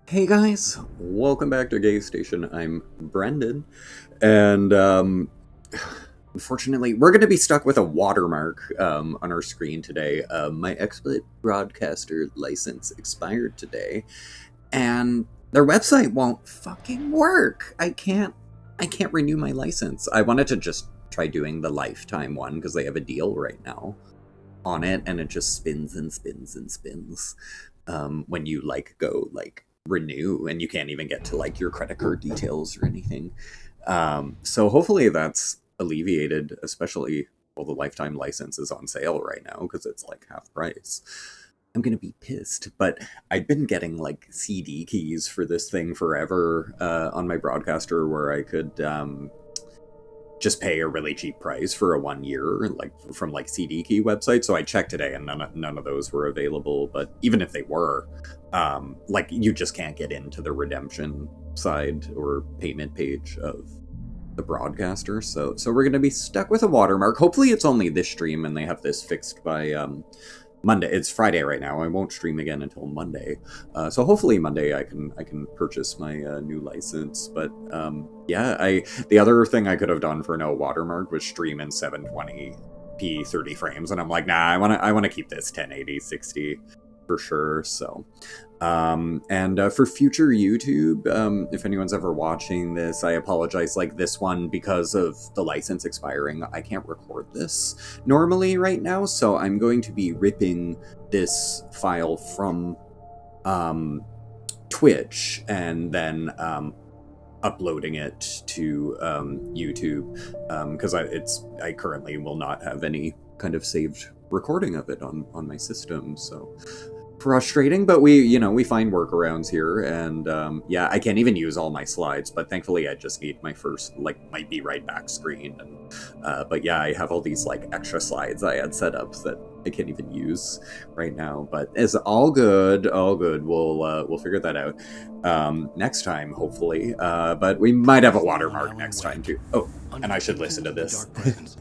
Hey guys, welcome back to GayStation. I'm Brendan, and unfortunately, we're going to be stuck with a watermark on our screen today. My XSplit broadcaster license expired today, and their website won't fucking work. I can't renew my license. I wanted to just try doing the lifetime one because they have a deal right now on it, and it just spins and spins and spins when you go renew, and you can't even get to like your credit card details or anything. So hopefully that's alleviated, especially while the lifetime license is on sale right now because it's like half price. I'm gonna be pissed, but I've been getting like CD keys for this thing forever on my broadcaster, where I could just pay a really cheap price for a 1 year, like from like CD key websites. So I checked today, and none of those were available. But even if they were, like you just can't get into the redemption side or payment page of the broadcaster. So we're gonna be stuck with a watermark. Hopefully, it's only this stream, and they have this fixed by Monday. It's Friday right now. I won't stream again until Monday. So hopefully Monday I can purchase my new license. But yeah, the other thing I could have done for no watermark was stream in 720p 30 frames, and I'm like, nah, I wanna keep this 1080 60 for sure. So and for future YouTube, if anyone's ever watching this, I apologize. Like this one, because of the license expiring, I can't record this normally right now, so I'm going to be ripping this file from Twitch and then uploading it to YouTube, because I currently will not have any kind of saved recording of it on my system. So frustrating, but we find workarounds here. And yeah, I can't even use all my slides, but thankfully I just need my first might be right back screen. And but yeah, I have all these like extra slides I had set up that I can't even use right now, but it's all good. We'll figure that out next time, hopefully. But we might have a watermark next time too. Oh, and I should listen to this.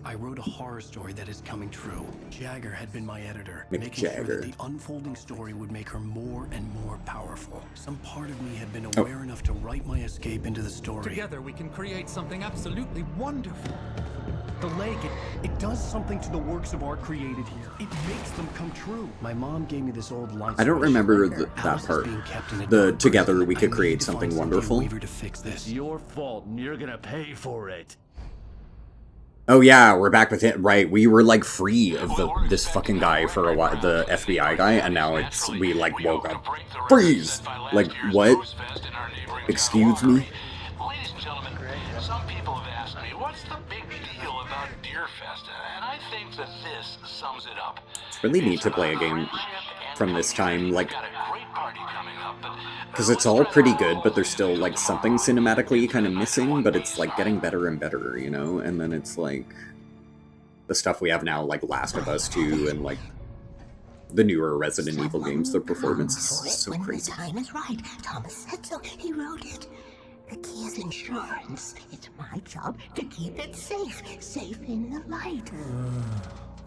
I wrote a horror story that is coming true. Jagger had been my editor, Mick making sure Jagger. that the unfolding story would make her more and more powerful. Some part of me had been aware enough to write my escape into the story. Together we can create something absolutely wonderful. The lake, it does something to the works of art created here. It makes them come true. My mom gave me this old line. I don't remember that part. The together we could create something wonderful. To fix this. It's your fault, and you're gonna pay for it. Oh yeah, we're back with it. Right, we were like free of this fucking guy for a while, the FBI guy, and now we like woke up. Freeze! Like what? Excuse me? Ladies and gentlemen, some people have asked me, what's the big deal about Deerfest? And I think that this sums it up. It's really neat to play a game from this time, like, because it's all pretty good, but there's still like something cinematically kind of missing, but it's like getting better and better, and then it's like the stuff we have now, like Last of Us 2 and like the newer Resident Evil games, the performance is so crazy. When the time is right, Thomas said so. He wrote it. The key is insurance. It's my job to keep it safe. Safe in the light.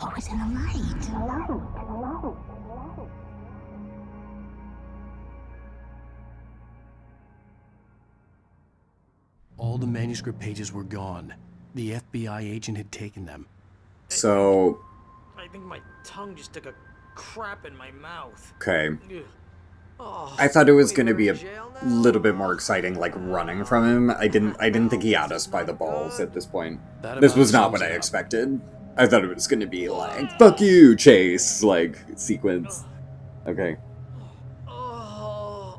Always in the light. All the manuscript pages were gone. The FBI agent had taken them. So I think my tongue just took a crap in my mouth. okay. Oh, I thought it was wait, going to we're be in a jail now? little bit more exciting, like running from him. I didn't think he had us by the balls at this point. That This about was not sums what I it up. expected. I thought it was going to be like, fuck you, Chase, like, sequence. Okay. Oh,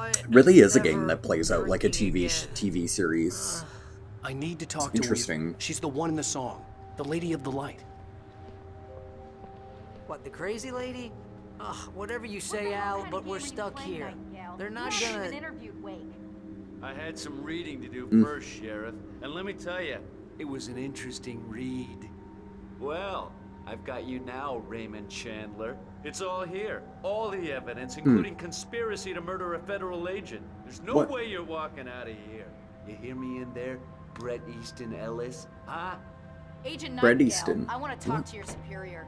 It really is a game never that plays out like a drinking TV again. series. I need to talk It's to interesting. her. She's the one in the song. The Lady of the Light. What, the crazy lady? Ugh, whatever you say, Al, but we're stuck here. They're not gonna... I had some reading to do first, Sheriff, and let me tell you, it was an interesting read. Well, I've got you now, Raymond Chandler. It's all here. All the evidence, including conspiracy to murder a federal agent. There's no What? way you're walking out of here. You hear me in there, Bret Easton Ellis? Huh? Agent Bret Nightingale, Easton. I want to talk to your superior.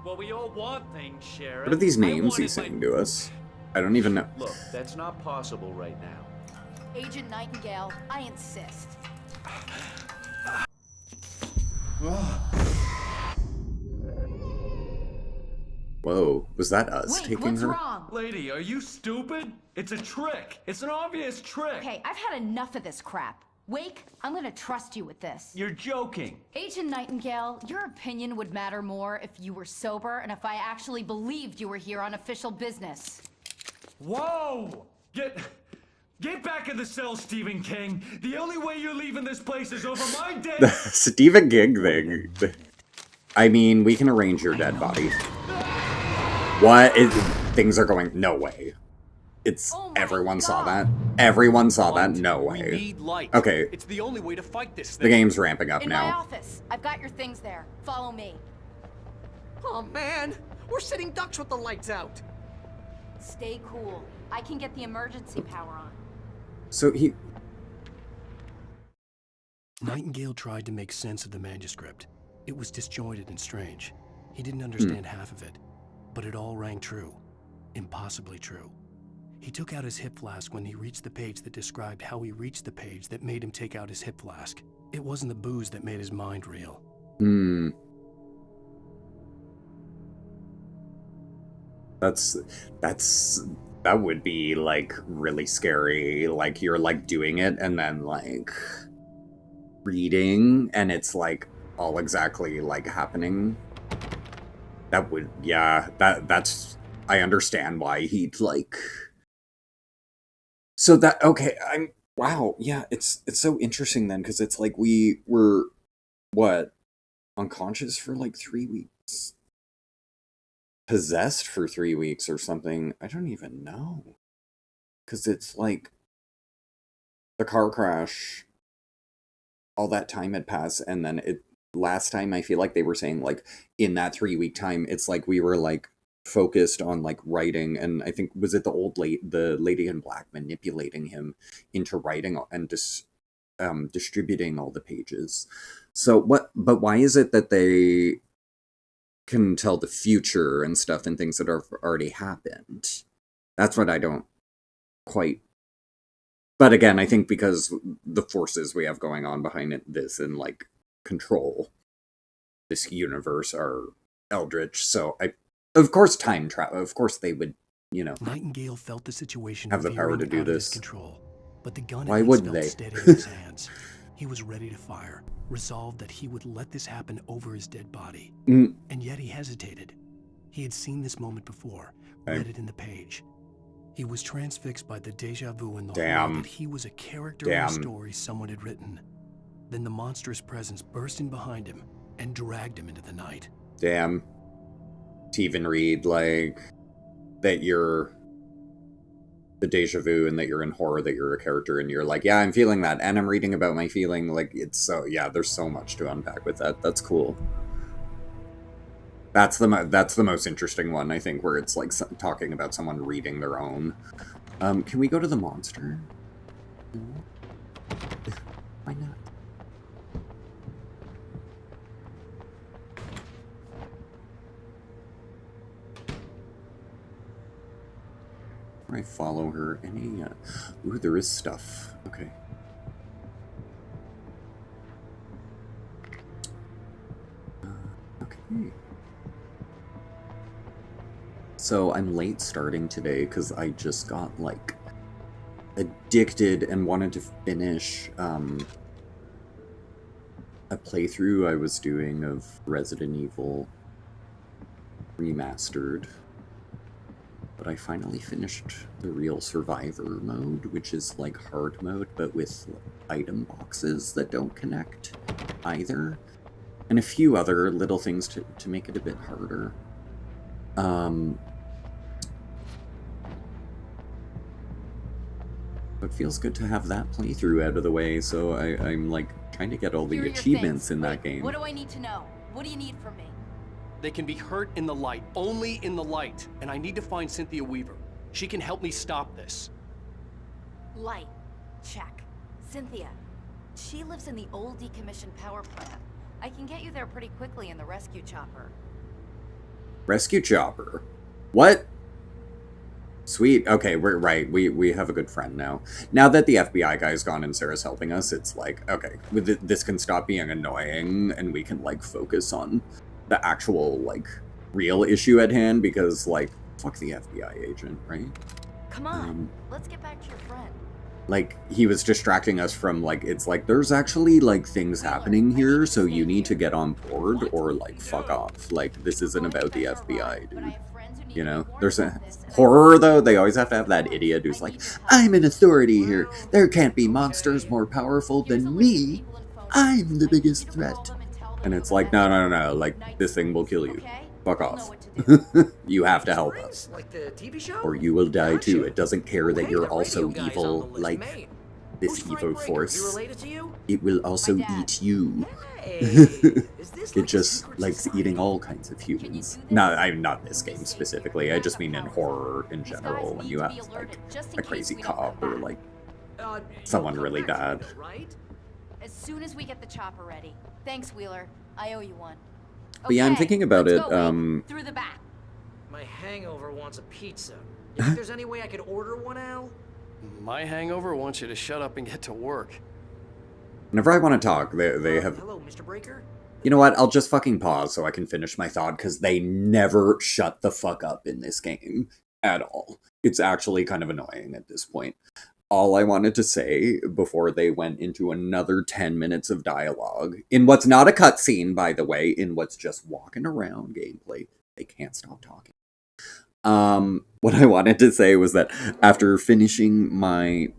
Well, we all want things, Sheriff. What are these I names wanted he's saying to us? I don't even know. Look, that's not possible right now. Agent Nightingale, I insist. Whoa, was that us Wait, taking what's her? wrong? Lady, are you stupid? It's a trick. It's an obvious trick. Okay, I've had enough of this crap. Wake, I'm gonna trust you with this. You're joking. Agent Nightingale, your opinion would matter more if you were sober and if I actually believed you were here on official business. Whoa! Get back in the cell, Stephen King. The only way you're leaving this place is over my dead. Stephen King thing. I mean, we can arrange your dead body. What? Things are going... No way. It's... Oh my everyone saw God. that? Everyone saw that? No We way. need light. Okay. It's the only way to fight this The thing. game's ramping up In my now. office. I've got your things there. Follow me. Oh man, we're sitting ducks with the lights out. Stay cool. I can get the emergency power on. So he... Nightingale tried to make sense of the manuscript. It was disjointed and strange. He didn't understand half of it, but it all rang true. Impossibly true. He took out his hip flask when he reached the page that described how he reached the page that made him take out his hip flask. It wasn't the booze that made his mind reel. That would be, like, really scary. Like, you're, like, doing it, and then, like, reading, and it's, like, all exactly, like, happening. That would, yeah, that's, I understand why he'd, like... So that, okay, wow, yeah, it's so interesting then, because it's like we were, what, unconscious for, like, 3 weeks? Possessed for 3 weeks or something. I don't even know. Because it's like the car crash, all that time had passed, and then last time I feel like they were saying, like, in that 3 week time, it's like we were, like, focused on, like, writing, and I think, was it the lady in black manipulating him into writing and distributing all the pages. So but why is it that they can tell the future and stuff and things that have already happened? That's what I don't quite... But again, I think because the forces we have going on behind this and, like, control this universe are eldritch, so of course time travel, of course they would, you know... Nightingale felt the situation have the power to do out of his this. control, but the gun Why wouldn't felt they? steady in his hands. He was ready to fire, resolved that he would let this happen over his dead body. And yet he hesitated. He had seen this moment before, read it in the page. He was transfixed by the deja vu in the horror that he was a character in a story someone had written. Then the monstrous presence burst in behind him and dragged him into the night. Damn. To even read, like, that you're the deja vu and that you're in horror, that you're a character, and you're like, yeah, I'm feeling that, and I'm reading about my feeling, like, it's so, yeah, there's so much to unpack with that. That's cool. That's the most interesting one, I think, where it's, like, talking about someone reading their own. Can we go to the monster? Why not? I follow her. Any, ooh, there is stuff. Okay. Okay. So I'm late starting today because I just got, like, addicted and wanted to finish, a playthrough I was doing of Resident Evil Remastered. But I finally finished the real survivor mode, which is like hard mode, but with item boxes that don't connect either. And a few other little things to make it a bit harder. It feels good to have that playthrough out of the way, so I'm like trying to get all Here are the your achievements things. in that Wait, game. What do I need to know? What do you need from me? They can be hurt in the light, only in the light. And I need to find Cynthia Weaver. She can help me stop this. Light. Check. Cynthia. She lives in the old decommissioned power plant. I can get you there pretty quickly in the rescue chopper. Rescue chopper? What? Sweet. Okay, we're right. We have a good friend now. Now that the FBI guy's gone and Sarah's helping us, it's like, okay, this can stop being annoying and we can, like, focus on the actual, like, real issue at hand because, like, fuck the FBI agent, right? Come on, let's get back to your friend. Like, he was distracting us from, like, it's like, there's actually, like, things happening here, so you need to get on board or, like, fuck off. Like, this isn't about the FBI, dude. You know, there's a horror, though. They always have to have that idiot who's like, I'm an authority here. There can't be monsters more powerful than me. I'm the biggest threat. And it's like, no. Like, this thing will kill you. Fuck off. You have to help us. Like the TV show? Or you will die too. It doesn't care that you're also evil, like this evil force. It will also eat you. It just likes eating all kinds of humans. No, I'm not this game specifically. I just mean in horror in general, when you have like a crazy cop or like someone really bad. As soon as we get the chopper ready. Thanks, Wheeler. I owe you one. But yeah, I'm thinking about it. Through the back. My hangover wants a pizza. You think there's any way I could order one, Al? My hangover wants you to shut up and get to work. Whenever I want to talk, they have... Hello, Mr. Breaker? You know what? I'll just fucking pause so I can finish my thought, because they never shut the fuck up in this game. At all. It's actually kind of annoying at this point. All I wanted to say before they went into another 10 minutes of dialogue, in what's not a cutscene, by the way, in what's just walking around gameplay, they can't stop talking. What I wanted to say was that after finishing my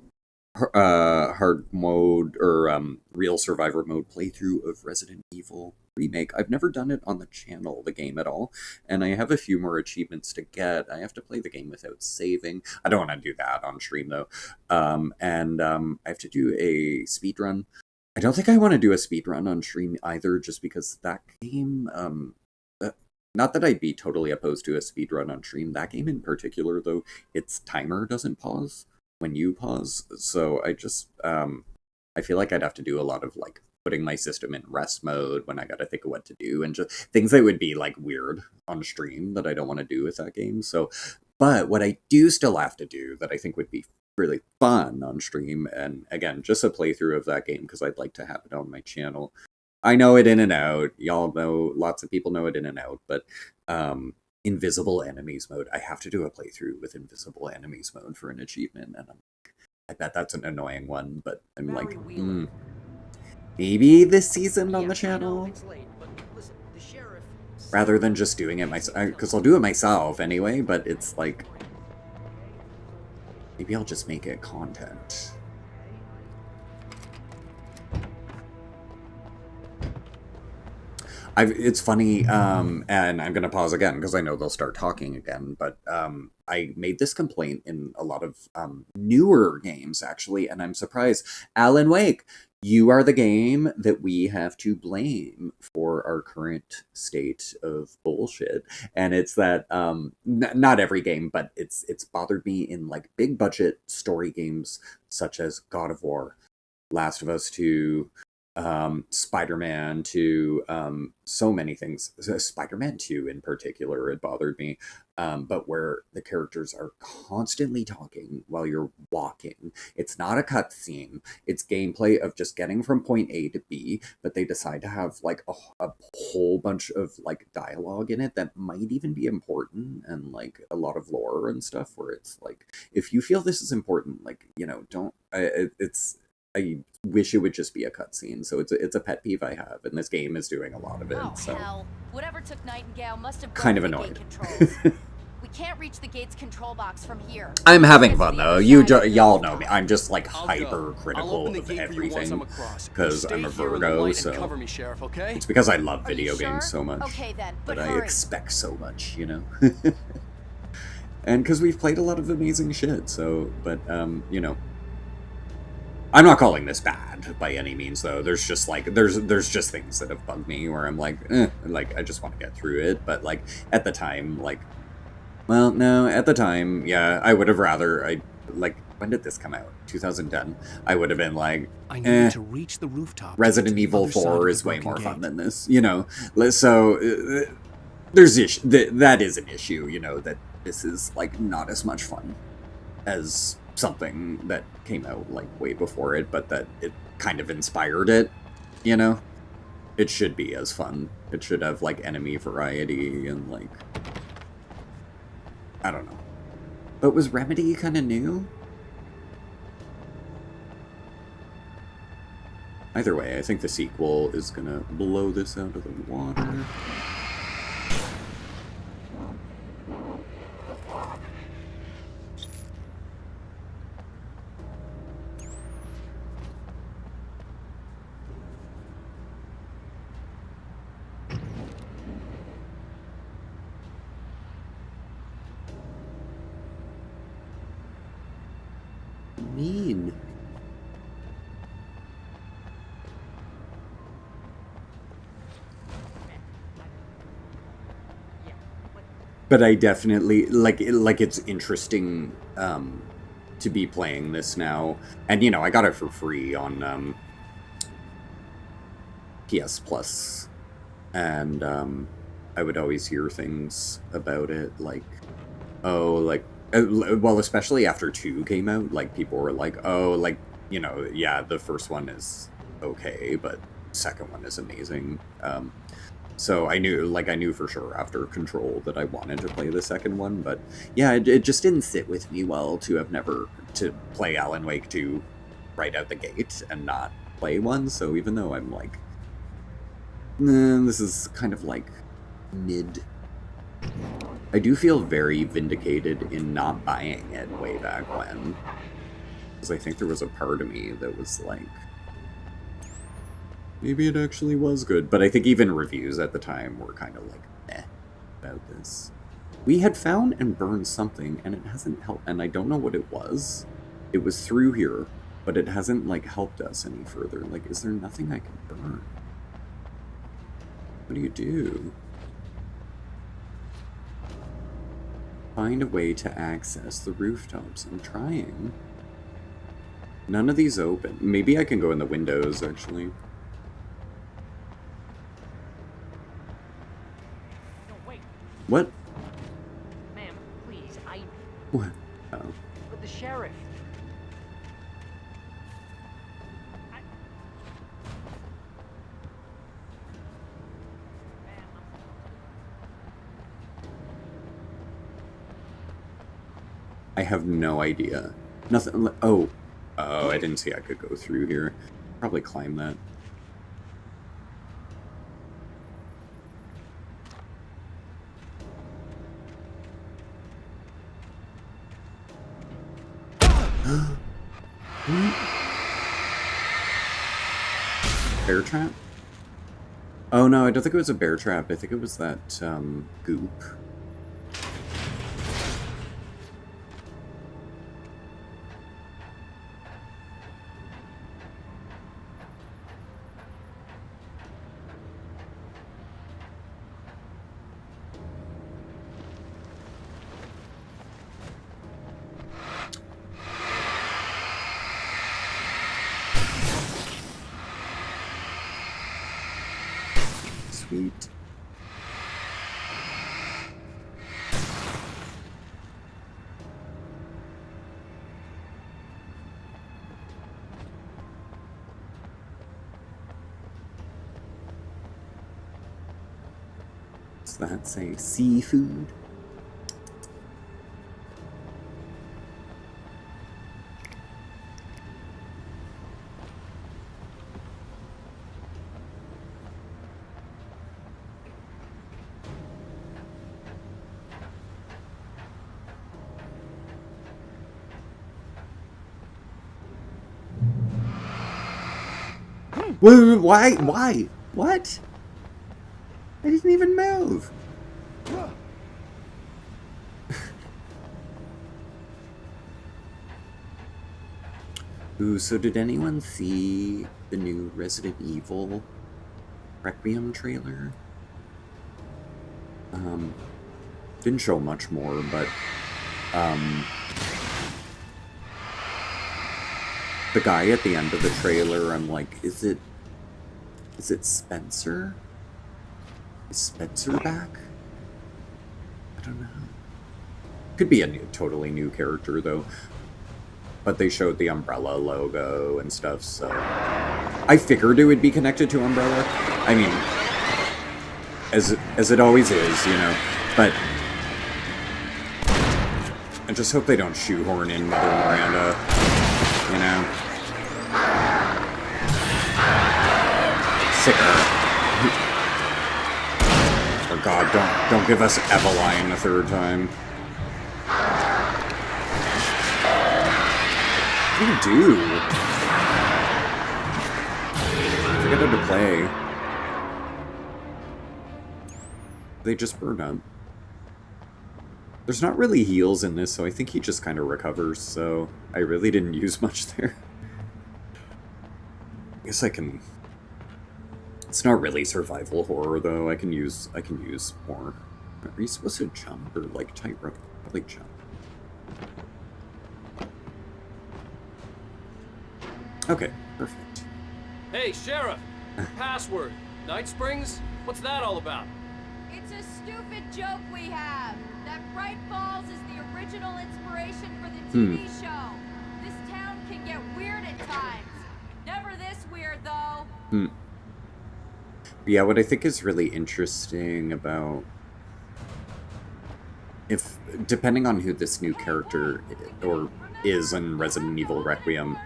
hard mode or real survivor mode playthrough of Resident Evil Remake, I've never done it on the channel, the game at all, and I have a few more achievements to get. I have to play the game without saving. I don't want to do that on stream though. I have to do a speedrun. I don't think I want to do a speedrun on stream either, just because that game, not that I'd be totally opposed to a speedrun on stream. That game in particular, though, its timer doesn't pause when you pause. So I just, I feel like I'd have to do a lot of, like, putting my system in rest mode when I gotta think of what to do, and just things that would be, like, weird on stream that I don't want to do with that game. So, but what I do still have to do that I think would be really fun on stream, and again, just a playthrough of that game, because I'd like to have it on my channel. I know it in and out. Y'all know, lots of people know it in and out, but invisible enemies mode. I have to do a playthrough with invisible enemies mode for an achievement, and I bet that's an annoying one, but I'm like, maybe this season on the channel? Rather than just doing it myself, because I'll do it myself anyway, but it's like, maybe I'll just make it content. It's funny, and I'm going to pause again because I know they'll start talking again, but I made this complaint in a lot of newer games, actually, and I'm surprised. Alan Wake, you are the game that we have to blame for our current state of bullshit. And it's that, not every game, but it's bothered me in, like, big budget story games such as God of War, Last of Us 2, Spider-Man 2, so many things. Spider-Man 2 in particular, it bothered me. But where the characters are constantly talking while you're walking. It's not a cutscene. It's gameplay of just getting from point A to B, but they decide to have like a whole bunch of like dialogue in it that might even be important, and like a lot of lore and stuff where it's like, if you feel this is important, like, you know, don't, I wish it would just be a cutscene. So it's a pet peeve I have, and this game is doing a lot of it. Oh, so hell. Whatever took Nightingale must have kind of broken annoyed. the gate controls. We can't reach the gate's control box from here. I'm having fun though. Y'all know me. I'm just like hyper critical of everything because I'm a Virgo. So cover me, Sheriff, okay? It's because I love video sure? games so much. Okay, then, but I hurry. expect so much, you know. And because we've played a lot of amazing shit. So, but you know. I'm not calling this bad by any means, though. There's just like there's just things that have bugged me where I'm like, like I just want to get through it. But like at the time, like, well, no, at the time, yeah, I would have rather. When did this come out? 2010. I would have been like, I need to reach the rooftop. Resident Evil 4 is way more fun than this, you know. So there's that is an issue, you know, that this is, like, not as much fun as something that came out, like, way before it, but that it kind of inspired it, you know? It should be as fun. It should have, like, enemy variety and, like... I don't know. But was Remedy kind of new? Either way, I think the sequel is gonna blow this out of the water. Mean. But I definitely like it's interesting to be playing this now, and you know I got it for free on PS Plus, and I would always hear things about it like, oh, like well, especially after 2 came out, like people were like, oh, like, you know, yeah, the first one is okay, but second one is amazing. So I knew for sure after Control that I wanted to play the second one, but yeah, it just didn't sit with me well to play Alan Wake 2 right out the gate and not play one. So even though I'm like, this is kind of like mid, I do feel very vindicated in not buying it way back when, because I think there was a part of me that was like, maybe it actually was good. But I think even reviews at the time were kind of like, eh, about this. We had found and burned something, and it hasn't helped, and I don't know what it was. It was through here, but it hasn't, like, helped us any further. Like, is there nothing I can burn? What do you do? Find a way to access the rooftops. I'm trying. None of these open. Maybe I can go in the windows, actually. What? Ma'am, please, What? Oh. With the sheriff. I have no idea. Nothing. Oh. Oh, I didn't see I could go through here. Probably climb that. Bear trap? Oh no, I don't think it was a bear trap. I think it was that goop. Sweet. Does that say seafood? Why? Why? What? I didn't even move. Ooh, so did anyone see the new Resident Evil Requiem trailer? Didn't show much more, but the guy at the end of the trailer, I'm like, is it Spencer? Is Spencer back? I don't know. Could be a totally new character, though. But they showed the Umbrella logo and stuff, so... I figured it would be connected to Umbrella. I mean, as it always is, you know. But I just hope they don't shoehorn in Mother Miranda, you know. Sicker. Oh god, don't give us Eveline a third time. What do you do? I forgot how to play. They just burn up. There's not really heals in this, so I think he just kind of recovers, so I really didn't use much there. I guess I can... It's not really survival horror, though. I can use more. Are you supposed to jump or, like, tightrope? Probably jump. Okay, perfect. Hey, Sheriff! Password. Night Springs? What's that all about? It's a stupid joke we have. That Bright Falls is the original inspiration for the TV show. This town can get weird at times. Never this weird, though. Yeah, what I think is really interesting about... depending on who this new character is in Resident Evil Requiem...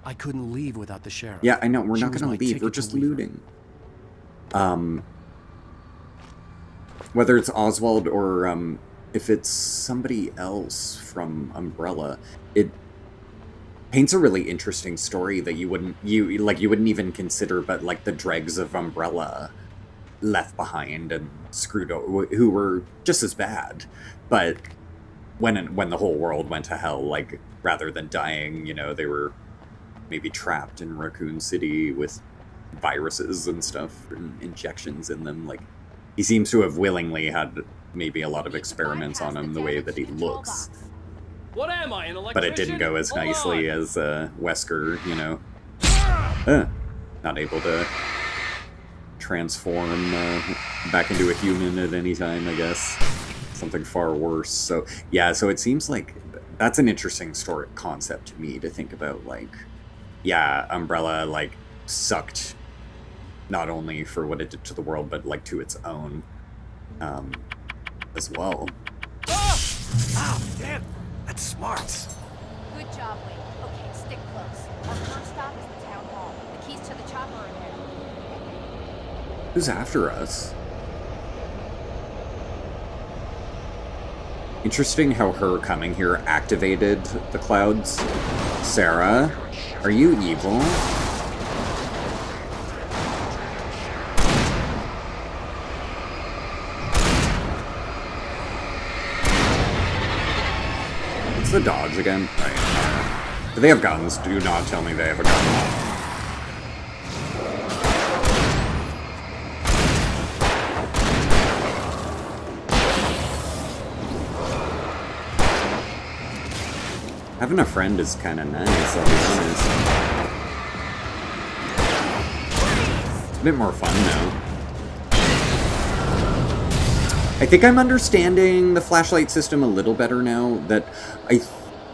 I couldn't leave without the sheriff. Yeah, I know, we're not gonna leave, we're just looting. Whether it's Oswald or if it's somebody else from Umbrella, it paints a really interesting story that you wouldn't even consider, but like the dregs of Umbrella left behind and screwed over, who were just as bad, but when the whole world went to hell, like rather than dying, you know, they were maybe trapped in Raccoon City with viruses and stuff, and injections in them. Like, he seems to have willingly had maybe a lot of experiments on him, the way that he looks. What am I, an electrician? But it didn't go as nicely as Wesker, you know. Not able to transform back into a human at any time, I guess. Something far worse. So, yeah, so it seems like that's an interesting story concept to me to think about, like, yeah, Umbrella, like, sucked not only for what it did to the world, but, like, to its own, as well. Oh, damn! That's smart. Good job, Wade. Okay, stick close. Our first stop is the town hall. The keys to the chopper are there. Who's after us? Interesting how her coming here activated the clouds. Sarah, are you evil? What's the dodge again? Right. Do they have guns? Do not tell me they have a gun. Having a friend is kind of nice, I'll be honest. It's a bit more fun now. I think I'm understanding the flashlight system a little better now, that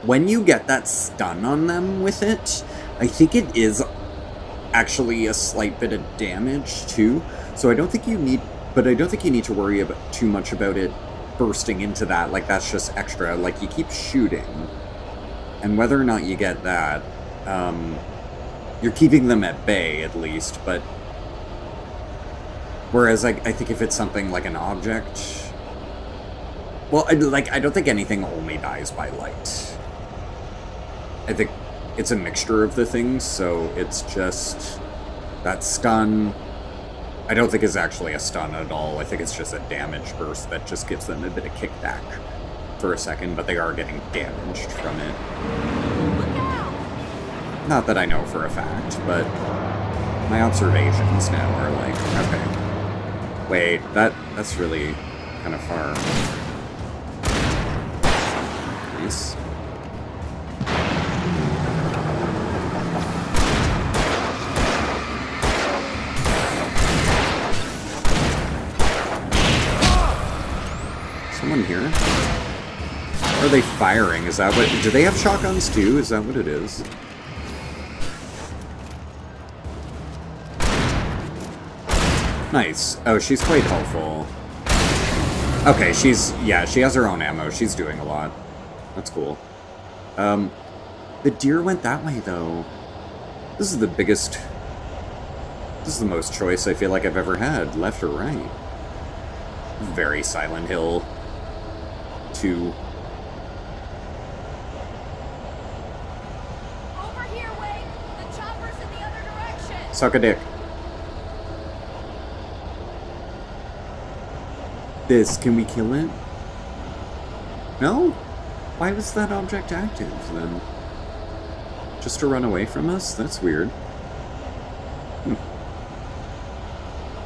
when you get that stun on them with it, I think it is actually a slight bit of damage too. So I don't think you need to worry about too much about it bursting into that, like that's just extra. Like, you keep shooting, and whether or not you get that, you're keeping them at bay at least, but whereas I think if it's something like an object, well, I don't think anything only dies by light. I think it's a mixture of the things, so it's just that stun. I don't think it's actually a stun at all. I think it's just a damage burst that just gives them a bit of kickback for a second, but they are getting damaged from it. Not that I know for a fact, but my observations now are like, okay, wait, that's really kind of far. Nice. Someone here? they firing? Is that what... Do they have shotguns too? Is that what it is? Nice. Oh, she's quite helpful. Okay, she's... Yeah, she has her own ammo. She's doing a lot. That's cool. The deer went that way, though. This is the biggest... This is the most choice I feel like I've ever had. Left or right. Very Silent Hill 2. Over here, Wade! The chopper's in the other direction! Suck a dick. This, can we kill it? No? Why was that object active, then? Just to run away from us? That's weird.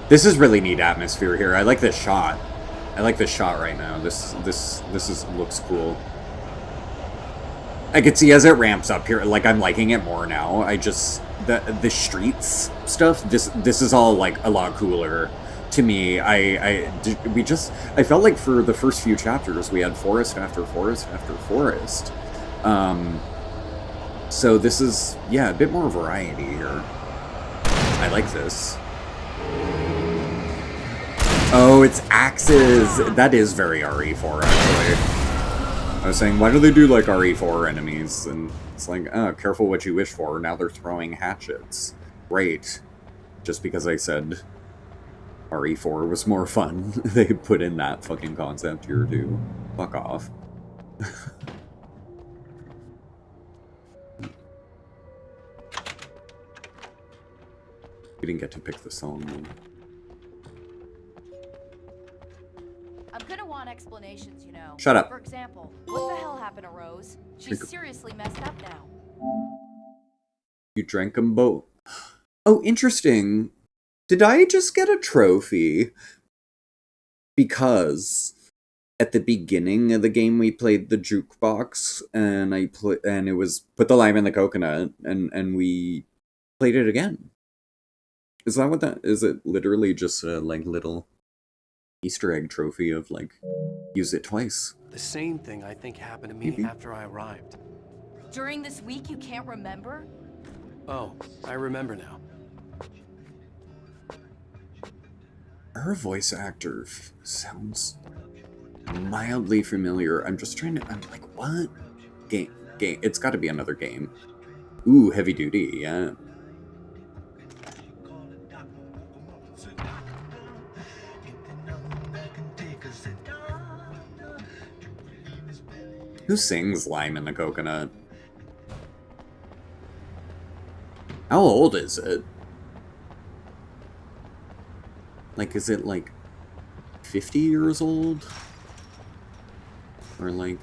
This is really neat atmosphere here. I like this shot. I like this shot right now. This looks cool. I could see as it ramps up here, like, I'm liking it more now. The streets stuff, this is all, like, a lot cooler to me. I felt like for the first few chapters we had forest after forest after forest. So this is, yeah, a bit more variety here. I like this. Oh, it's axes! That is very RE4, actually. I was saying, why do they do, like, RE4 enemies? And it's like, oh, careful what you wish for. Now they're throwing hatchets. Great. Just because I said RE4 was more fun, they put in that fucking concept here, too. Fuck off. We didn't get to pick the song, though. I'm gonna want explanations, you know. Shut up. For example, what the hell happened to Rose? She's seriously messed up now. You drank them both. Oh, interesting. Did I just get a trophy? Because at the beginning of the game we played the jukebox, and and it was put the lime in the coconut, and we played it again. Is that what that is? It literally just a like little Easter egg trophy of like use it twice. The same thing I think happened to me Maybe. after I arrived. During this week, you can't remember? Oh, I remember now. Her voice actor sounds mildly familiar. I'm just trying to. I'm like, what? Game. It's got to be another game. Ooh, Heavy Duty. Yeah. Who sings Lime in the Coconut? How old is it? Like, is it like 50 years old? Or like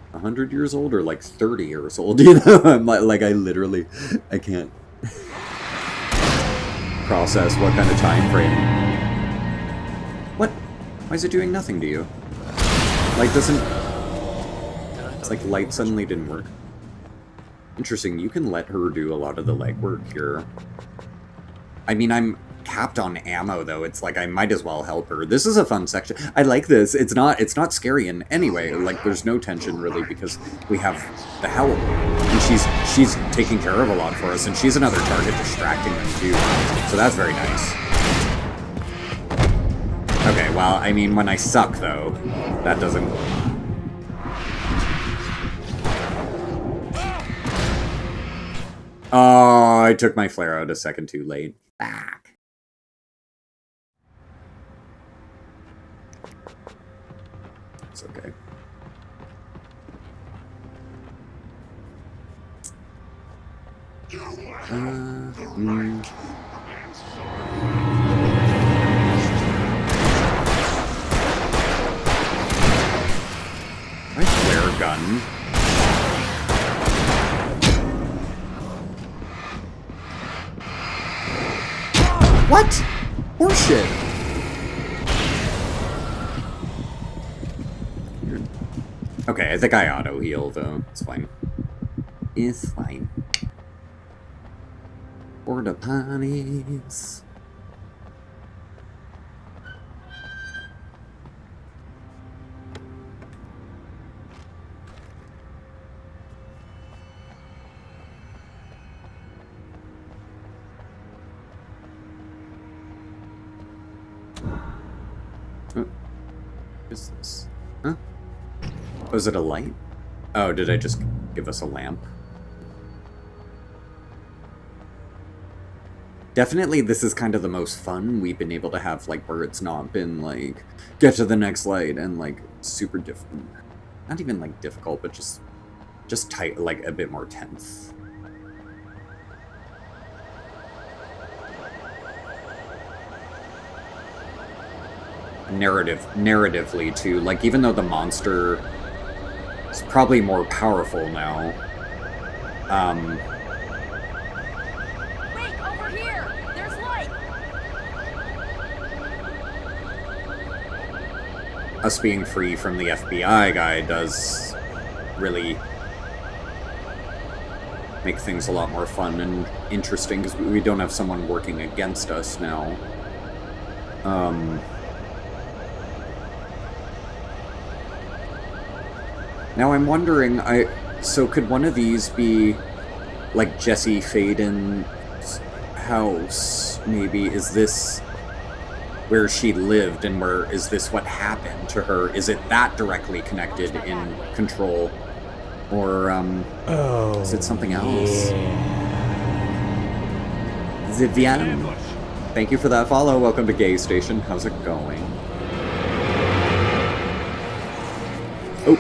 100 years old? Or like 30 years old? You know, I'm like I literally, I can't process what kind of time frame. What? Why is it doing nothing to you? Light doesn't... It's like light suddenly didn't work. Interesting, you can let her do a lot of the legwork here. I mean, I'm capped on ammo, though. It's like I might as well help her. This is a fun section. I like this. It's not scary in any way. Like, there's no tension, really, because we have the help. And she's taking care of a lot for us, and she's another target distracting them, too. So that's very nice. Okay, well, I mean, when I suck, though, that doesn't... Oh, I took my flare out a second too late. Fuck. It's okay. My flare gun. What? Horseshit. Okay, I think I auto-heal, though. It's fine. It's fine. Porta potties. is this? Huh? Was it a light? Oh, did I just give us a lamp? Definitely this is kind of the most fun we've been able to have, like, where it's not been, like, get to the next light and, like, super different. Not even, like, difficult, but just tight, like, a bit more tense. Narratively, too. Like, even though the monster is probably more powerful now, Wait, over here! There's light! us being free from the FBI guy does really make things a lot more fun and interesting, because we don't have someone working against us now. Now I'm wondering, so could one of these be, like, Jesse Faden's house, maybe? Is this where she lived, and is this what happened to her? Is it that directly connected in Control? Or, is it something else? Vivian, thank you for that follow. Welcome to GayStation. How's it going? Oh.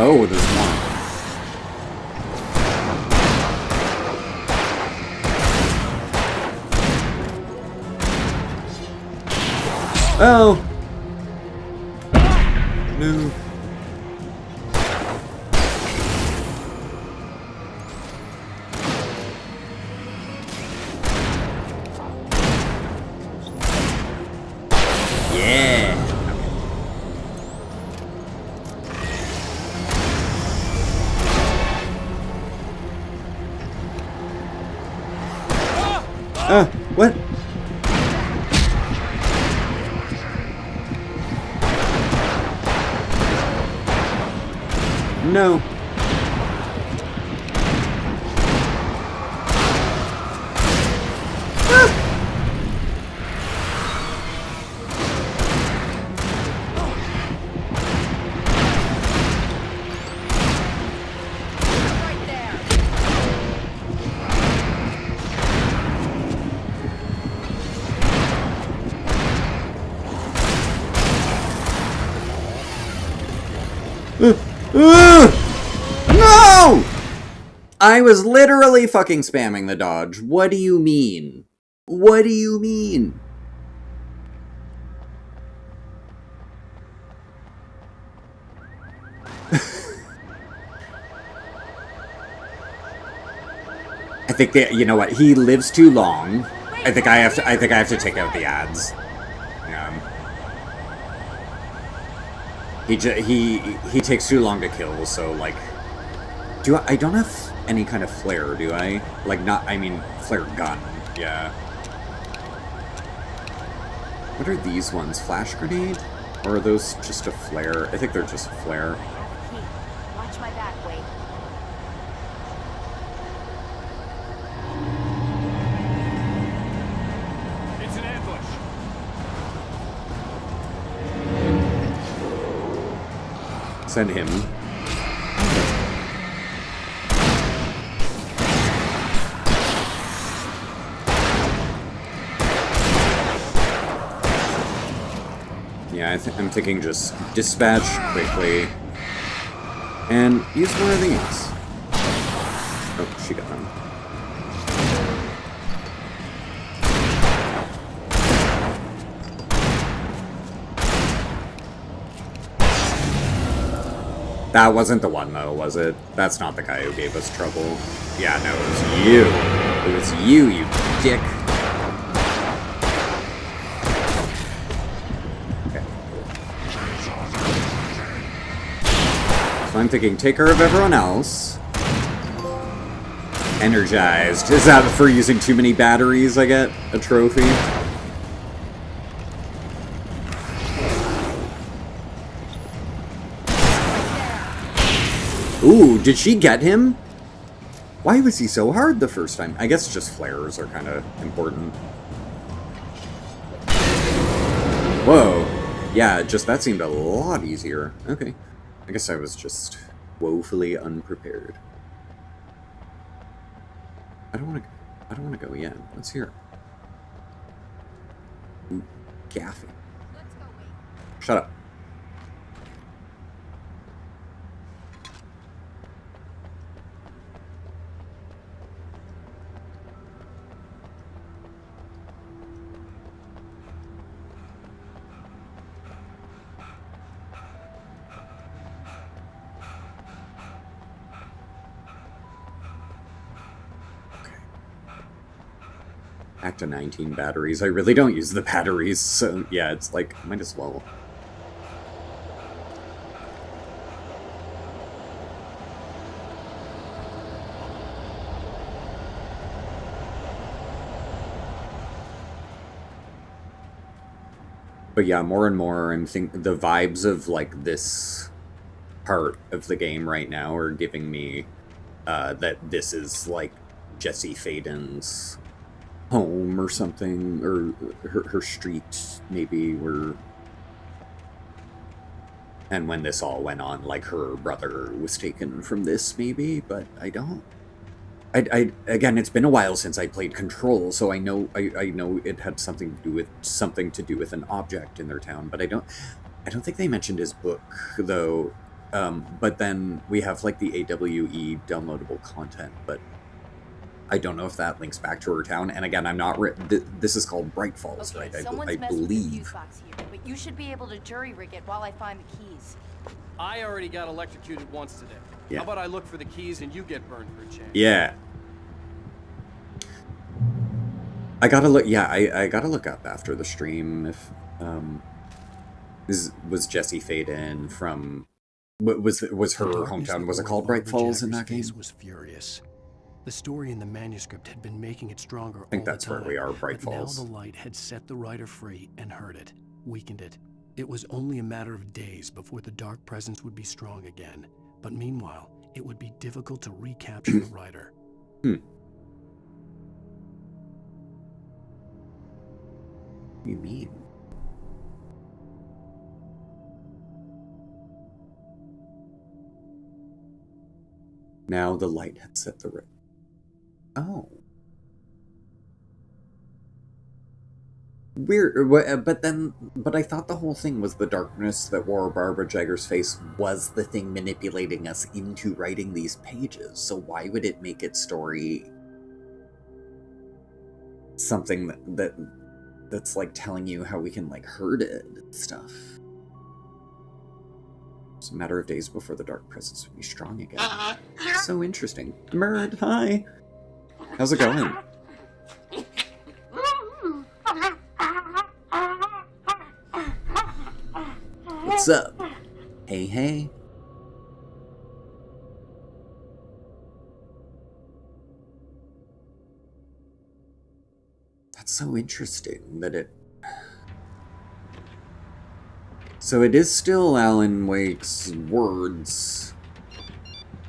Oh, there's one. Oh! No. Yeah! What? No. No! I was literally fucking spamming the dodge. What do you mean? What do you mean? I think that, you know what, he lives too long. I think I have to take out the ads. He takes too long to kill, so, like, I don't have any kind of flare, do I? Like, flare gun, yeah. What are these ones? Flash grenade? Or are those just a flare? I think they're just a flare. Watch my back, Wade. It's an ambush. Send him. Yeah, I'm thinking just dispatch quickly and use one of these. Oh, she got them. That wasn't the one, though, was it? That's not the guy who gave us trouble. Yeah, no, it was you. It was you, you dick. Okay. So I'm thinking, take care of everyone else. Energized. Is that for using too many batteries, I get a trophy? did she get him? Why was he so hard the first time? I guess just flares are kind of important. Whoa. Yeah, just that seemed a lot easier. Okay. I guess I was just woefully unprepared. I don't want to go yet. Let's hear it. Ooh, Gaffy. Shut up. Back to 19 batteries. I really don't use the batteries, so yeah, it's like, might as well. But yeah, more and more I'm thinking the vibes of like this part of the game right now are giving me that this is like Jesse Faden's home or something, or her street maybe, where, and when this all went on, like her brother was taken from this maybe, but I again, it's been a while since I played Control, so I know it had something to do with an object in their town, but I don't think they mentioned his book though. But then we have like the AWE downloadable content, but I don't know if that links back to her town. And again, I'm not. This is called Bright Falls, Okay, right? someone's I messed with the believe. fuse box here, but you should be able to jury rig it while I find the keys. I already got electrocuted once today. Yeah. How about I look for the keys and you get burned for a change? Yeah. I gotta look. Yeah, I gotta look up after the stream if was Jesse Faden from. Was her hometown? Was it called Bright Falls in that game? Was furious. The story in the manuscript had been making it stronger. I think that's where we are, Bright Falls. Now the light had set the writer free and hurt it, weakened it. It was only a matter of days before the dark presence would be strong again. But meanwhile, it would be difficult to recapture the writer. What do you mean? Now the light had set the writer. Oh. Weird, but I thought the whole thing was the darkness that wore Barbara Jagger's face was the thing manipulating us into writing these pages. So why would it make its story something that's like telling you how we can like hurt it and stuff? It's a matter of days before the dark presence would be strong again. So interesting. Murd, hi. How's it going? What's up? Hey, hey. That's so interesting that it... So it is still Alan Wake's words.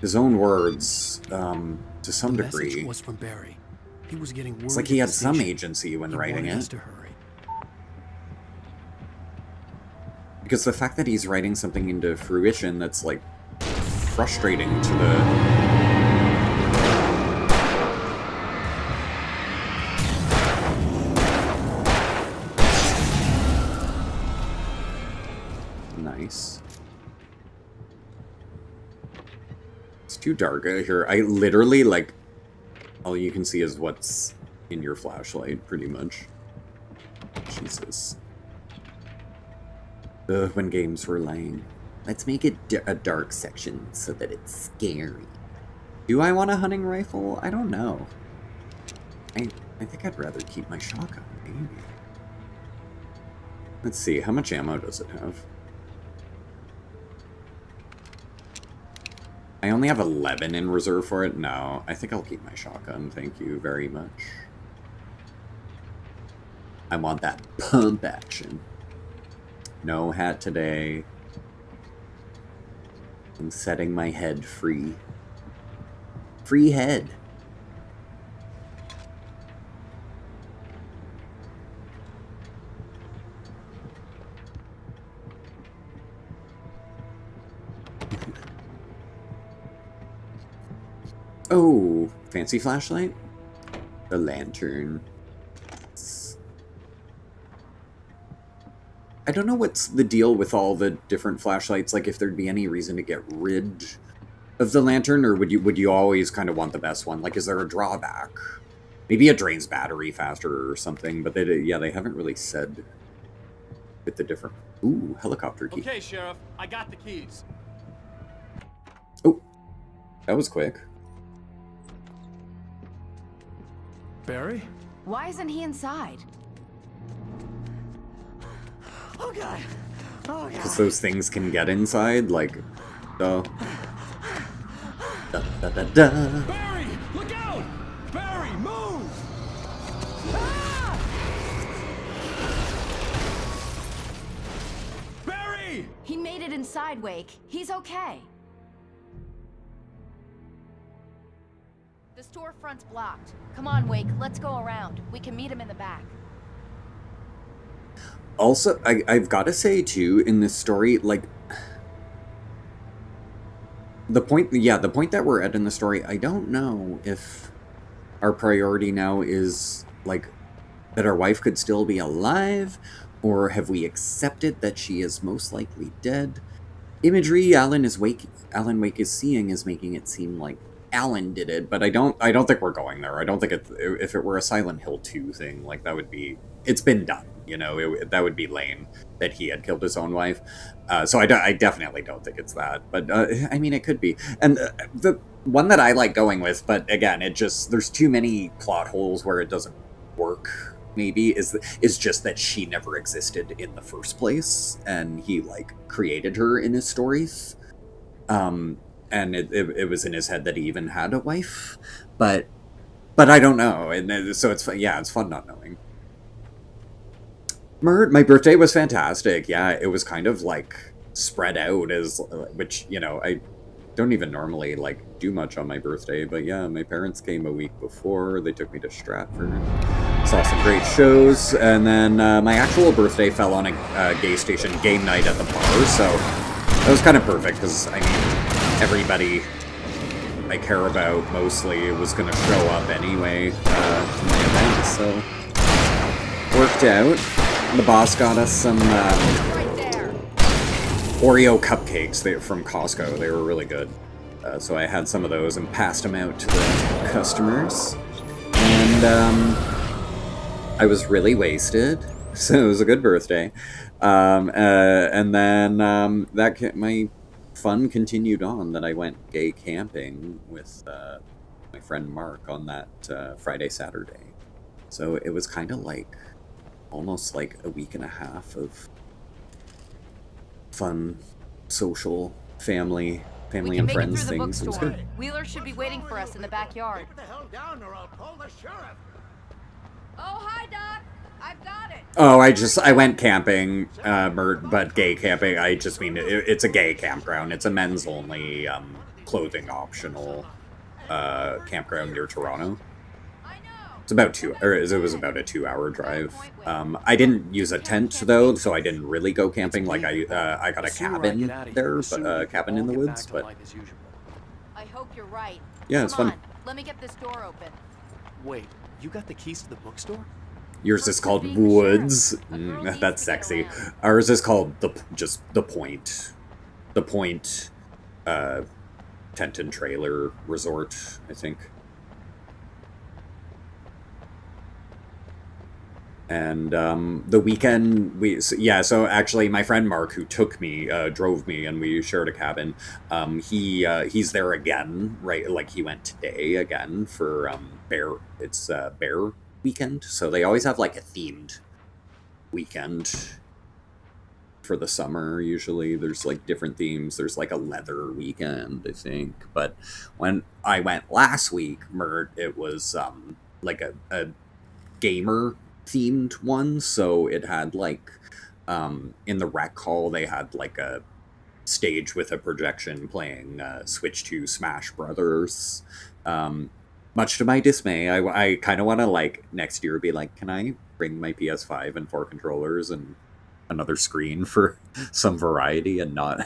His own words, to some degree. The message was from Barry. He was getting worried. It's like he had some agency when writing it. To hurry. Because the fact that he's writing something into fruition that's, like, frustrating to the... Nice. It's too dark out here. I literally, like, all you can see is what's in your flashlight, pretty much. Jesus. Ugh, when games were lying. Let's make it a dark section so that it's scary. Do I want a hunting rifle? I don't know. I think I'd rather keep my shotgun, maybe. Let's see, how much ammo does it have? I only have 11 in reserve for it? No, I think I'll keep my shotgun, thank you very much. I want that pump action. No hat today. I'm setting my head free. Free head. Oh, fancy flashlight? The lantern. I don't know what's the deal with all the different flashlights, like if there'd be any reason to get rid of the lantern, or would you always kind of want the best one? Like, is there a drawback? Maybe it drains battery faster or something, but they haven't really said with the different... Ooh, helicopter key. Okay, Sheriff, I got the keys. Oh, that was quick. Barry? Why isn't he inside? Oh god. Oh god. Because those things can get inside, like... Da, da, da, da. Barry, look out! Barry, move! Ah! Barry! He made it inside, Wake. He's okay. The storefront's blocked. Come on, Wake. Let's go around. We can meet him in the back. Also, I've got to say, too, in this story, like... The point that we're at in the story, I don't know if our priority now is, like, that our wife could still be alive, or have we accepted that she is most likely dead? Imagery Alan Wake is seeing is making it seem like Alan did it, but I don't think we're going there. I don't think if it were a Silent Hill 2 thing, like, that would be... It's been done, you know, that would be lame that he had killed his own wife. So I definitely don't think it's that, but I mean, it could be. And the one that I like going with, but again, there's too many plot holes where it doesn't work, maybe, is just that she never existed in the first place, and he, like, created her in his stories. And it was in his head that he even had a wife, but I don't know, and so it's fun not knowing. My birthday was fantastic. Yeah, it was kind of like spread out which, you know, I don't even normally like do much on my birthday, but yeah, my parents came a week before. They took me to Stratford, saw some great shows, and then my actual birthday fell on a GayStation game night at the bar, so that was kind of perfect because, I mean, everybody I care about mostly was going to show up anyway to my event, so worked out. The boss got us some Oreo cupcakes from Costco. They were really good. So I had some of those and passed them out to the customers. And I was really wasted, so it was a good birthday. And then my fun continued on, that I went gay camping with my friend Mark on that Friday, Saturday. So it was kind of like almost like a week and a half of fun, social, family and friends things. It was good. Wheeler should be waiting for us in the backyard. Get the hell down or I'll call the sheriff. Oh, hi, Doc. I've got it. Oh, I went camping, but gay camping. I just mean it's a gay campground. It's a men's only, clothing optional, campground near Toronto. It's about it was about a 2-hour drive. I didn't use a tent though, so I didn't really go camping. Like I got a cabin there, but a cabin in the woods. But I hope you're right. Yeah, it's fun. Let me get this door open. Wait, you got the keys to the bookstore? Yours is called Woods. That's sexy. Ours is called the Point. The Point, tent and trailer resort, I think. And the weekend, so actually my friend Mark, who took me, drove me, and we shared a cabin, he's there again, right? Like, he went today again for Bear weekend. So they always have, like, a themed weekend for the summer. Usually there's, like, different themes. There's, like, a leather weekend, I think. But when I went last week, it was like a gamer themed one, so it had, like, in the rec hall they had, like, a stage with a projection playing Switch 2 Smash Brothers, Much to my dismay, I kind of want to, like, next year be like, can I bring my PS5 and 4 controllers and another screen for some variety and not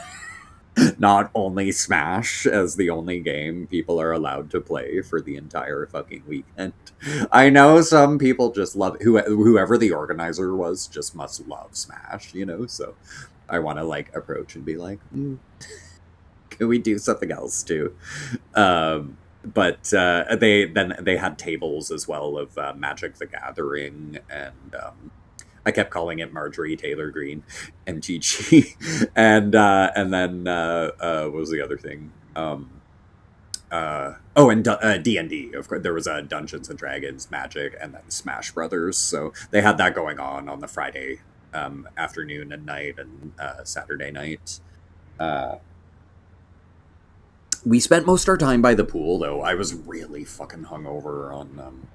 not only Smash as the only game people are allowed to play for the entire fucking weekend. I know some people just love whoever the organizer was just must love Smash, you know, so I want to, like, approach and be like, can we do something else too? But they had tables as well of Magic the Gathering, and I kept calling it Marjorie Taylor Greene, MTG, and then what was the other thing? And D&D. Of course, there was Dungeons and Dragons, Magic, and then Smash Brothers. So they had that going on the Friday afternoon and night, and Saturday night. We spent most of our time by the pool, though. I was really fucking hungover on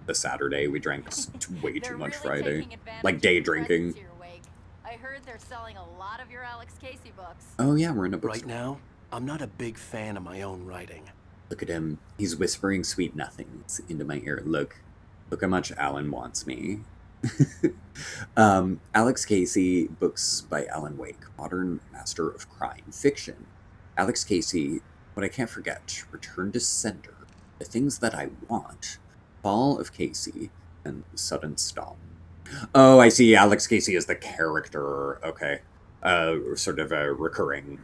the Saturday. We drank way too much Friday. Like, day drinking. I heard they're selling a lot of your Alex Casey books. Oh, yeah, we're in a book. Right now, I'm not a big fan of my own writing. Look at him. He's whispering sweet nothings into my ear. Look how much Alan wants me. Alex Casey, books by Alan Wake, modern master of crime fiction. Alex Casey, What I Can't Forget, Return to Sender, The Things That I Want, Fall of Casey, and Sudden Stop. Oh, I see. Alex Casey is the character. Okay. Sort of a recurring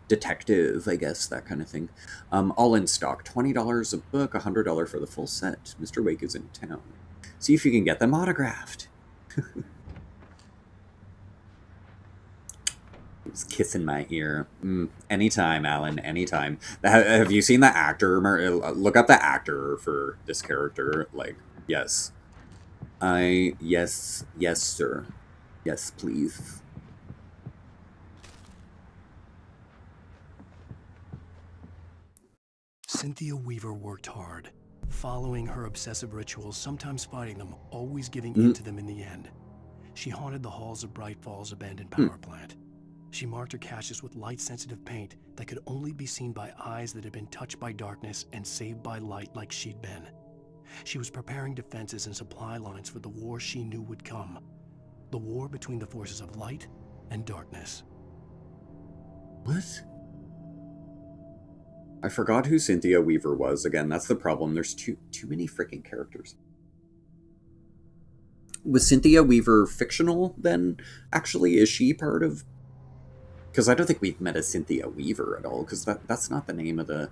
detective, I guess, that kind of thing. All in stock. $20 a book, $100 for the full set. Mr. Wake is in town. See if you can get them autographed. He's kissing my ear. Anytime, Alan, anytime. Have you seen the actor? Look up the actor for this character. Like, yes. Yes, sir. Yes, please. Cynthia Weaver worked hard, following her obsessive rituals, sometimes fighting them, always giving in to them in the end. She haunted the halls of Bright Falls abandoned power plant. She marked her caches with light-sensitive paint that could only be seen by eyes that had been touched by darkness and saved by light like she'd been. She was preparing defenses and supply lines for the war she knew would come. The war between the forces of light and darkness. What? I forgot who Cynthia Weaver was. Again, that's the problem. There's too many freaking characters. Was Cynthia Weaver fictional then? Actually, is she part of... Because I don't think we've met a Cynthia Weaver at all, because that's not the name of the...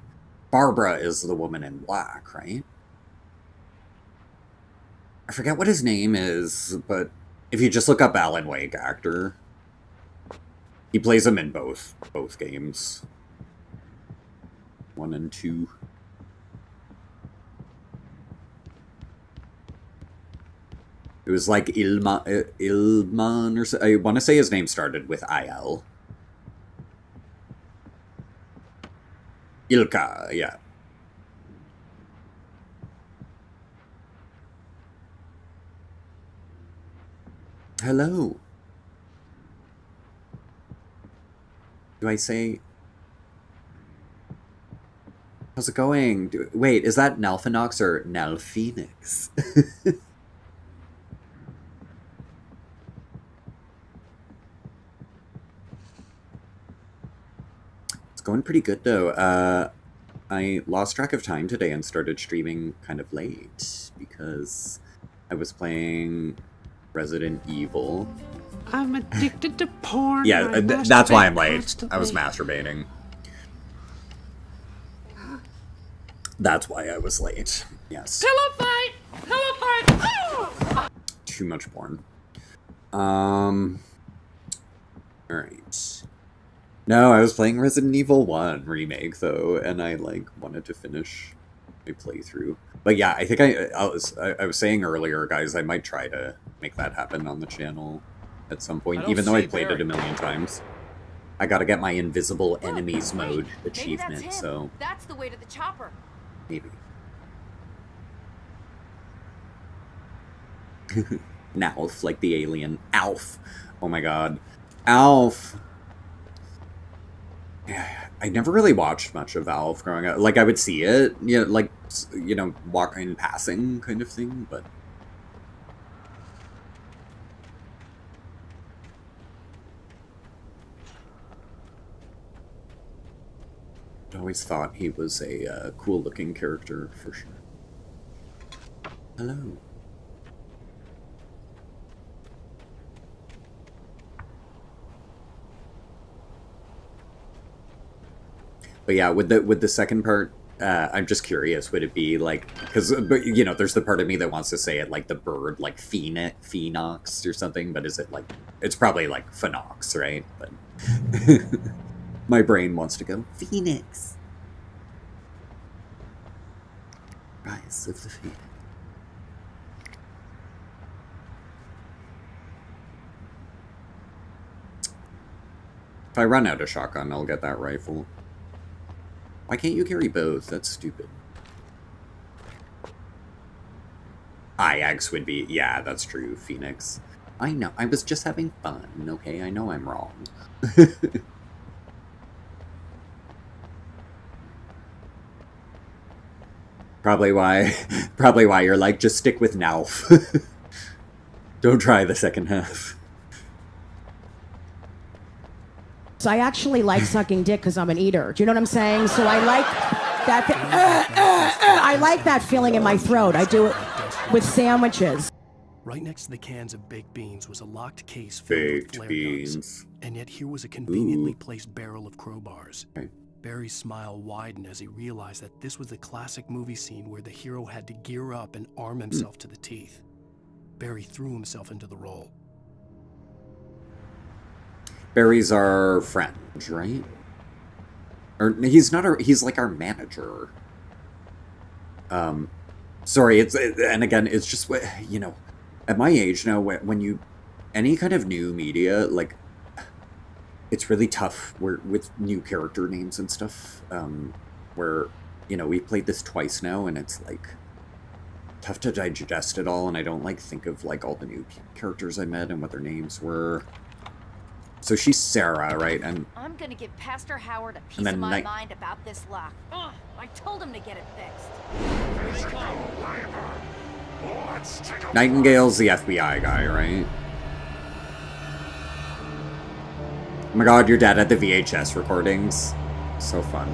Barbara is the woman in black, right? I forget what his name is, but if you just look up Alan Wake actor, he plays him in both games. 1 and 2. It was like Ilman or so. I want to say his name started with IL. Ilka, yeah. Hello. Do I say... How's it going? Wait, is that Nalphinox or Nalphoenix? It's going pretty good, though. I lost track of time today and started streaming kind of late because I was playing Resident Evil. I'm addicted to porn. Yeah, that's why I'm late. I was masturbating. That's why I was late. Yes. Pillow fight! Pillow fight! Oh! Too much porn. Alright. No, I was playing Resident Evil 1 Remake, though, and I, like, wanted to finish my playthrough. But yeah, I think I was saying earlier, guys, I might try to make that happen on the channel at some point, even though I played it a million times. I gotta get my invisible enemies mode achievement, so... That's the way to the chopper. Maybe. Nalf, like the alien. Alf. Oh my god. Alf! I never really watched much of Valve growing up. Like, I would see it, you know, like, you know, walk in passing kind of thing, but... I always thought he was a cool-looking character, for sure. Hello. But yeah, with the second part, I'm just curious, would it be like, because, you know, there's the part of me that wants to say it like the bird, like Phoenix or something, but is it like, it's probably like Phoenix, right? But my brain wants to go, Phoenix. Rise of the Phoenix. If I run out of shotgun, I'll get that rifle. Why can't you carry both? That's stupid. IX would be... Yeah, that's true. Phoenix. I know. I was just having fun, okay? I know I'm wrong. Probably why you're like, just stick with Nauf. Don't try the second half. So I actually like sucking dick because I'm an eater. Do you know what I'm saying? So I like that. I like that feeling in my throat. I do it with sandwiches. Right next to the cans of baked beans was a locked case filled with flare guns, and yet here was a conveniently placed barrel of crowbars. Barry's smile widened as he realized that this was the classic movie scene where the hero had to gear up and arm himself to the teeth. Barry threw himself into the role. Barry's our friend, right? Or he's not our... He's like our manager. Sorry, and again, it's just, you know, at my age now, when you... Any kind of new media, like, it's really tough with new character names and stuff, where, you know, we played this twice now, and it's, like, tough to digest it all, and I don't, like, think of, like, all the new characters I met and what their names were. So she's Sarah, right? And I'm gonna give Pastor Howard a piece of my mind about this lock. Ugh, I told him to get it fixed. Nightingale's the FBI guy, right? Oh my god, your dad had the VHS recordings. So fun.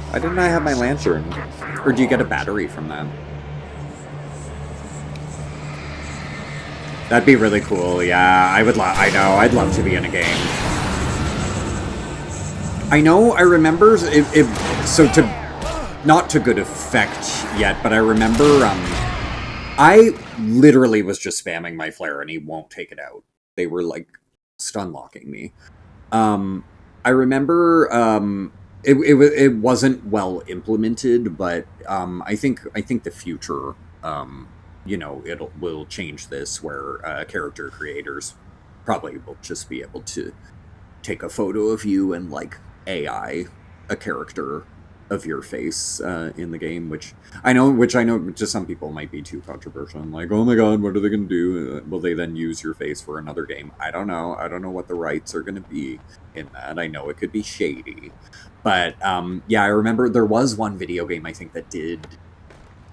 Why didn't I have my lantern? Or do you get a battery from that? That'd be really cool, yeah. I know, I'd love to be in a game. I know, I remember, so not to good effect yet, but I remember, I literally was just spamming my flare and he won't take it out. They were, like, stun locking me. I remember, it wasn't well implemented, but I think the future, you know, will change this, where character creators probably will just be able to take a photo of you and like AI a character of your face in the game, which I know to some people might be too controversial. I'm like, oh my god, what are they going to do? Will they then use your face for another game? I don't know. I don't know what the rights are going to be in that. I know it could be shady. But yeah, I remember there was one video game I think that did,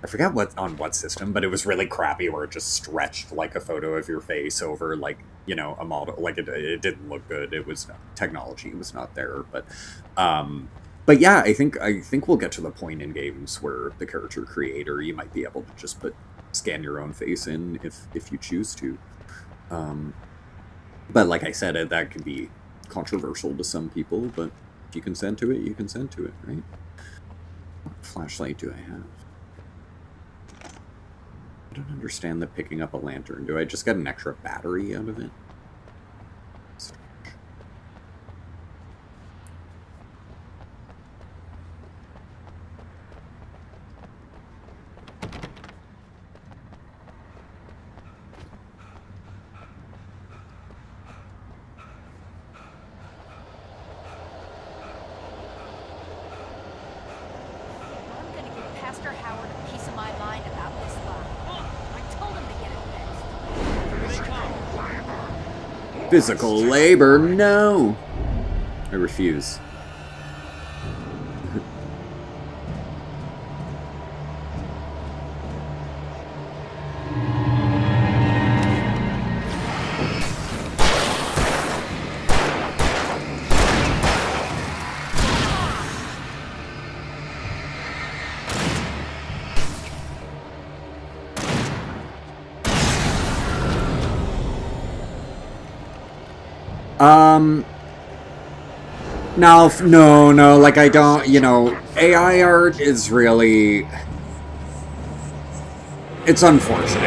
I forgot on what system, but it was really crappy, where it just stretched like a photo of your face over, like, you know, a model. Like it didn't look good. It was technology was not there, but yeah, I think we'll get to the point in games where the character creator, you might be able to just scan your own face in if you choose to. But like I said, that could be controversial to some people, but if you consent to it, you consent to it, right? What flashlight do I have? I don't understand the picking up a lantern. Do I just get an extra battery out of it? Physical labor, no! I refuse. No, like I don't, you know, AI art is really, it's unfortunate.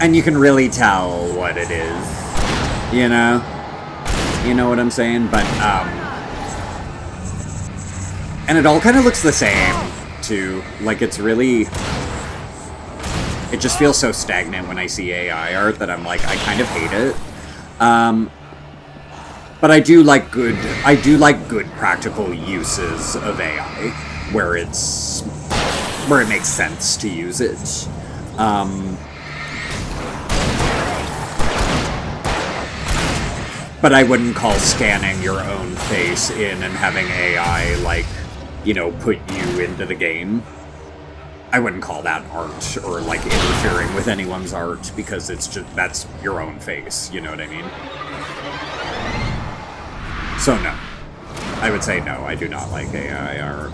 And you can really tell what it is, you know? You know what I'm saying? But, and it all kind of looks the same, too. Like, it's really, it just feels so stagnant when I see AI art that I'm like, I kind of hate it. But I do like good practical uses of AI, where it makes sense to use it. But I wouldn't call scanning your own face in and having AI, like, you know, put you into the game. I wouldn't call that art, or, like, interfering with anyone's art, because it's just, that's your own face, you know what I mean? So no. I would say no, I do not like AI art.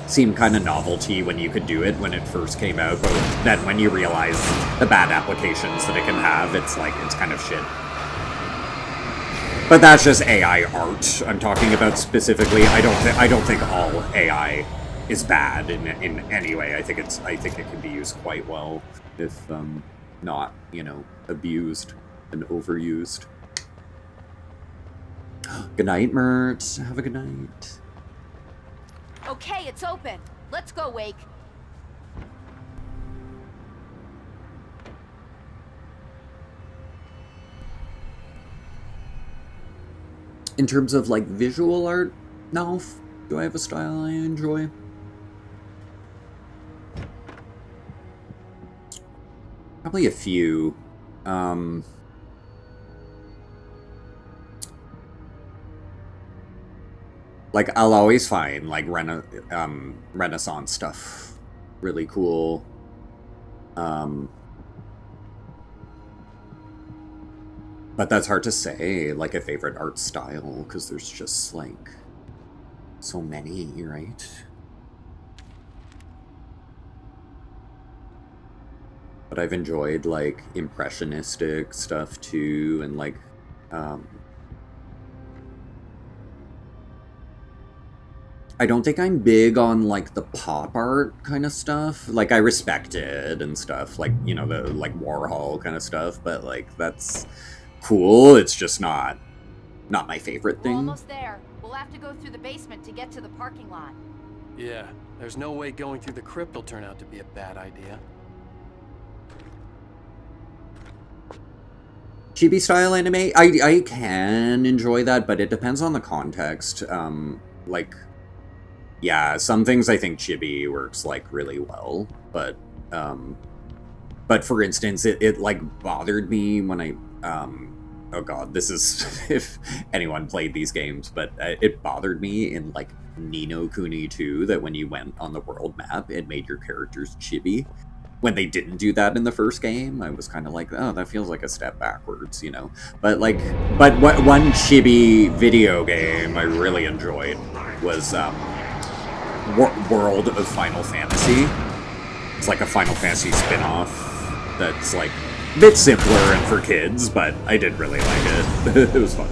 Seemed kind of novelty when you could do it when it first came out, but then when you realize the bad applications that it can have, it's like, it's kind of shit. But that's just AI art I'm talking about specifically. I don't think all AI is bad in any way. I think it can be used quite well if not, you know, abused and overused. Good night, Mert. Have a good night. Okay, it's open. Let's go, Wake. In terms of, like, visual art, no. Do I have a style I enjoy? Probably a few. Like, I'll always find, like, Renaissance stuff really cool. But that's hard to say, like, a favorite art style, because there's just, like, so many, right? But I've enjoyed, like, impressionistic stuff, too, and, like, I don't think I'm big on, like, the pop art kind of stuff. Like, I respect it and stuff, like, you know, the, like, Warhol kind of stuff, but, like, that's cool. It's just not my favorite thing. We're almost there. We'll have to go through the basement to get to the parking lot. Yeah, there's no way going through the crypt will turn out to be a bad idea. Chibi style anime, I can enjoy that, but it depends on the context. Like, yeah, some things I think chibi works, like, really well, but for instance, it like, bothered me when I, oh god, this is, if anyone played these games, but it bothered me in, like, Ni no Kuni 2, that when you went on the world map, it made your characters chibi. When they didn't do that in the first game, I was kind of like, oh, that feels like a step backwards, you know? But, like, what one chibi video game I really enjoyed was, World of Final Fantasy. It's like a Final Fantasy spin-off that's, like, a bit simpler and for kids, but I did really like it. It was fun.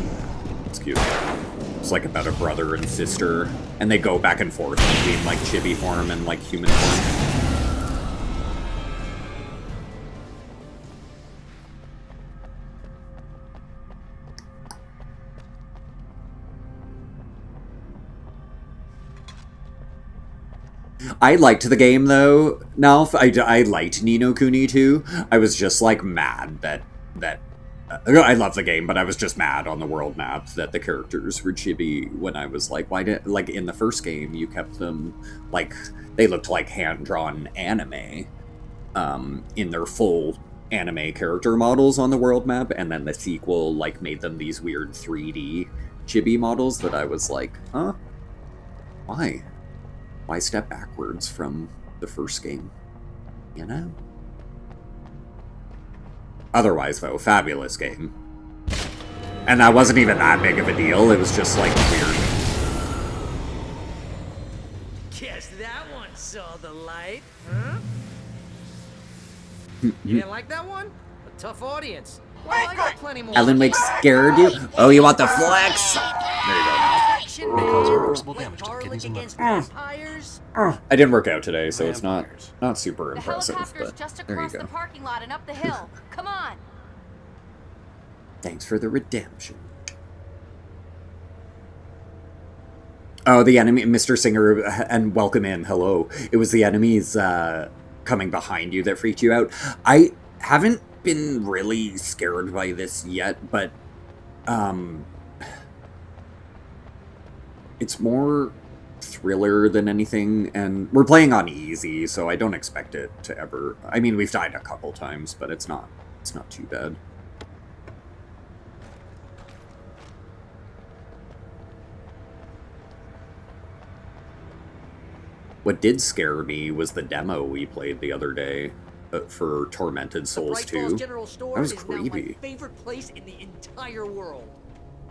It's cute. It's like about a brother and sister, and they go back and forth between, like, chibi form and, like, human form. I liked the game, though, Nalf. I liked Ni no Kuni 2. I was just, like, mad that I love the game, but I was just mad on the world map that the characters were chibi when I was like, why did, like, in the first game, you kept them, like, they looked like hand-drawn anime, in their full anime character models on the world map, and then the sequel like made them these weird 3D chibi models that I was like, huh? Why? Why step backwards from the first game? You know? Otherwise, though, fabulous game. And that wasn't even that big of a deal, it was just like weird. Guess that one saw the light, huh? You didn't like that one? A tough audience. Well, I got plenty more. Alan Wake scared you? Oh, you want the flex? There you go. Cause irreversible damage to kidneys and liver. I didn't work out today, so it's not super The impressive, helicopter's but just there you across the go. parking lot and up the hill. Come on. Thanks for the redemption. Oh, the enemy, Mr. Singer, and welcome in, hello. It was the enemies coming behind you that freaked you out. I haven't been really scared by this yet, but it's more thriller than anything, and we're playing on easy, so I don't expect it to ever... I mean, we've died a couple times, but it's not too bad. What did scare me was the demo we played the other day for Tormented Souls 2. That was creepy. My favorite place in the entire world.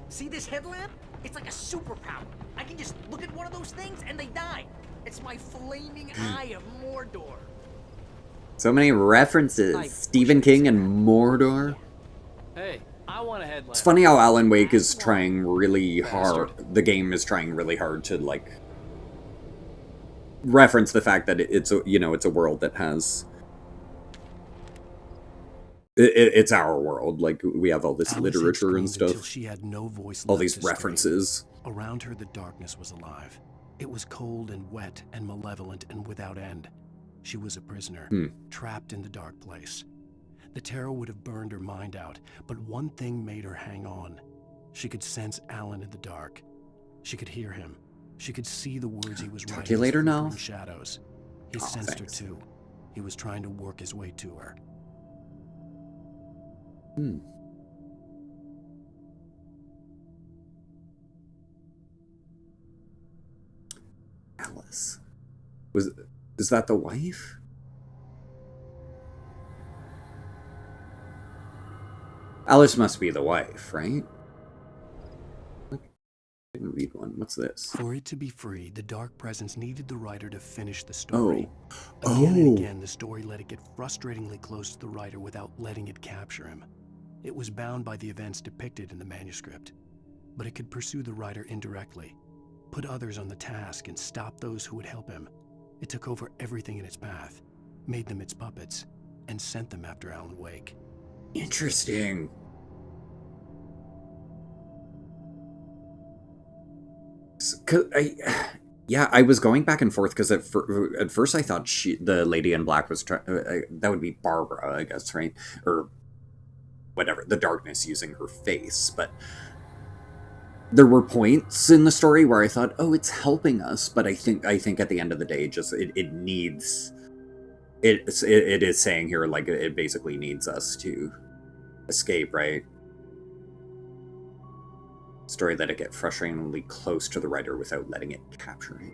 See this headlamp? It's like a superpower. I can just look at one of those things and they die. It's my flaming eye of Mordor. So many references. Stephen King and Mordor. Hey, I want a headlamp. It's funny how Alan Wake is trying really hard. The game is trying really hard to like reference the fact that it's a, you know, it's a world that has it's our world. Like we have all this Alice literature and screamed stuff. until she had no voice All left these to scream. references. Around her, the darkness was alive. It was cold and wet and malevolent and without end. She was a prisoner, trapped in the dark place. The terror would have burned her mind out, but one thing made her hang on. She could sense Alan in the dark. She could hear him. She could see the words he was Talk writing to you later, in Nell. shadows. He Oh, sensed thanks. her too. He was trying to work his way to her. Alice. Is that the wife? Alice must be the wife, right? I didn't read one. What's this? For it to be free, the dark presence needed the writer to finish the story. Oh. Again and Oh. again, the story let it get frustratingly close to the writer without letting it capture him. It was bound by the events depicted in the manuscript, but it could pursue the writer indirectly, put others on the task, and stop those who would help him. It took over everything in its path, made them its puppets, and sent them after Alan Wake. Interesting. I was going back and forth because at first I thought the lady in black was that would be Barbara, I guess, right? Or whatever, the darkness using her face. But there were points in the story where I thought, oh, it's helping us. But I think at the end of the day, just it needs. It is saying here like it basically needs us to escape, right? Story let it get frustratingly close to the writer without letting it capture him.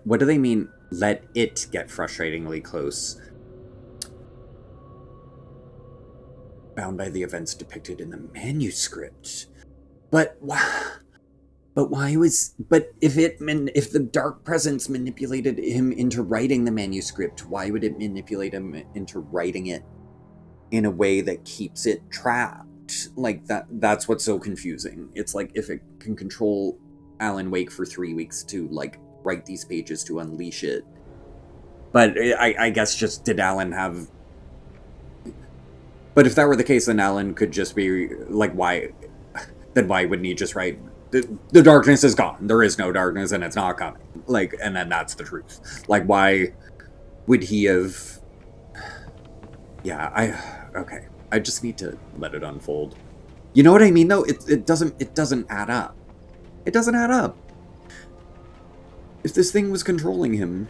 What do they mean, let it get frustratingly close? Bound by the events depicted in the manuscript. But if the dark presence manipulated him into writing the manuscript, why would it manipulate him into writing it in a way that keeps it trapped? Like that's what's so confusing. It's like if it can control Alan Wake for 3 weeks to like write these pages to unleash it. But I guess just did Alan have... But if that were the case, then Alan could just be like, why wouldn't he just write, the darkness is gone, there is no darkness and it's not coming, like, and then that's the truth. Like, why would he have... Okay, I just need to let it unfold. You know what I mean though? It doesn't add up. It doesn't add up. If this thing was controlling him,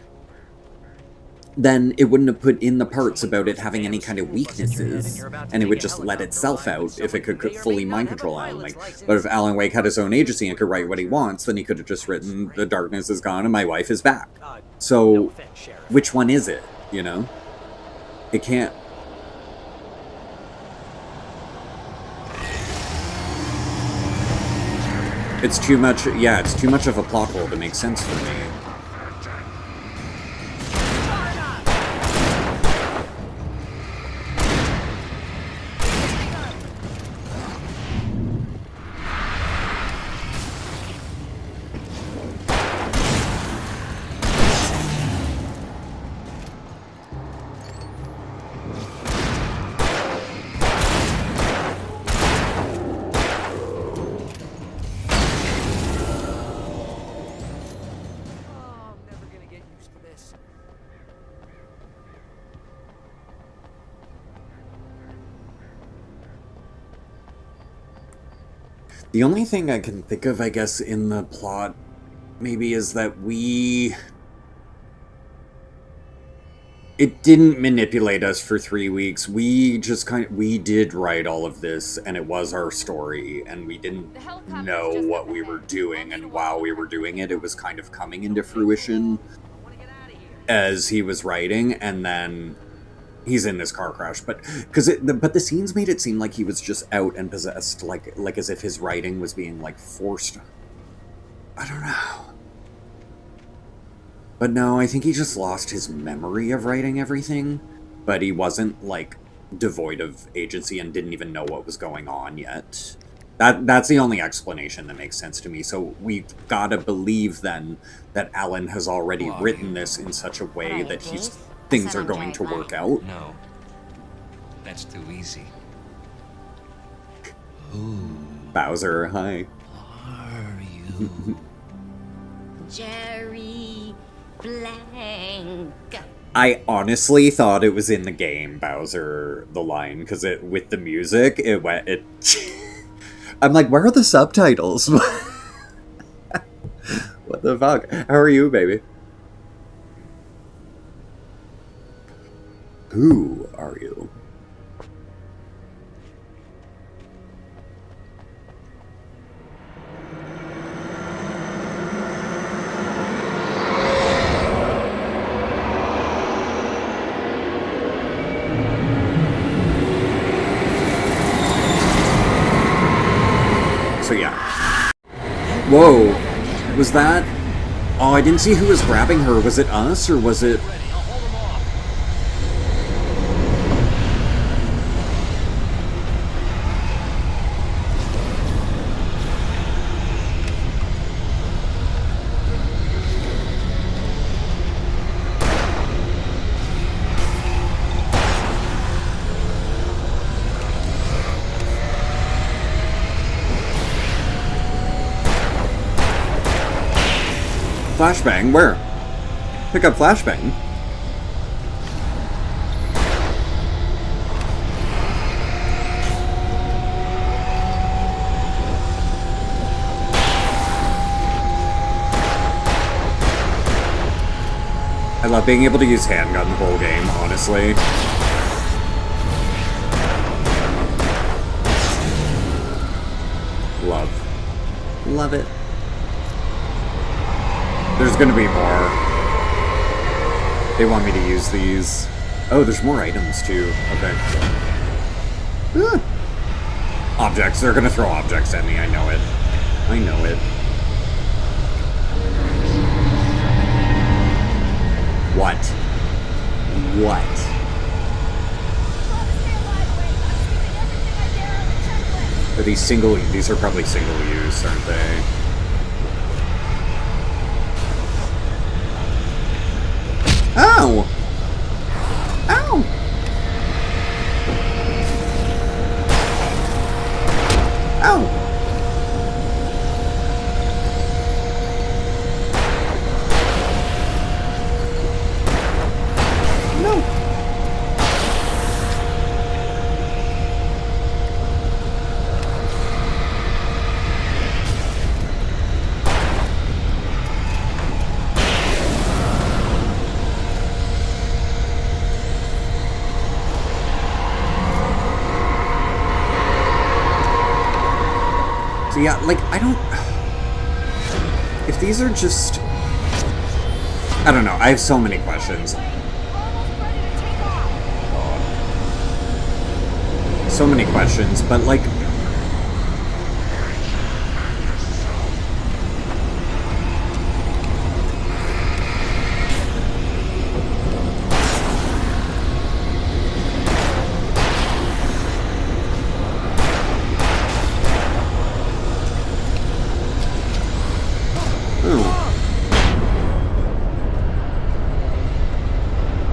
then it wouldn't have put in the parts about it having any kind of weaknesses, and it would just let itself out if it could fully mind control Alan Wake. But if Alan Wake had his own agency and could write what he wants, then he could have just written, the darkness is gone and my wife is back. So, which one is it, you know? It can't... It's too much, yeah, it's too much of a plot hole to make sense for me. The only thing I can think of, I guess, in the plot, maybe, is that it didn't manipulate us for 3 weeks. We just we did write all of this, and it was our story, and we didn't know what we were doing, and while we were doing it, it was kind of coming into fruition as he was writing, and then he's in this car crash, but the scenes made it seem like he was just out and possessed, like as if his writing was being like forced. I don't know. But no, I think he just lost his memory of writing everything, but he wasn't like devoid of agency and didn't even know what was going on yet. That's the only explanation that makes sense to me. So we've got to believe then that Alan has already written this in such a way that things are going to work out. No, that's too easy. Bowser, hi. Are you? Jerry Blank. I honestly thought it was in the game, Bowser, the line, because with the music, it I'm like, where are the subtitles? What the fuck? How are you, baby? Who are you? So yeah. Whoa. Was that... Oh, I didn't see who was grabbing her. Was it us, or was it... Flashbang? Where? Pick up Flashbang? I love being able to use handgun the whole game, honestly. Love it. There's gonna be more. They want me to use these. Oh, there's more items too. Okay. Objects. They're gonna throw objects at me. I know it. I know it. What? What? Are these single... These are probably single use, aren't they? Ow! Ow! Ow! No! So yeah, like, I don't... If these are just... I don't know, I have so many questions. So many questions, but like...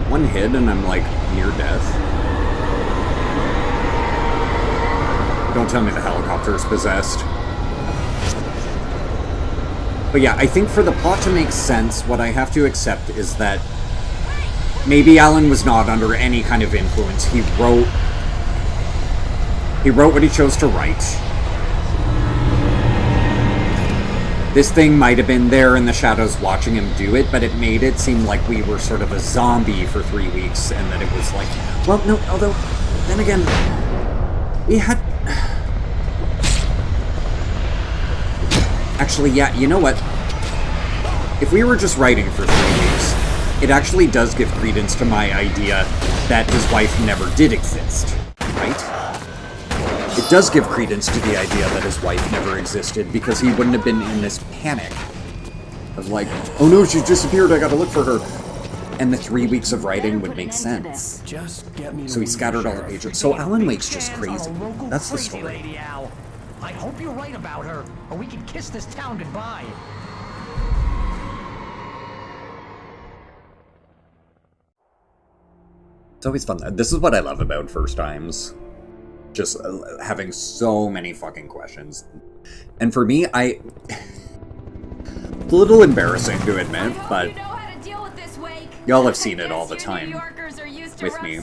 One hit and I'm like near death. Don't tell me the helicopter is possessed. But yeah, I think for the plot to make sense, what I have to accept is that maybe Alan was not under any kind of influence. He wrote what he chose to write. This thing might have been there in the shadows watching him do it, but it made it seem like we were sort of a zombie for 3 weeks, and that it was like... Well, no, although, then again, we had... Actually, yeah, you know what? If we were just writing for 3 weeks, it actually does give credence to my idea that his wife never did exist, right? It does give credence to the idea that his wife never existed, because he wouldn't have been in this panic of like, oh no, she disappeared, I gotta look for her. And the 3 weeks of writing would make sense. So he scattered all the pages. So Alan Wake's just crazy. That's the story. I hope you're right about her, or we can kiss this town goodbye. It's always fun. This is what I love about first times. Just having so many fucking questions. And for me, it's a little embarrassing to admit, but y'all have seen it all the time with me.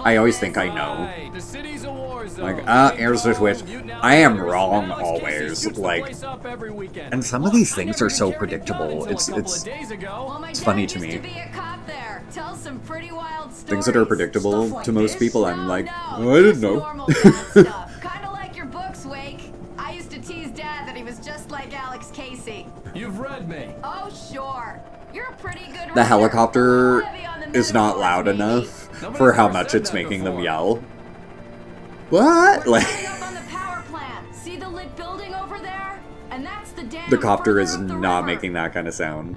I always think I know. Like, here's the twist. I am wrong always. Like, and some of these things are so predictable. It's funny to me. Things that are predictable to most people, I'm like, oh, I didn't know. Kinda like your books, Wake. I used to tease Dad that he was just like Alex Casey. You've read me. Oh, sure. You're a pretty good writer. The helicopter is not loud enough for how much it's making them yell. What? Like, See the lit building over there? And that's the dam. The copter is not making that kind of sound.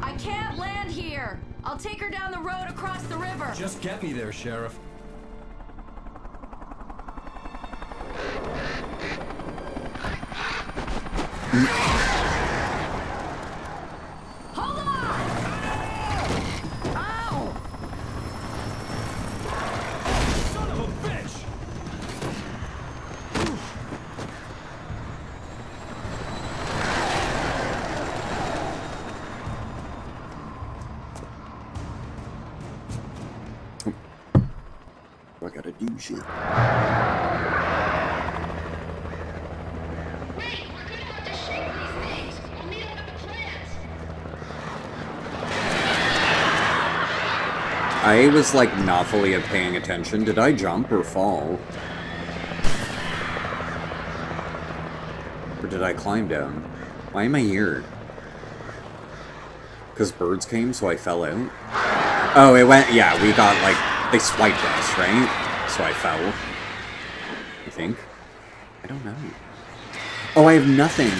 I can't land here. I'll take her down the road across the river. Just get me there, Sheriff. Hold on! Ow! Son of a bitch! I gotta do shit. I was like not fully paying attention. Did I jump or fall? Or did I climb down? Why am I here? Because birds came, so I fell out? Oh, it went... Yeah, we got like... They swiped us, right? So I fell. I think. I don't know. Oh, I have nothing.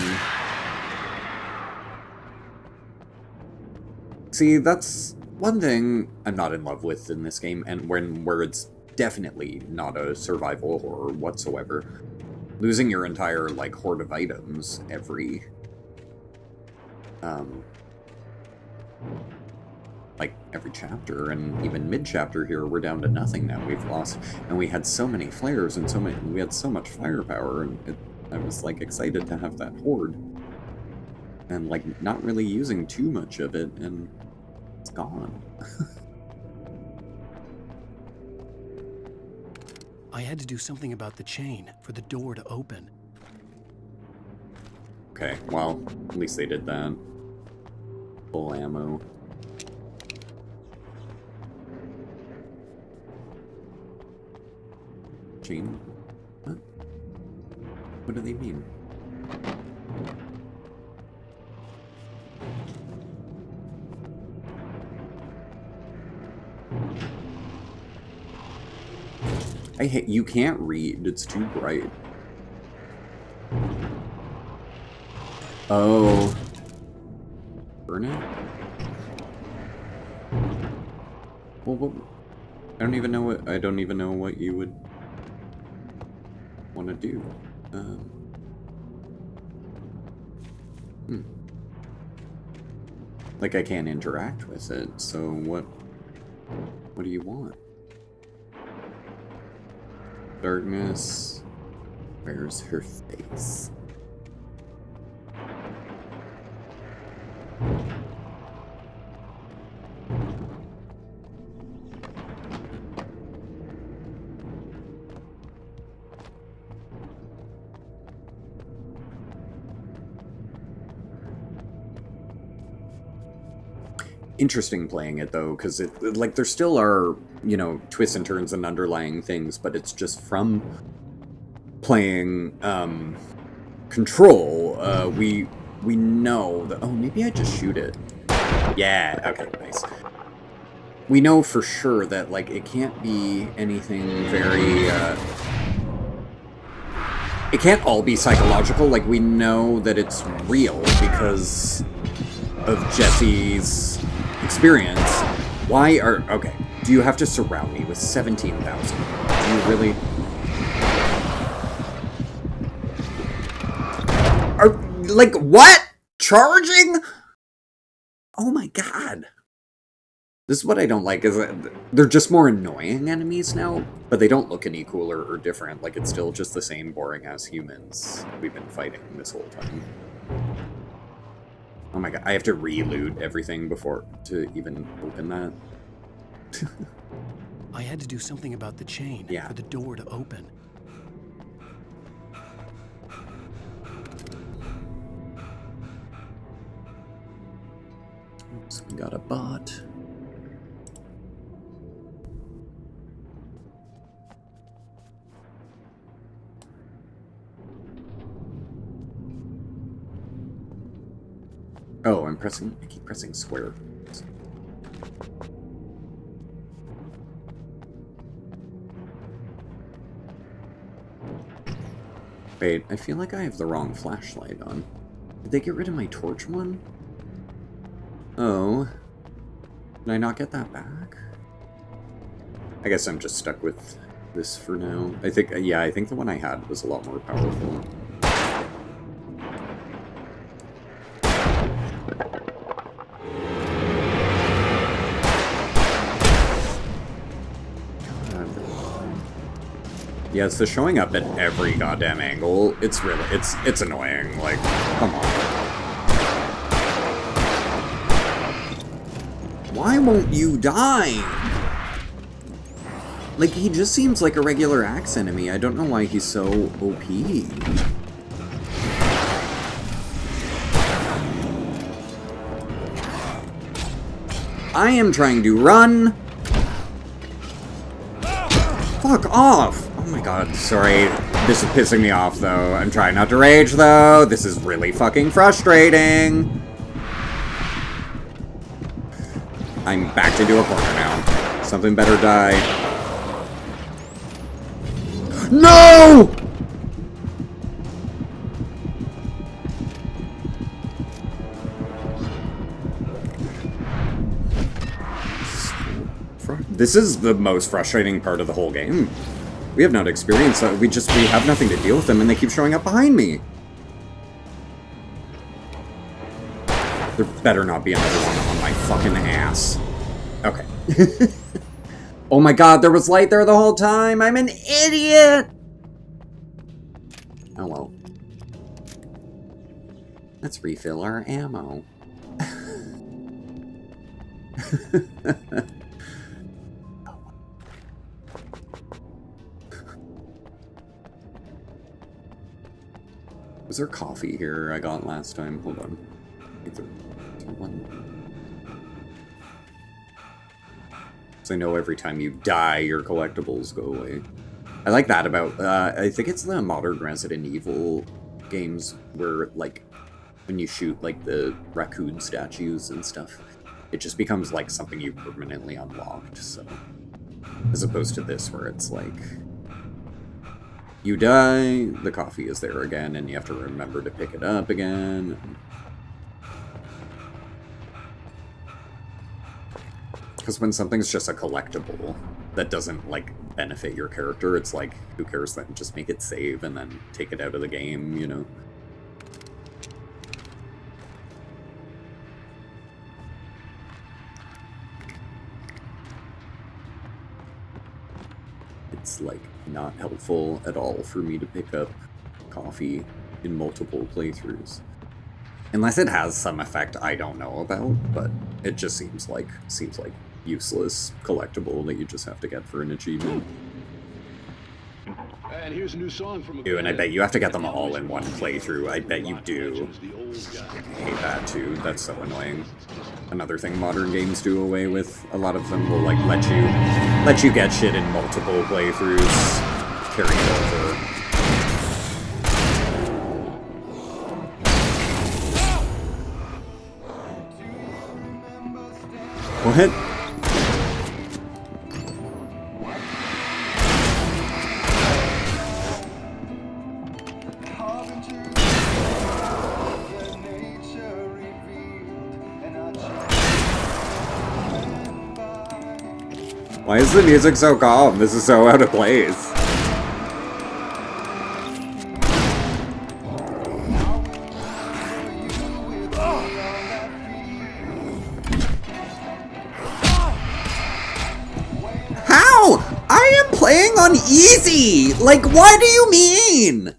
See, that's one thing I'm not in love with in this game, and where it's definitely not a survival horror whatsoever. Losing your entire, like, horde of items every... like, every chapter, and even mid-chapter here, we're down to nothing now. We've lost, and we had so many flares, and we had so much firepower, and I was, like, excited to have that horde. And, like, not really using too much of it, and it's gone. I had to do something about the chain for the door to open. Okay, well, at least they did that. Full ammo. Chain? What? What do they mean? I hate you can't read, it's too bright. Oh. Burn it? Well, I don't even know what you would want to do. Like I can't interact with it, so what do you want? Darkness. Where's her face? Interesting playing it though, because like there still are, you know, twists and turns and underlying things, but it's just from playing Control, we know that, oh, maybe I just shoot it. Yeah, okay, nice. We know for sure that like it can't be anything very it can't all be psychological. Like we know that it's real because of Jesse's experience. Why are... Okay. Do you have to surround me with 17,000? Do you really... Like, what? Charging? Oh my god. This is what I don't like, is that they're just more annoying enemies now, but they don't look any cooler or different. Like, it's still just the same boring-ass humans we've been fighting this whole time. Oh my god, I have to re-loot everything before to even open that. I had to do something about the chain for the door to open. Oops, we got a bot. Oh, I keep pressing square. Wait, I feel like I have the wrong flashlight on. Did they get rid of my torch one? Oh. Did I not get that back? I guess I'm just stuck with this for now. I think, yeah, I think the one I had was a lot more powerful. Yeah, it's the showing up at every goddamn angle. It's really, it's annoying. Like, come on. Why won't you die? Like, he just seems like a regular axe enemy. I don't know why he's so OP. I am trying to run. Fuck off. Oh my god, sorry. This is pissing me off, though. I'm trying not to rage, though. This is really fucking frustrating. I'm backed into a corner now. Something better die. No! This is the most frustrating part of the whole game. We have not experienced that. We have nothing to deal with them, and they keep showing up behind me. There better not be another one on my fucking ass. Okay. Oh my god, there was light there the whole time! I'm an idiot! Oh well. Let's refill our ammo. Was there coffee here I got last time? Hold on. So I know every time you die, your collectibles go away. I like that about, I think it's the modern Resident Evil games where, like, when you shoot, like, the raccoon statues and stuff, it just becomes, like, something you permanently unlocked, so... As opposed to this, where it's like... You die, the coffee is there again, and you have to remember to pick it up again. Because when something's just a collectible that doesn't, like, benefit your character, it's like, who cares then? Just make it save and then take it out of the game, you know? It's, like, not helpful at all for me to pick up coffee in multiple playthroughs. Unless it has some effect I don't know about, but it just seems like useless collectible that you just have to get for an achievement. And here's a new song from Ew, and I bet you have to get them all in one playthrough. I bet you do. I hate that too. That's so annoying. Another thing modern games do away with. A lot of them will like let you get shit in multiple playthroughs. Carry it over. What? Why is the music so calm? This is so out of place. How? I am playing on easy! Like, what do you mean?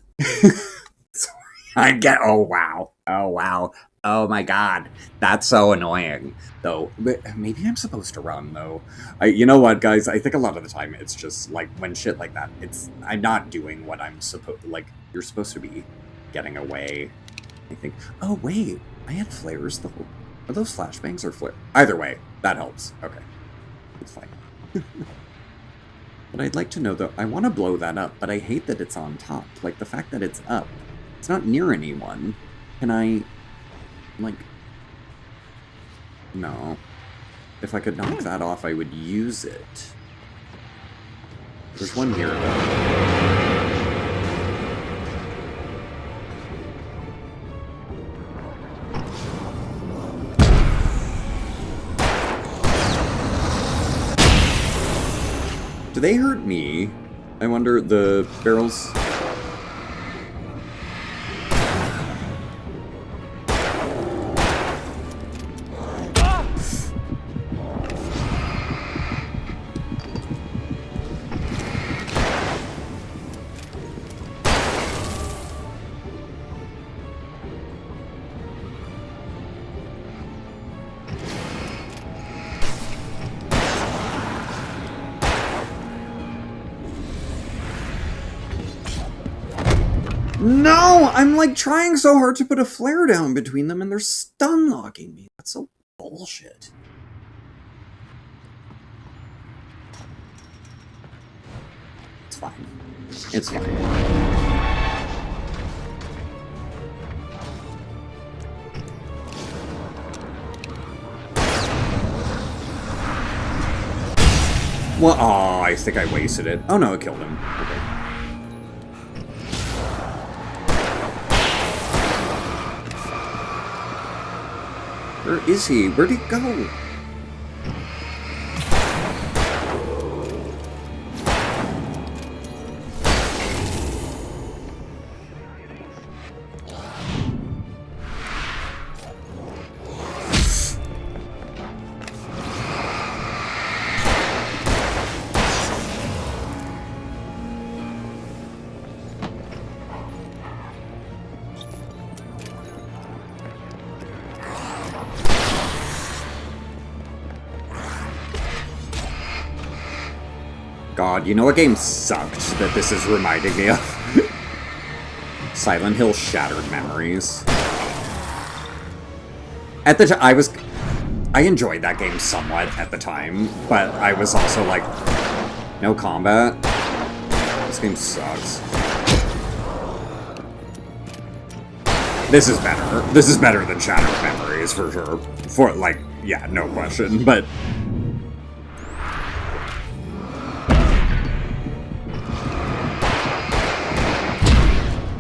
Sorry, I get- oh wow. Oh wow. Oh my god. That's so annoying. Though, maybe I'm supposed to run, though. You know what, guys? I think a lot of the time it's just, like, when shit like that, I'm not doing what I'm supposed... Like, you're supposed to be getting away. I think... Oh, wait. I had flares, though. Are those flashbangs or flare? Either way, that helps. Okay. It's fine. But I'd like to know, though, I want to blow that up, but I hate that it's on top. Like, the fact that it's up. It's not near anyone. Can I... Like... No. If I could knock that off, I would use it. There's one here, though. Do they hurt me? I wonder, the barrels... No! I'm like trying so hard to put a flare down between them and they're stun locking me. That's so bullshit. It's fine. It's fine. Well, oh, I think I wasted it. Oh no, it killed him. Okay. Where is he? Where'd he go? God, you know what game sucked that this is reminding me of? Silent Hill Shattered Memories. At the time, I enjoyed that game somewhat at the time, but I was also like, no combat. This game sucks. This is better. This is better than Shattered Memories, for sure. For, like, yeah, no question, but...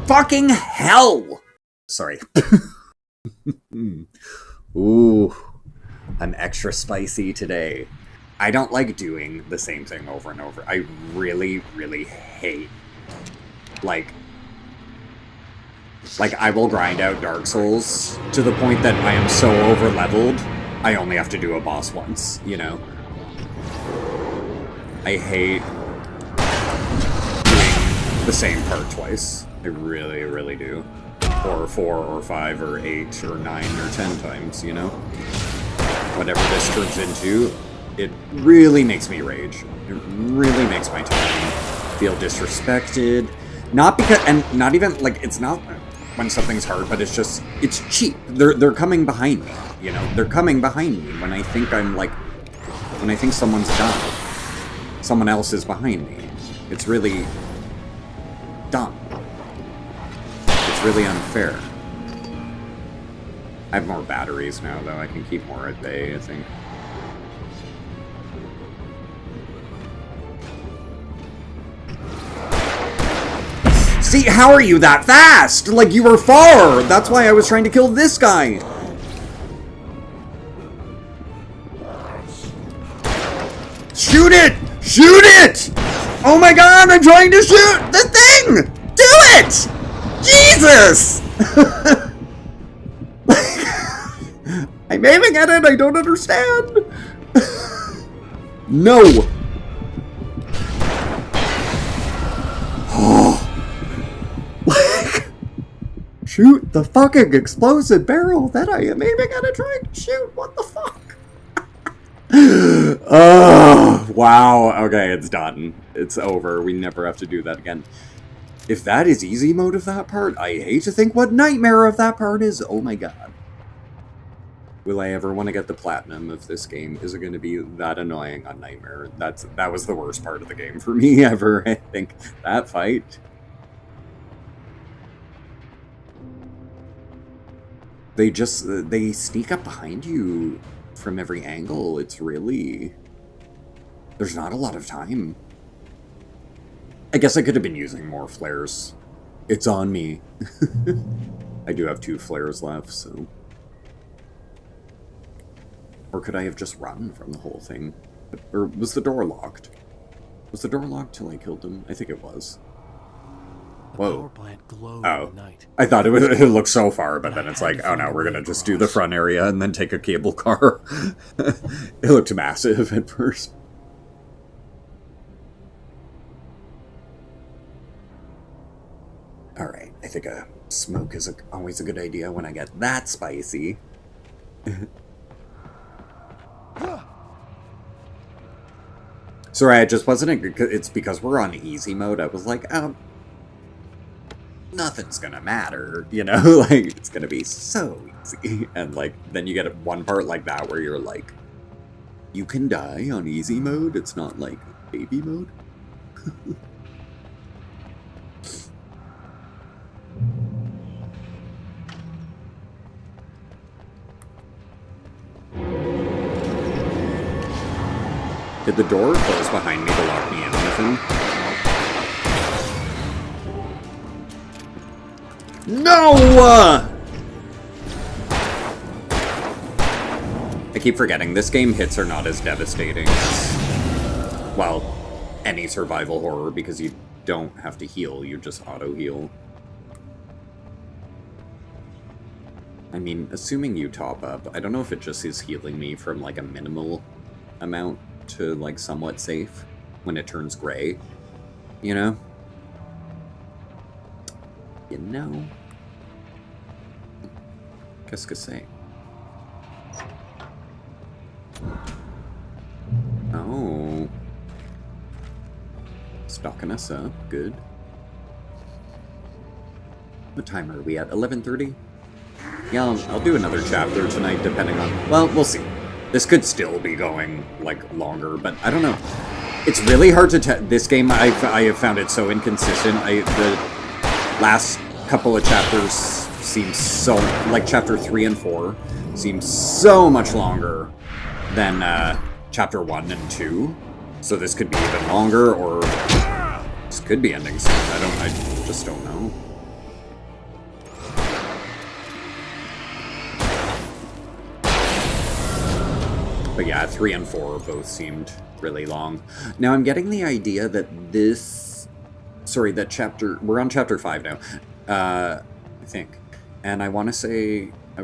Fucking hell! Sorry. Ooh. I'm extra spicy today. I don't like doing the same thing over and over. I really, really hate, like, I will grind out Dark Souls to the point that I am so over-leveled, I only have to do a boss once, you know? I hate doing the same part twice. I really, really do. Or 4, or 5, or 8, or 9, or 10 times, you know? Whatever this turns into, it really makes me rage. It really makes my time feel disrespected. Not because, and not even, like, it's not when something's hard, but it's just, it's cheap. They're coming behind me, you know? They're coming behind me when I think I'm, like, when I think someone's done. Someone else is behind me. It's really dumb. It's really unfair. I have more batteries now, though. I can keep more at bay, I think. See, how are you that fast? Like, you were far! That's why I was trying to kill this guy! Shoot it! Shoot it! Oh my god, I'm trying to shoot the thing! Do it! Jesus! I'm aiming at it, I don't understand! No! Shoot the fucking explosive barrel that I am aiming at and trying to shoot! What the fuck? Oh, wow. Okay, it's done. It's over. We never have to do that again. If that is easy mode of that part, I hate to think what nightmare of that part is. Oh my god. Will I ever want to get the platinum of this game? Is it going to be that annoying on Nightmare? That was the worst part of the game for me ever, I think. That fight. They sneak up behind you from every angle. It's really... There's not a lot of time. I guess I could have been using more flares. It's on me. I do have 2 flares left, so... Or could I have just run from the whole thing? Or was the door locked? Was the door locked till I killed him? I think it was. Whoa. Oh. I thought it looked so far, but then it's like, oh no, we're gonna just do the front area and then take a cable car. It looked massive at first. Alright, I think a smoke is always a good idea when I get that spicy. Sorry, I just wasn't... It's because we're on easy mode. I was like, nothing's gonna matter, you know? Like, it's gonna be so easy. And, like, then you get one part like that where you're like, you can die on easy mode? It's not, like, baby mode? Did the door close behind me to lock me in with him? No! I keep forgetting, this game hits are not as devastating as, well, any survival horror, because you don't have to heal, you just auto-heal. I mean, assuming you top up, I don't know if it just is healing me from, like, a minimal amount to, like, somewhat safe when it turns gray, you know? You know? Qu'est-ce que c'est? Oh. Stocking us up, good. What time are we at? 11:30? Yeah, I'll do another chapter tonight, depending on... Well, we'll see. This could still be going, like, longer, but I don't know. It's really hard to tell. This game, I have found it so inconsistent. The last couple of chapters seem so, like chapter 3 and 4, seem so much longer than chapter 1 and 2. So this could be even longer, or this could be ending soon. I just don't know. But yeah, 3 and 4 both seemed really long. Now I'm getting the idea that we're on chapter 5 now, I think. And I want to say, I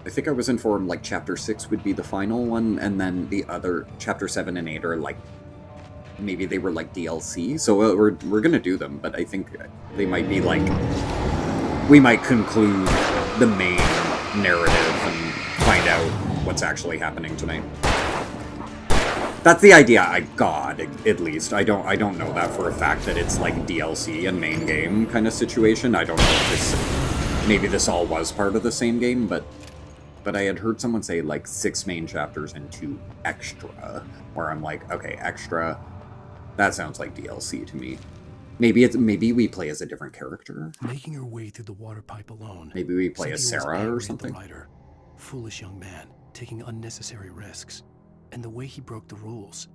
think I was informed, like, chapter 6 would be the final one, and then the other, chapter 7 and 8 are, like, maybe they were, like, DLC. So we're gonna do them, but I think they might be, like, we might conclude the main narrative and find out what's actually happening tonight. That's the idea I got, at least. I don't know that for a fact that it's like DLC and main game kind of situation. I don't know if maybe this all was part of the same game, but I had heard someone say like 6 main chapters and 2 extra, where I'm like, okay, extra, that sounds like DLC to me. Maybe we play as a different character. Making her way through the water pipe alone. Maybe we play as Sarah or something. Foolish young man, taking unnecessary risks. And the way he broke the rules.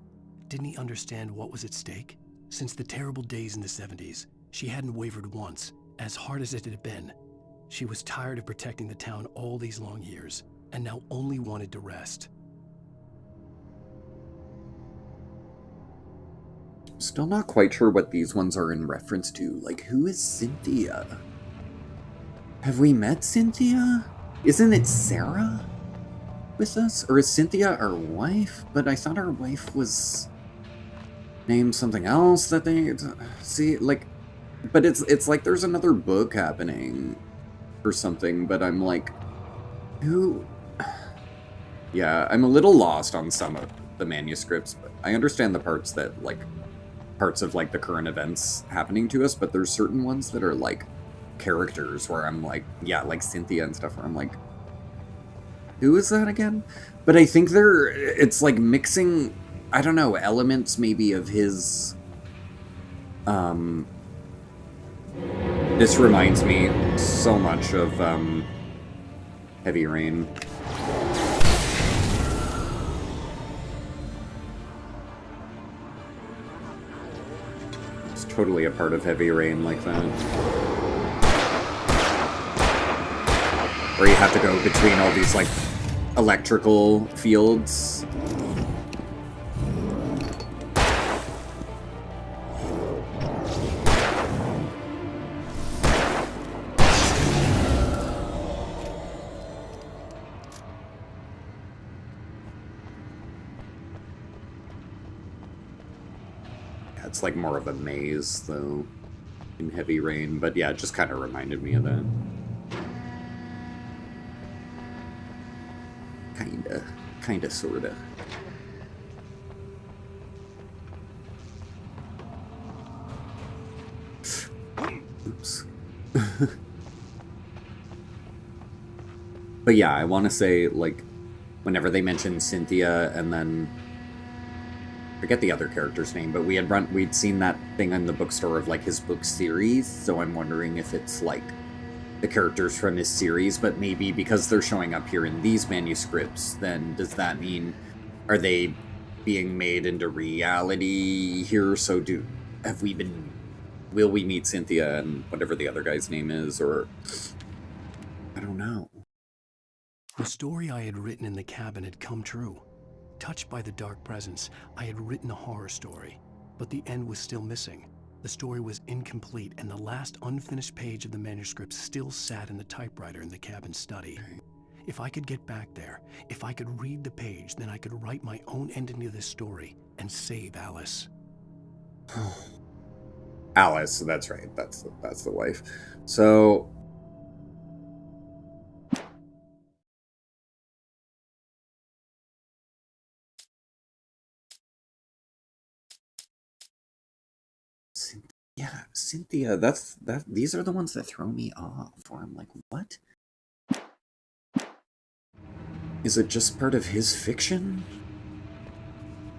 Didn't he understand what was at stake? Since the terrible days in the 70s, she hadn't wavered once, as hard as it had been. She was tired of protecting the town all these long years, and now only wanted to rest. Still not quite sure what these ones are in reference to. Like, who is Cynthia? Have we met Cynthia? Isn't it Sarah with us? Or is Cynthia our wife? But I thought our wife was named something else that they... See, like... But it's like there's another book happening or something, but I'm like... Who... Yeah, I'm a little lost on some of the manuscripts, but I understand the parts that, like... Parts of, like, the current events happening to us, but there's certain ones that are, like, characters where I'm like... Yeah, like Cynthia and stuff, where I'm like... Who is that again? But I think it's like mixing, I don't know, elements maybe of his, this reminds me so much of, Heavy Rain. It's totally a part of Heavy Rain like that. Where you have to go between all these, like, electrical fields. Yeah, it's like more of a maze, though, in Heavy Rain. But yeah, it just kind of reminded me of that. Kinda, sorta. Oops. But yeah, I want to say, like, whenever they mention Cynthia, and then I forget the other character's name, but we'd seen that thing in the bookstore of, like, his book series, so I'm wondering if it's, like, the characters from his series, but maybe because they're showing up here in these manuscripts, then does that mean, are they being made into reality here? So will we meet Cynthia and whatever the other guy's name is, or I don't know. The story I had written in the cabin had come true. Touched by the dark presence, I had written a horror story, but the end was still missing. The story was incomplete, and the last unfinished page of the manuscript still sat in the typewriter in the cabin study. If I could get back there, if I could read the page, then I could write my own ending to this story and save Alice. Alice, that's right. That's the wife. So... Yeah, Cynthia, these are the ones that throw me off, where I'm like, what? Is it just part of his fiction?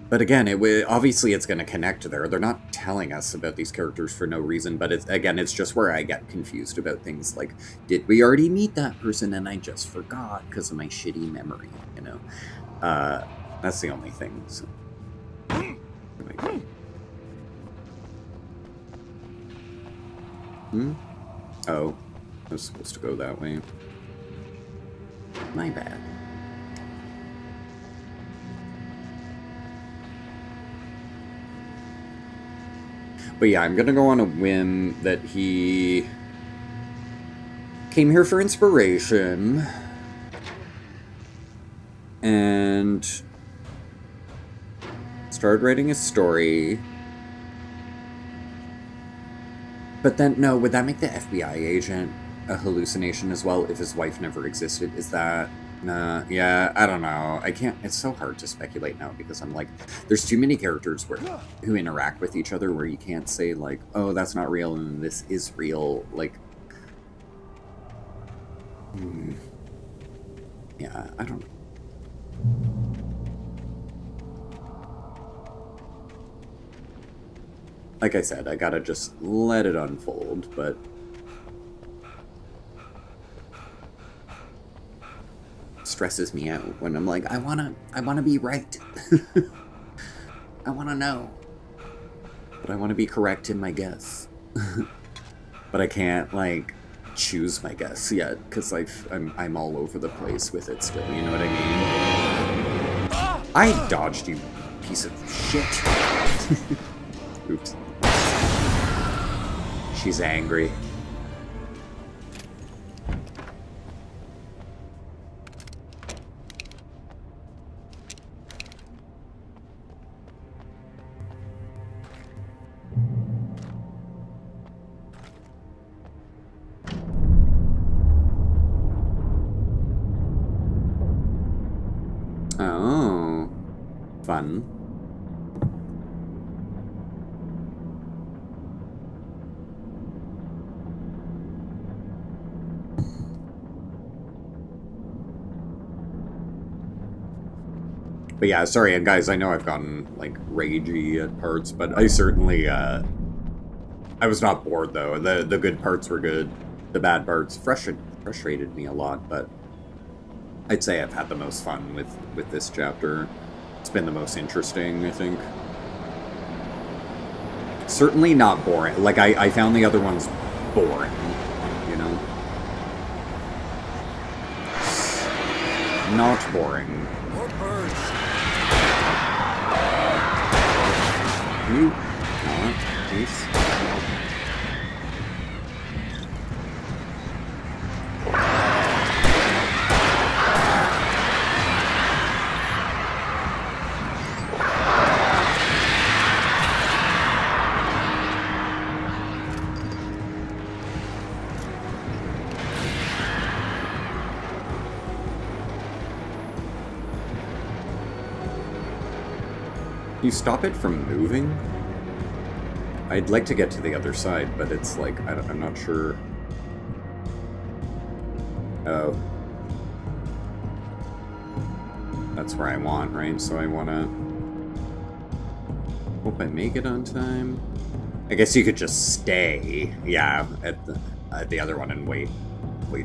But again, obviously it's going to connect there. They're not telling us about these characters for no reason, but it's just where I get confused about things like, did we already meet that person and I just forgot because of my shitty memory, you know? That's the only thing. So. Oh, I was supposed to go that way. My bad. But yeah, I'm gonna go on a whim that he came here for inspiration and started writing a story. But then, no, would that make the FBI agent a hallucination as well if his wife never existed? Is that... yeah, I don't know. I can't... It's so hard to speculate now because I'm like, there's too many characters who interact with each other where you can't say, like, oh, that's not real and this is real. Like... Yeah, I don't know. Like I said, I gotta just let it unfold, but... stresses me out when I'm like, I wanna be right. I wanna know. But I wanna be correct in my guess. But I can't, like, choose my guess yet, because I'm all over the place with it still, you know what I mean? I dodged, you piece of shit. Oops. She's angry. Oh, fun. But yeah, sorry, and guys, I know I've gotten, like, ragey at parts, but I certainly, I was not bored, though. The good parts were good. The bad parts frustrated me a lot, but I'd say I've had the most fun with this chapter. It's been the most interesting, I think. Certainly not boring. Like, I found the other ones boring, you know? Not boring. More birds. You not, please. You stop it from moving? I'd like to get to the other side, but it's like, I'm not sure. Oh. That's where I want, right? So I want to... Hope I make it on time. I guess you could just stay, yeah, at the other one and wait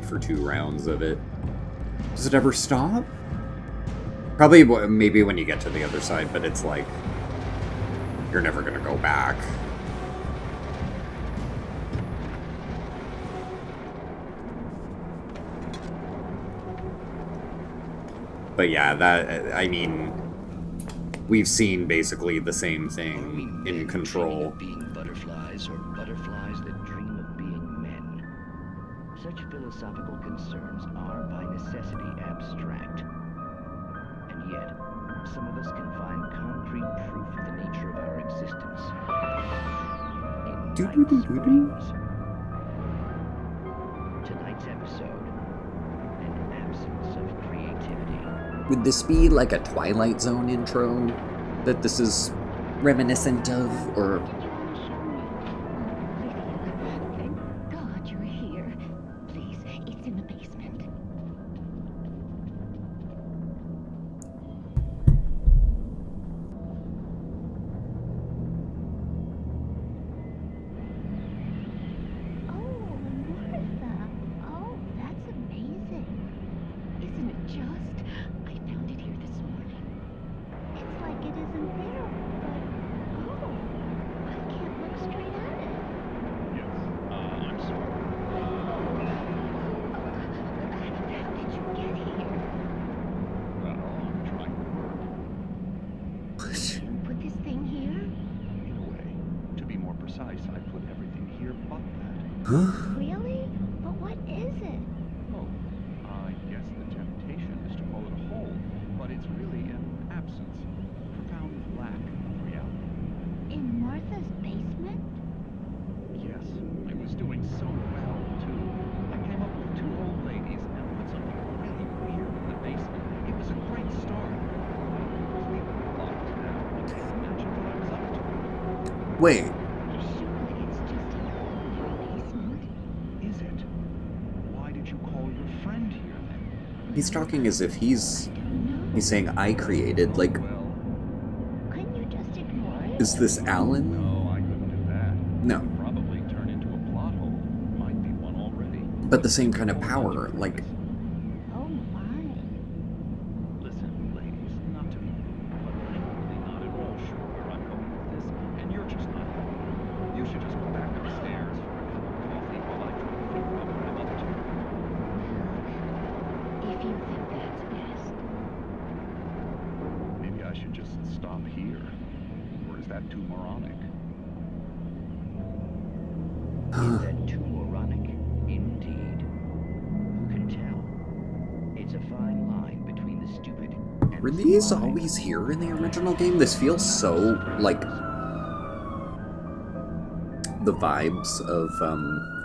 for 2 rounds of it. Does it ever stop? Probably, maybe when you get to the other side, but it's like, you're never gonna go back. But yeah, that, I mean, we've seen basically the same thing in Control. Being butterflies or butterflies that dream of being men. Such philosophical concerns are by necessity abstract. And yet, some of us can find concrete proof of the nature of our existence in Night Springs. Tonight's episode, an absence of creativity. Would this be like a Twilight Zone intro that this is reminiscent of, or... Thank God you're here. Please, it's in the basement. Really? But what is it? Oh, I guess the temptation is to call it a hole, but it's really an absence, profound lack of reality. In Martha's basement? Yes, I was doing so well, too. I came up with 2 old ladies and put something really weird in the basement. It was a great start. Completely locked now. Imagine what I was up to. Wait. Surely it's just a basement. Is it? Why did you call your friend here then? He's talking as if he's saying I created, like, Couldn't you just ignore it? is this Alan? No, I couldn't do that. No. It would probably turn into a plot hole. Might be one already. But the same kind of power, like, Oh my. Listen, ladies, not to be rude, but I'm really not at all sure where I'm going with this, and you're just not helping. You should just go back upstairs for a cup of coffee while I try to figure out what I'm up to. If you think that's best. Maybe I should just stop here. Or is that too moronic? Is that too moronic? Indeed. Who can tell? It's a fine line between the stupid and were the these sublime. always here in the original game? This feels so, like, the vibes of,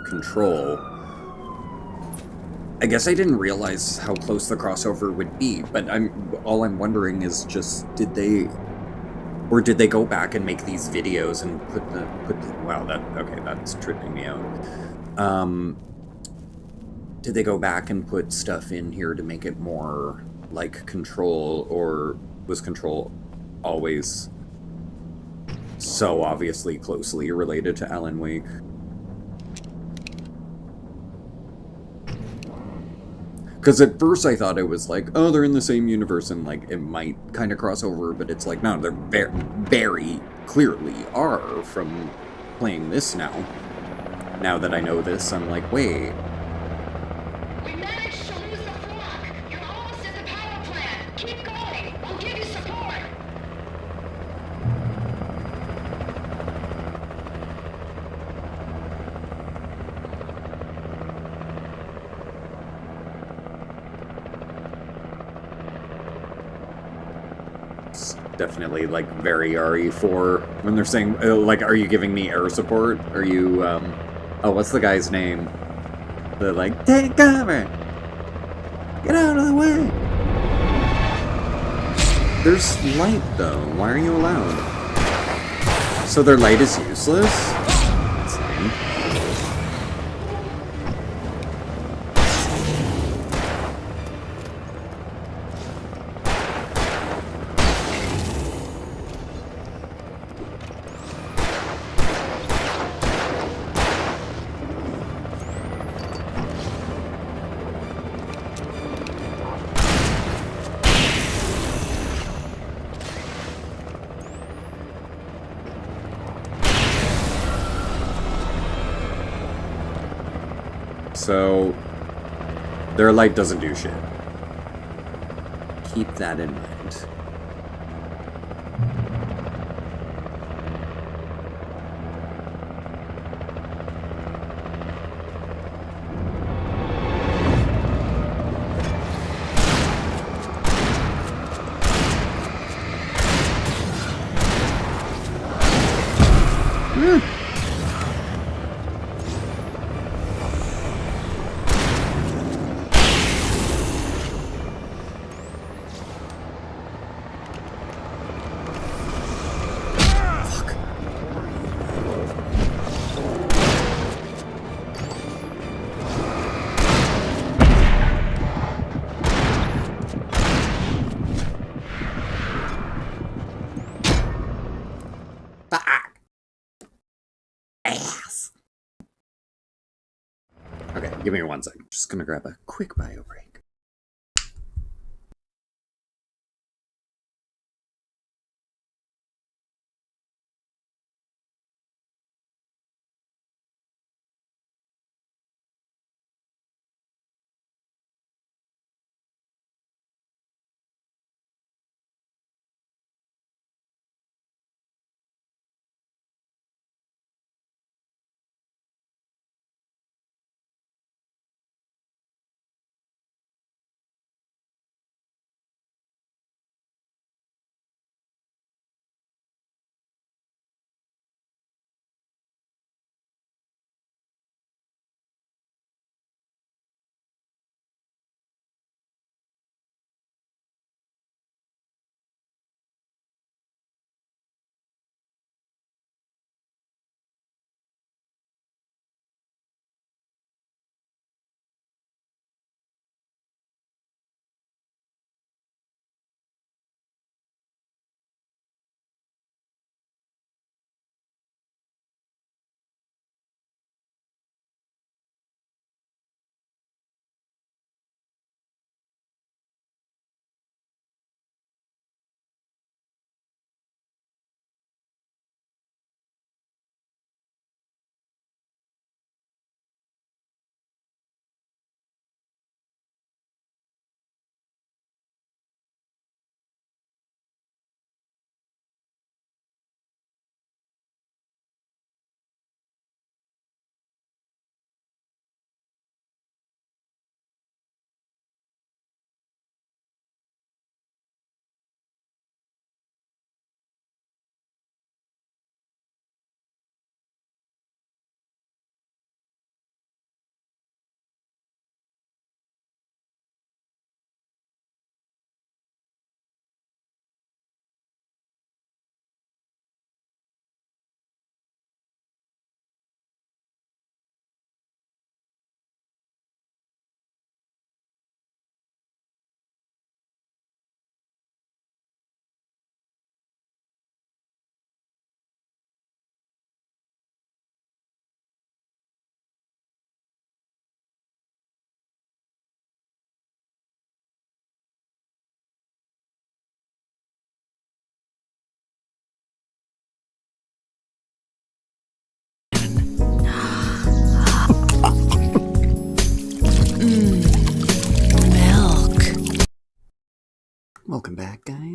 Control. I guess I didn't realize how close the crossover would be, but all I'm wondering is just, did they go back and make these videos and put the wow, that's tripping me out. Did they go back and put stuff in here to make it more like Control, or was Control always so obviously closely related to Alan Wake? Because at first I thought it was like, oh, they're in the same universe and like it might kind of cross over, but it's like, no, they're very clearly are from playing this now. Now that I know this, I'm like, wait. We managed to lose the flock. You're almost at the power plant. Keep going. We'll give you support. It's definitely like very RE4 when they're saying, like, are you giving me air support? Are you, oh, what's the guy's name? They're like, take cover! Get out of the way! There's light, though. Why are you allowed? So their light is useless? That's lame. So, their light doesn't do shit. Keep that in mind. Ass. Okay, give me 1 second. Just gonna grab a quick bio break.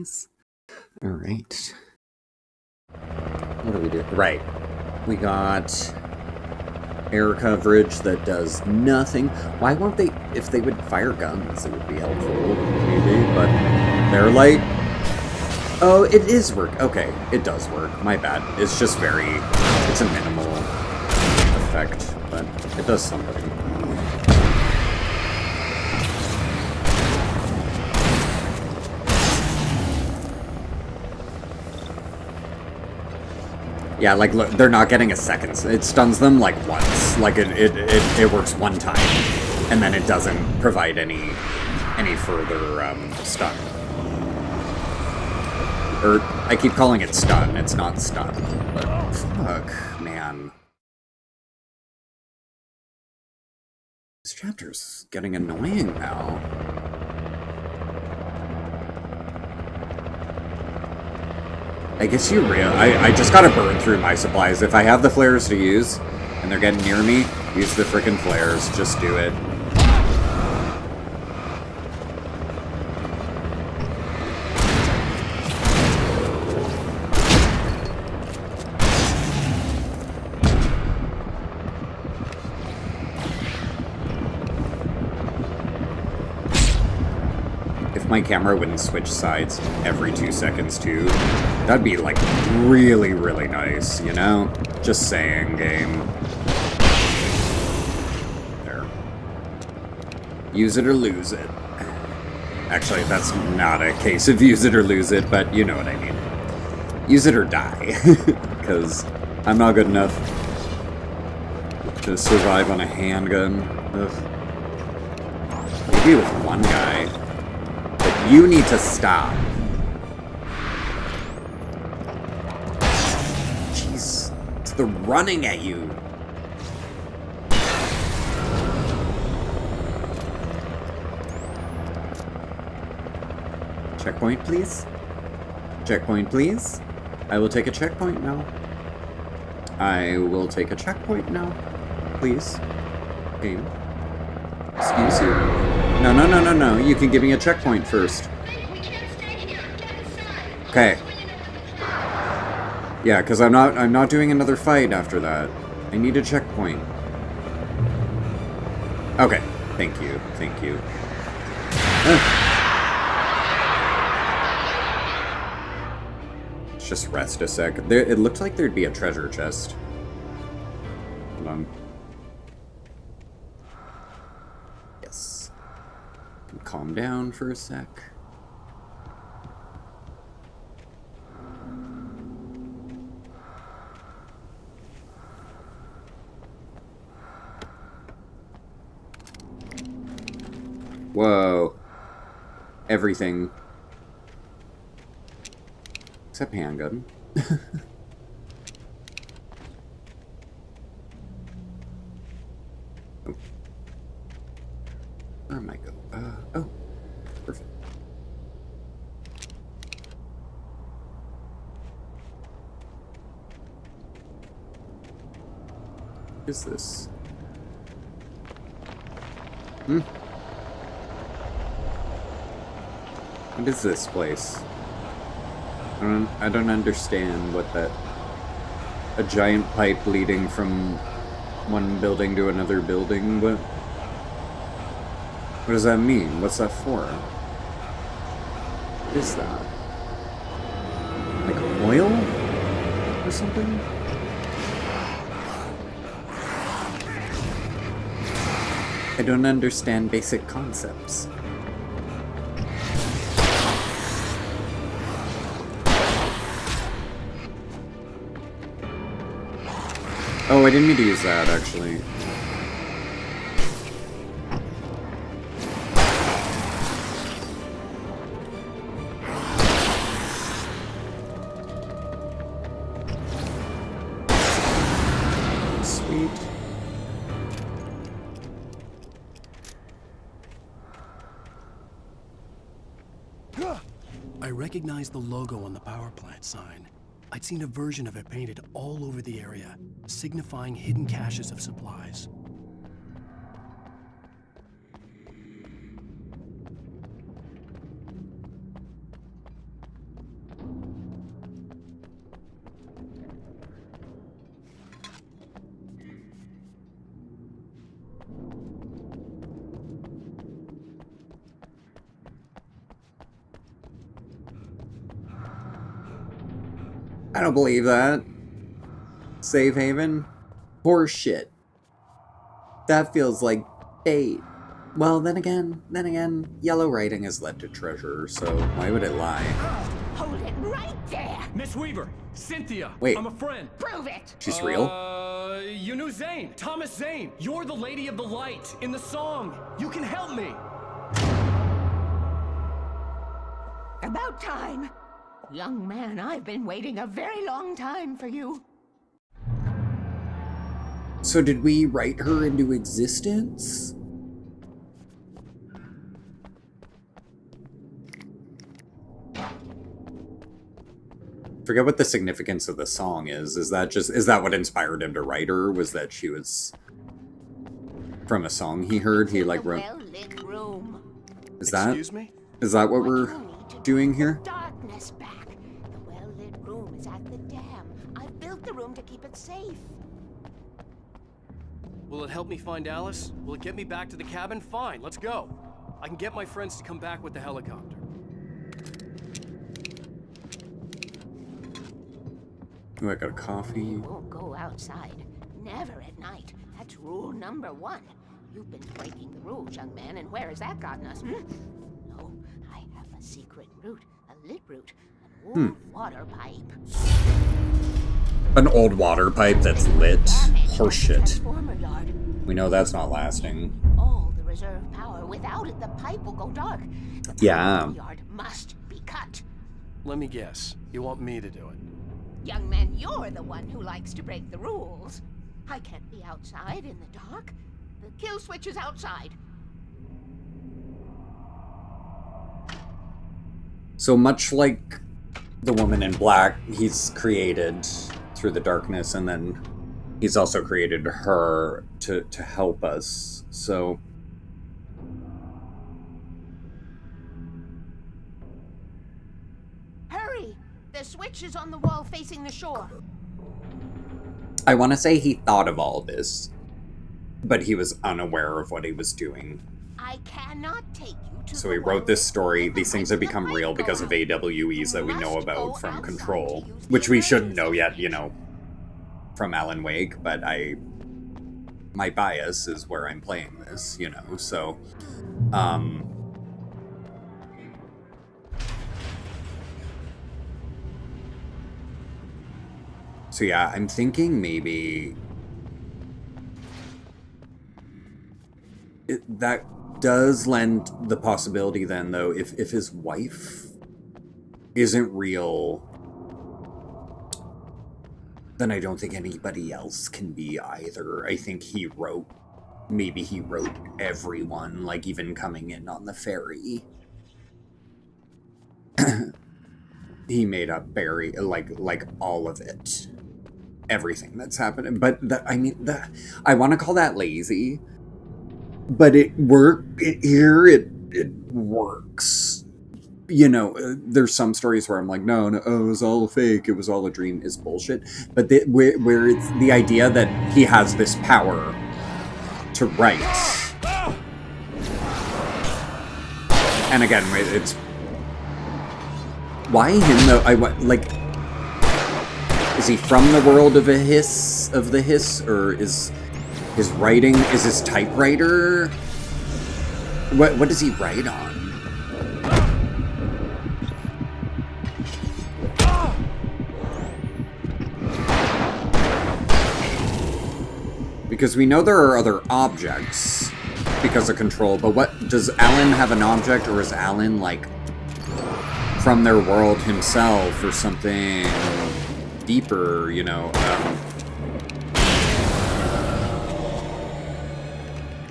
nice. Alright. What do we do? Right. We got air coverage that does nothing. Why won't they? If they would fire guns, it would be helpful, maybe, but they're like... Oh, it is work. Okay, it does work. My bad. It's just very... It's a minimal effect, but it does something. Yeah, like, look, they're not getting a second. It stuns them, like, once. Like, it works one time. And then it doesn't provide any further, stun. Or, I keep calling it stun. It's not stun. But, fuck, man. This chapter's getting annoying now. I guess you I just gotta burn through my supplies. If I have the flares to use, and they're getting near me, use the frickin' flares. Just do it. My camera wouldn't switch sides every 2 seconds too. That'd be like really, really nice, you know? Just saying, game. There. Use it or lose it. Actually, that's not a case of use it or lose it, but you know what I mean. Use it or die. Because I'm not good enough to survive on a handgun. Ugh. Maybe with one guy. You need to stop. Jeez, they're running at you. Checkpoint, please. Checkpoint, please. I will take a checkpoint now. I will take a checkpoint now. Please. Game. Excuse you. No, no, no, no, no. You can give me a checkpoint first. Okay. Yeah, because I'm not doing another fight after that. I need a checkpoint. Okay. Thank you. Thank you. Let's just rest a sec. It looked like there'd be a treasure chest. Hold on. Calm down for a sec. Whoa. Everything. Except handgun. Oh. Where am I going? Oh, perfect. What is this? What is this place? I don't understand what that... A giant pipe leading from one building to another building? What does that mean? What's that for? What is that? Like oil? Or something? I don't understand basic concepts. Oh, I didn't mean to use that, actually. I recognized the logo on the power plant sign. I'd seen a version of it painted all over the area, signifying hidden caches of supplies. I don't believe that. Safe haven? Horseshit. That feels like bait. Well, then again, yellow writing has led to treasure, so why would it lie? Hold it right there. Miss Weaver, Cynthia. Wait. I'm a friend. Prove it. She's real? You knew Zane, Thomas Zane. You're the Lady of the Light in the song. You can help me. About time. Young man, I've been waiting a very long time for you. So did we write her into existence? Forget what the significance of the song is. Is that what inspired him to write her? Was that she was from a song he heard? He like wrote. Well-lit room. Excuse me? Is that what we're doing here? Darkness back. The well-lit room is at the dam. I built the room to keep it safe. Will it help me find Alice? Will it get me back to the cabin? Fine, let's go. I can get my friends to come back with the helicopter. Oh, I got a coffee. You won't go outside. Never at night. That's rule number 1. You've been breaking the rules, young man, and where has that gotten us? No, I have a secret route, a lit route, an old water pipe. An old water pipe that's lit? Horseshit. Transformer yard. We know that's not lasting. All the reserve power. Without it, the pipe will go dark. The Yeah. yard must be cut. Let me guess. You want me to do it? Young man, you're the one who likes to break the rules. I can't be outside in the dark. The kill switch is outside. So much like the woman in black, he's created through the darkness, and then he's also created her to help us. So Hurry! The switch is on the wall facing the shore. I want to say he thought of all this, but he was unaware of what he was doing. I cannot take you to So he wrote this story. These things have become real because of AWEs that we know about from Control, which we shouldn't know yet, you know, from Alan Wake, but my bias is where I'm playing this, you know, so, so yeah, I'm thinking maybe that does lend the possibility then, though, if his wife isn't real, then I don't think anybody else can be either. I think maybe he wrote everyone, like even coming in on the ferry. He made up Barry, like all of it. Everything that's happening. But I want to call that lazy. But it works. You know, there's some stories where I'm like, no, it was all fake, it was all a dream, is bullshit. But where it's the idea that he has this power to write. And again, it's... Why him, though? Is he from the world of the hiss, or is... His writing is his typewriter? What does he write on? Because we know there are other objects because of Control, but what does Alan have an object, or is Alan like from their world himself or something deeper, you know?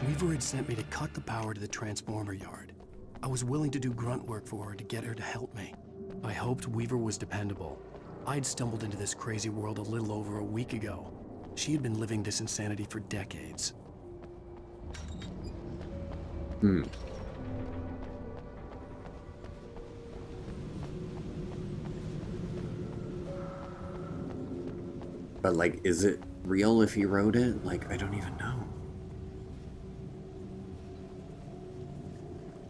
Weaver had sent me to cut the power to the transformer yard. I was willing to do grunt work for her to get her to help me. I hoped Weaver was dependable. I'd stumbled into this crazy world a little over a week ago. She had been living this insanity for decades. But, like, is it real if he wrote it? Like, I don't even know.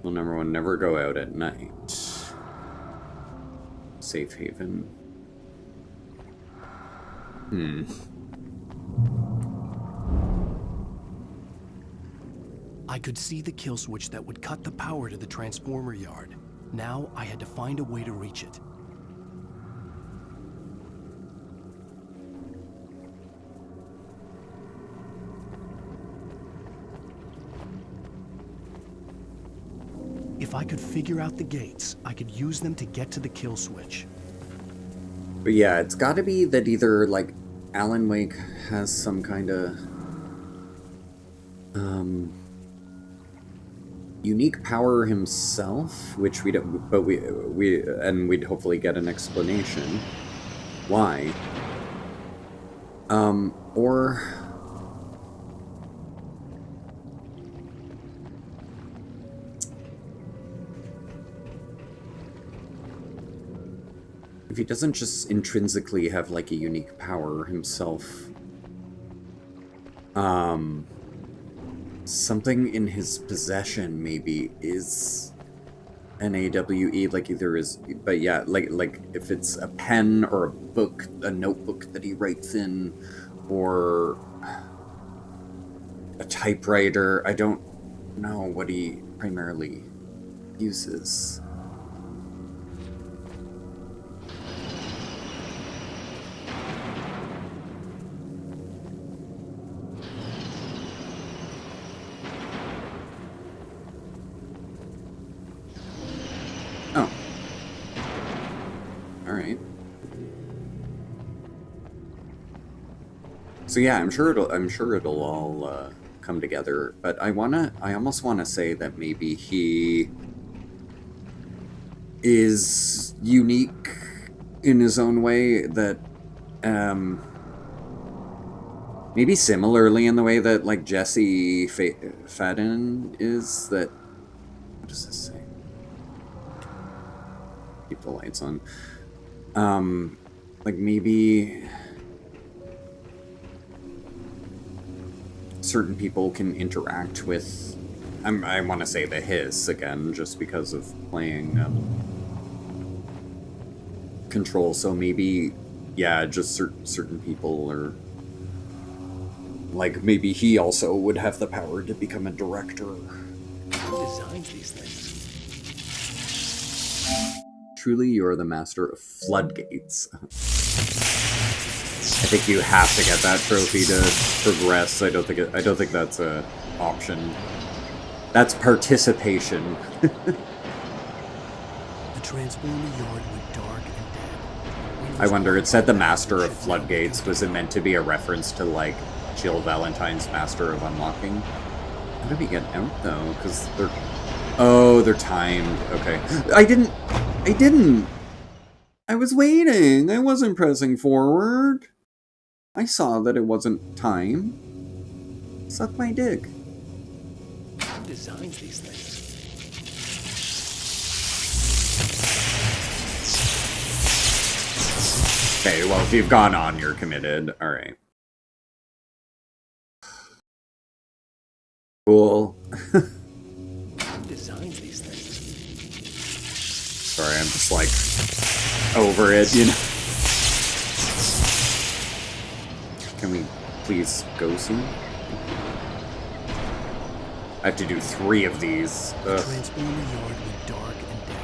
Well, number one, never go out at night. Safe haven. I could see the kill switch that would cut the power to the transformer yard. Now I had to find a way to reach it. If I could figure out the gates, I could use them to get to the kill switch. But yeah, it's gotta be that either, like, Alan Wake has some kind of, unique power himself, which we don't, but we'd hopefully get an explanation why. Or if he doesn't just intrinsically have, like, a unique power himself, something in his possession maybe is an AWE, like either is, but yeah, like if it's a pen or a book, a notebook that he writes in, or a typewriter. I don't know what he primarily uses. So yeah, I'm sure it'll all come together. But I almost wanna say that maybe he is unique in his own way. That maybe similarly in the way that, like, Jesse Faden is. That, what does this say? Keep the lights on. Like maybe certain people can interact with, I want to say the Hiss again, just because of playing Control, so maybe, yeah, just certain people are, like, maybe he also would have the power to become a director. Who designs these things? Truly, you're the master of floodgates. I think you have to get that trophy to progress. I don't think that's an option. That's participation. The transformer yard went dark and dead. I wonder, it said the master of floodgates. Was it meant to be a reference to, like, Jill Valentine's master of unlocking? How did we get out, though? Because they're... Oh, they're timed. Okay. I didn't... I was waiting. I wasn't pressing forward. I saw that it wasn't time. Suck my dick. Who designs these things? Okay, well, if you've gone on, you're committed. Alright. Cool. Who designs these things? Sorry, I'm just, like, over it, you know? Can we please go soon? I have to do 3 of these. The transformer yard went dark and dead.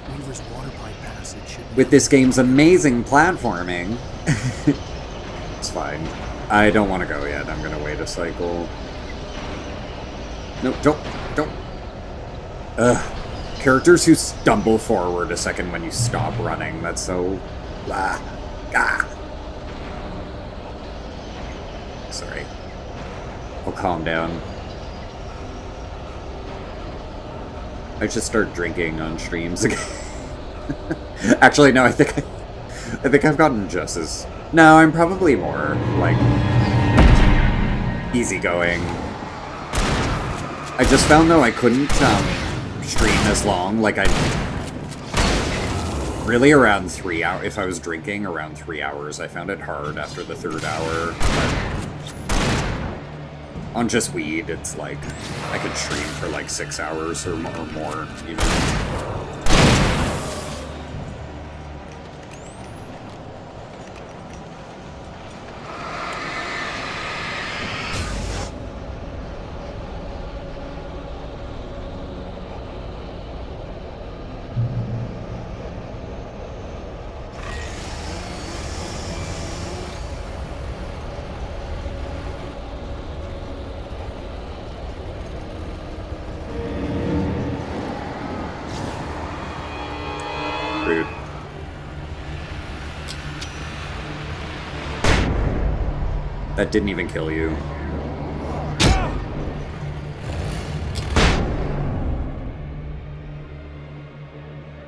Weaver's water pipe passage should... With this game's amazing platforming. It's fine. I don't want to go yet. I'm gonna wait a cycle. No, don't. Characters who stumble forward a second when you stop running. That's so... Sorry. I'll calm down. I should start drinking on streams again. Actually, no, I think I've gotten just as... No, I'm probably more, like, easygoing. I just found, though, I couldn't stream as long. Like, really around 3 hours. If I was drinking around 3 hours, I found it hard after the 3rd hour. But on just weed, it's like, I could stream for like 6 hours or more, even. That didn't even kill you.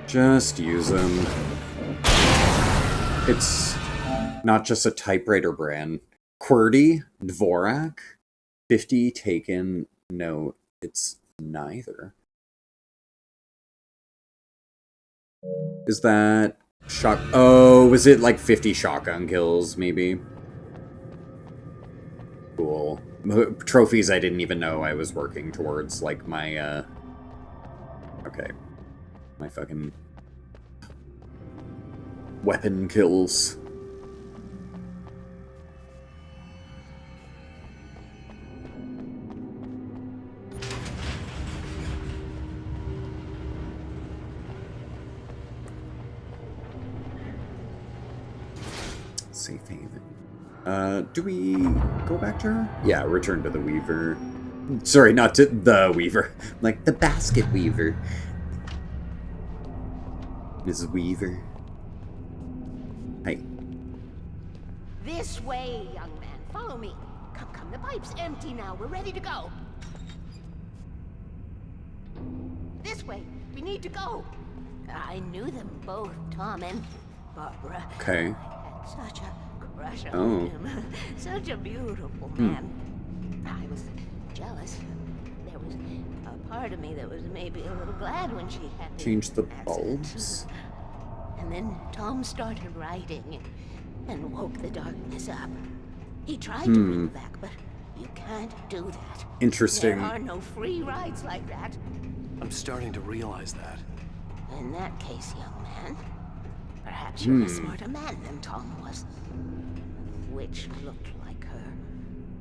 Just use them. It's not just a typewriter brand. QWERTY, Dvorak, 50 taken. No, it's neither. Is that shock? Oh, was it like 50 shotgun kills, maybe? Cool. Trophies I didn't even know I was working towards, like my, okay. My fucking weapon kills. Safe haven. Do we go back to her? Yeah, return to the Weaver. Sorry, not to the Weaver. Like, the Basket Weaver. Mrs. Weaver. Hey. This way, young man. Follow me. Come, the pipe's empty now. We're ready to go. This way. We need to go. I knew them both, Tom and Barbara. Okay. I had such a crush on him. Such a beautiful man. I was jealous. There was a part of me that was maybe a little glad when she had Change the bulbs. And then Tom started writing and woke the darkness up. He tried to bring it back, but you can't do that. Interesting. There are no free rides like that. I'm starting to realize that. In that case, young man, perhaps you're a smarter man than Tom was. The witch looked like her,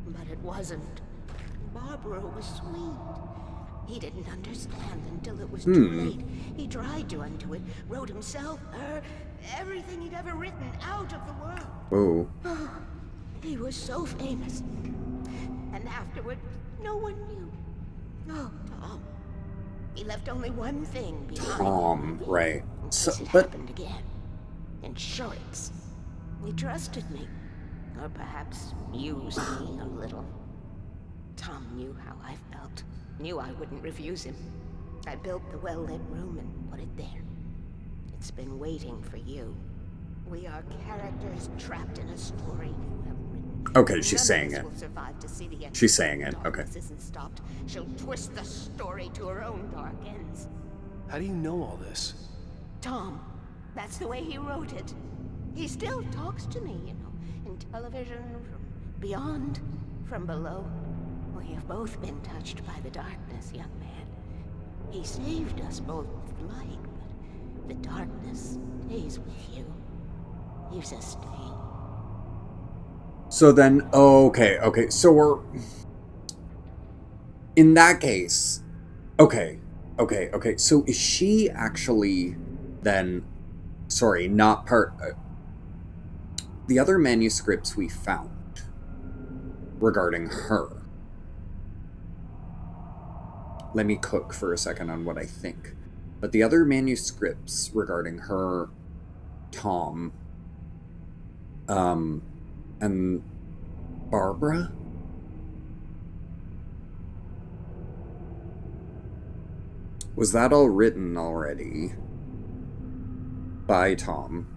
but it wasn't. Barbara was sweet. He didn't understand until it was too late. He tried to undo it, wrote himself, her, everything he'd ever written out of the world. Oh. He was so famous. And afterward, no one knew. Oh, Tom. He left only one thing behind. Tom, right. So, but happened again. Insurance. He trusted me. Or perhaps used me a little. Tom knew how I felt. Knew I wouldn't refuse him. I built the well-lit room and put it there. It's been waiting for you. We are characters trapped in a story you have written. Okay, she's saying it. Will survive to see the end. She's saying it. Okay. Darkness isn't stopped. She'll twist the story to her own dark ends. How do you know all this? Tom, that's the way he wrote it. He still talks to me, you know, in television, from beyond, from below. We have both been touched by the darkness, young man. He saved us both with light, but the darkness stays with you. Leaves a stain. So then, okay, so we're... In that case, okay, so is she actually then... Sorry, not part... the other manuscripts we found regarding her. Let me cook for a second on what I think. But the other manuscripts regarding her, Tom, and Barbara? Was that all written already by Tom?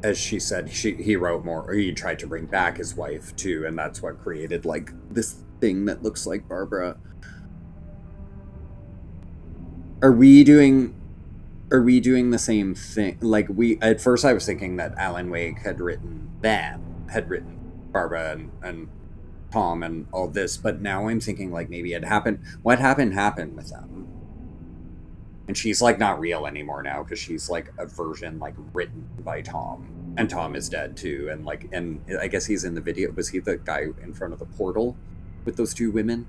As she said, he wrote more, or he tried to bring back his wife too, and that's what created, like, this thing that looks like Barbara. Are we doing the same thing? Like, at first I was thinking that Alan Wake had written Barbara and Tom and all this, but now I'm thinking, like, maybe it happened. What happened with them? And she's, like, not real anymore now, because she's, like, a version, like, written by Tom. And Tom is dead, too. And, like, and I guess he's in the video. Was he the guy in front of the portal with those two women?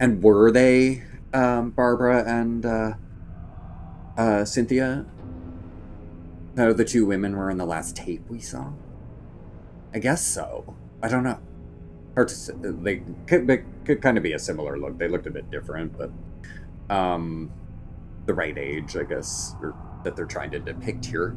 And were they, Barbara and, Cynthia? No, the two women were in the last tape we saw? I guess so. I don't know. Hard to say. They could kind of be a similar look. They looked a bit different, but the right age, I guess, or that they're trying to depict here.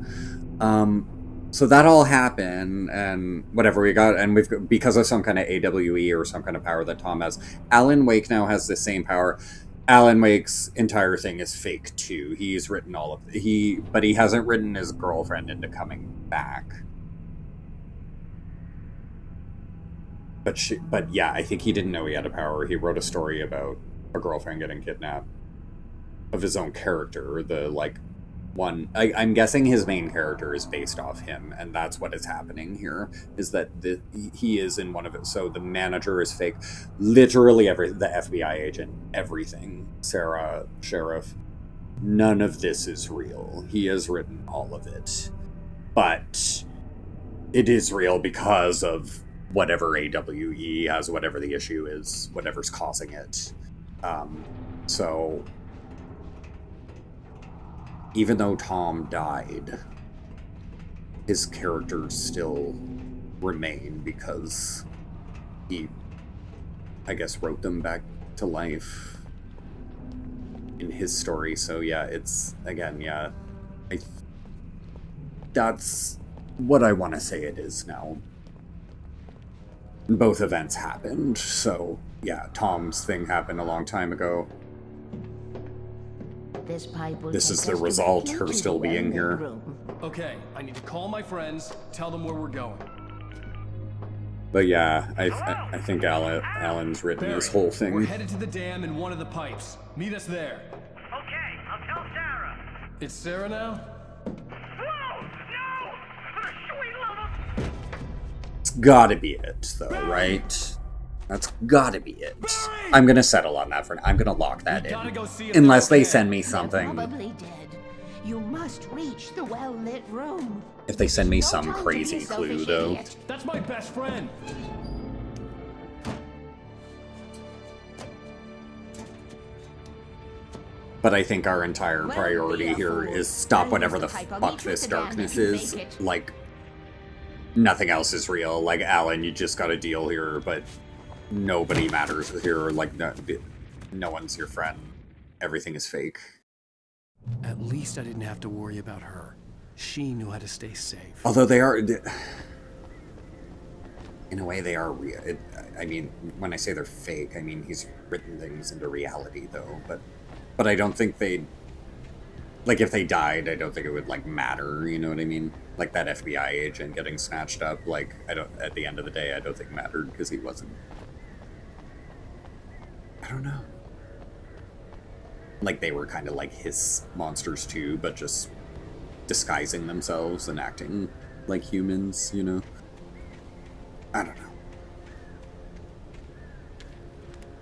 So that all happened, and whatever we got, and we've because of some kind of AWE or some kind of power that Tom has. Alan Wake now has the same power. Alan Wake's entire thing is fake too. He's written all of but he hasn't written his girlfriend into coming back. But yeah, I think he didn't know he had a power. He wrote a story about a girlfriend getting kidnapped of his own character. The one, I'm guessing his main character is based off him, and that's what is happening here. Is that he is in one of it. So the manager is fake. Literally the FBI agent, everything. Sarah, sheriff. None of this is real. He has written all of it, but it is real because of whatever AWE has, whatever the issue is, whatever's causing it. So even though Tom died, his characters still remain because he, I guess, wrote them back to life in his story. So yeah, it's, again, yeah, that's what I want to say it is now. Both events happened, so yeah, Tom's thing happened a long time ago. This is the result, her still being here. Okay, I need to call my friends, tell them where we're going. But yeah, I think Alan's written Barry, this whole thing. We're headed to the dam in one of the pipes. Meet us there. Okay, I'll tell Sarah. It's Sarah now? Whoa! No! For the sweet love of... It's gotta be it, though, right? That's gotta be it. I'm gonna settle on that for now. I'm gonna lock that in. Unless they send me something. Probably dead. You must reach the well-lit room. If they send me some crazy clue, though. That's my best friend. But I think our entire priority here is stop whatever the fuck this darkness is. Like, nothing else is real. Like, Alan, you just got a deal here, but nobody matters here. Like, no one's your friend. Everything is fake. At least I didn't have to worry about her. She knew how to stay safe. Although they are... In a way, they are real. I mean, when I say they're fake, I mean he's written things into reality, though. But I don't think they'd... Like, if they died, I don't think it would, like, matter, you know what I mean? Like, that FBI agent getting snatched up, like, at the end of the day, I don't think mattered, because he wasn't... I don't know. Like, they were kind of like his monsters, too, but just disguising themselves and acting like humans, you know? I don't know.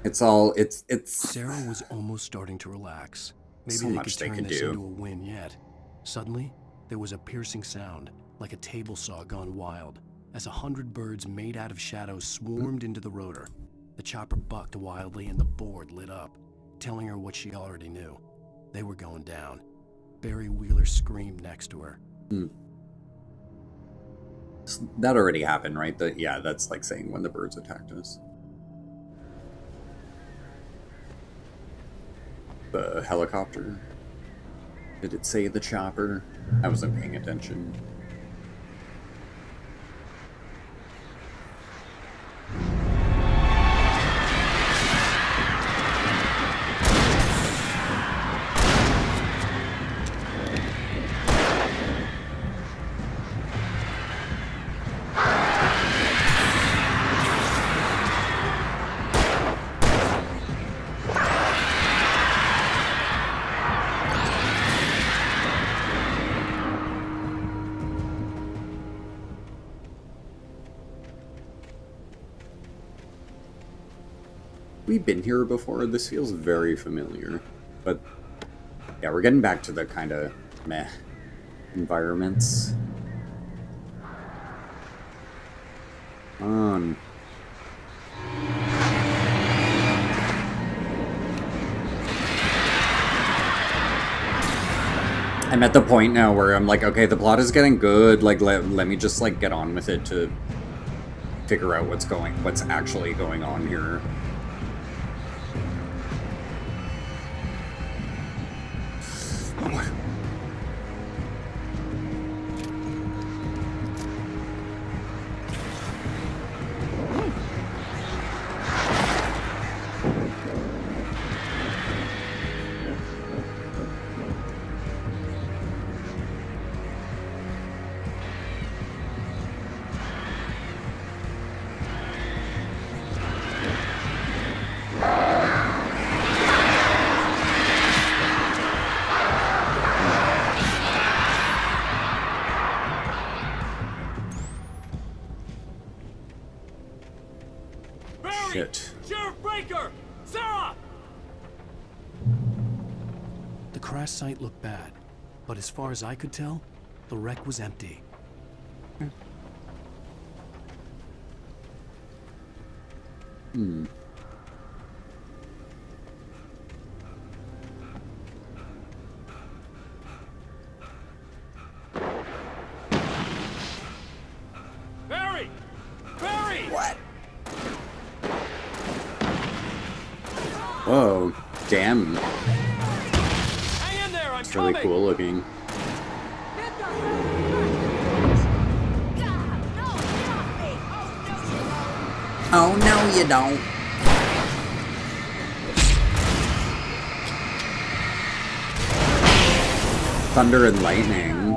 It's all... It's... Sarah was almost starting to relax. Maybe So they much could they turn could this do. into a win yet. Suddenly, there was a piercing sound, like a table saw gone wild, as 100 birds made out of shadows swarmed into the rotor. The chopper bucked wildly and the board lit up, telling her what she already knew. They were going down. Barry Wheeler screamed next to her. That already happened, right? Yeah, that's like saying when the birds attacked us. The helicopter? Did it say the chopper? I wasn't paying attention. We've been here before. This feels very familiar. But yeah, we're getting back to the kind of meh environments. I'm at the point now where I'm like, okay, the plot is getting good. Like, let me just like get on with it to figure out what's actually going on here. Barry! Shit. Sheriff Breaker! Sarah! The crash site looked bad, but as far as I could tell, the wreck was empty. Hmm. Barry! Barry! What? Whoa, damn. Hang in there, I'm It's really coming! cool looking. Oh, no, you don't. Thunder and lightning.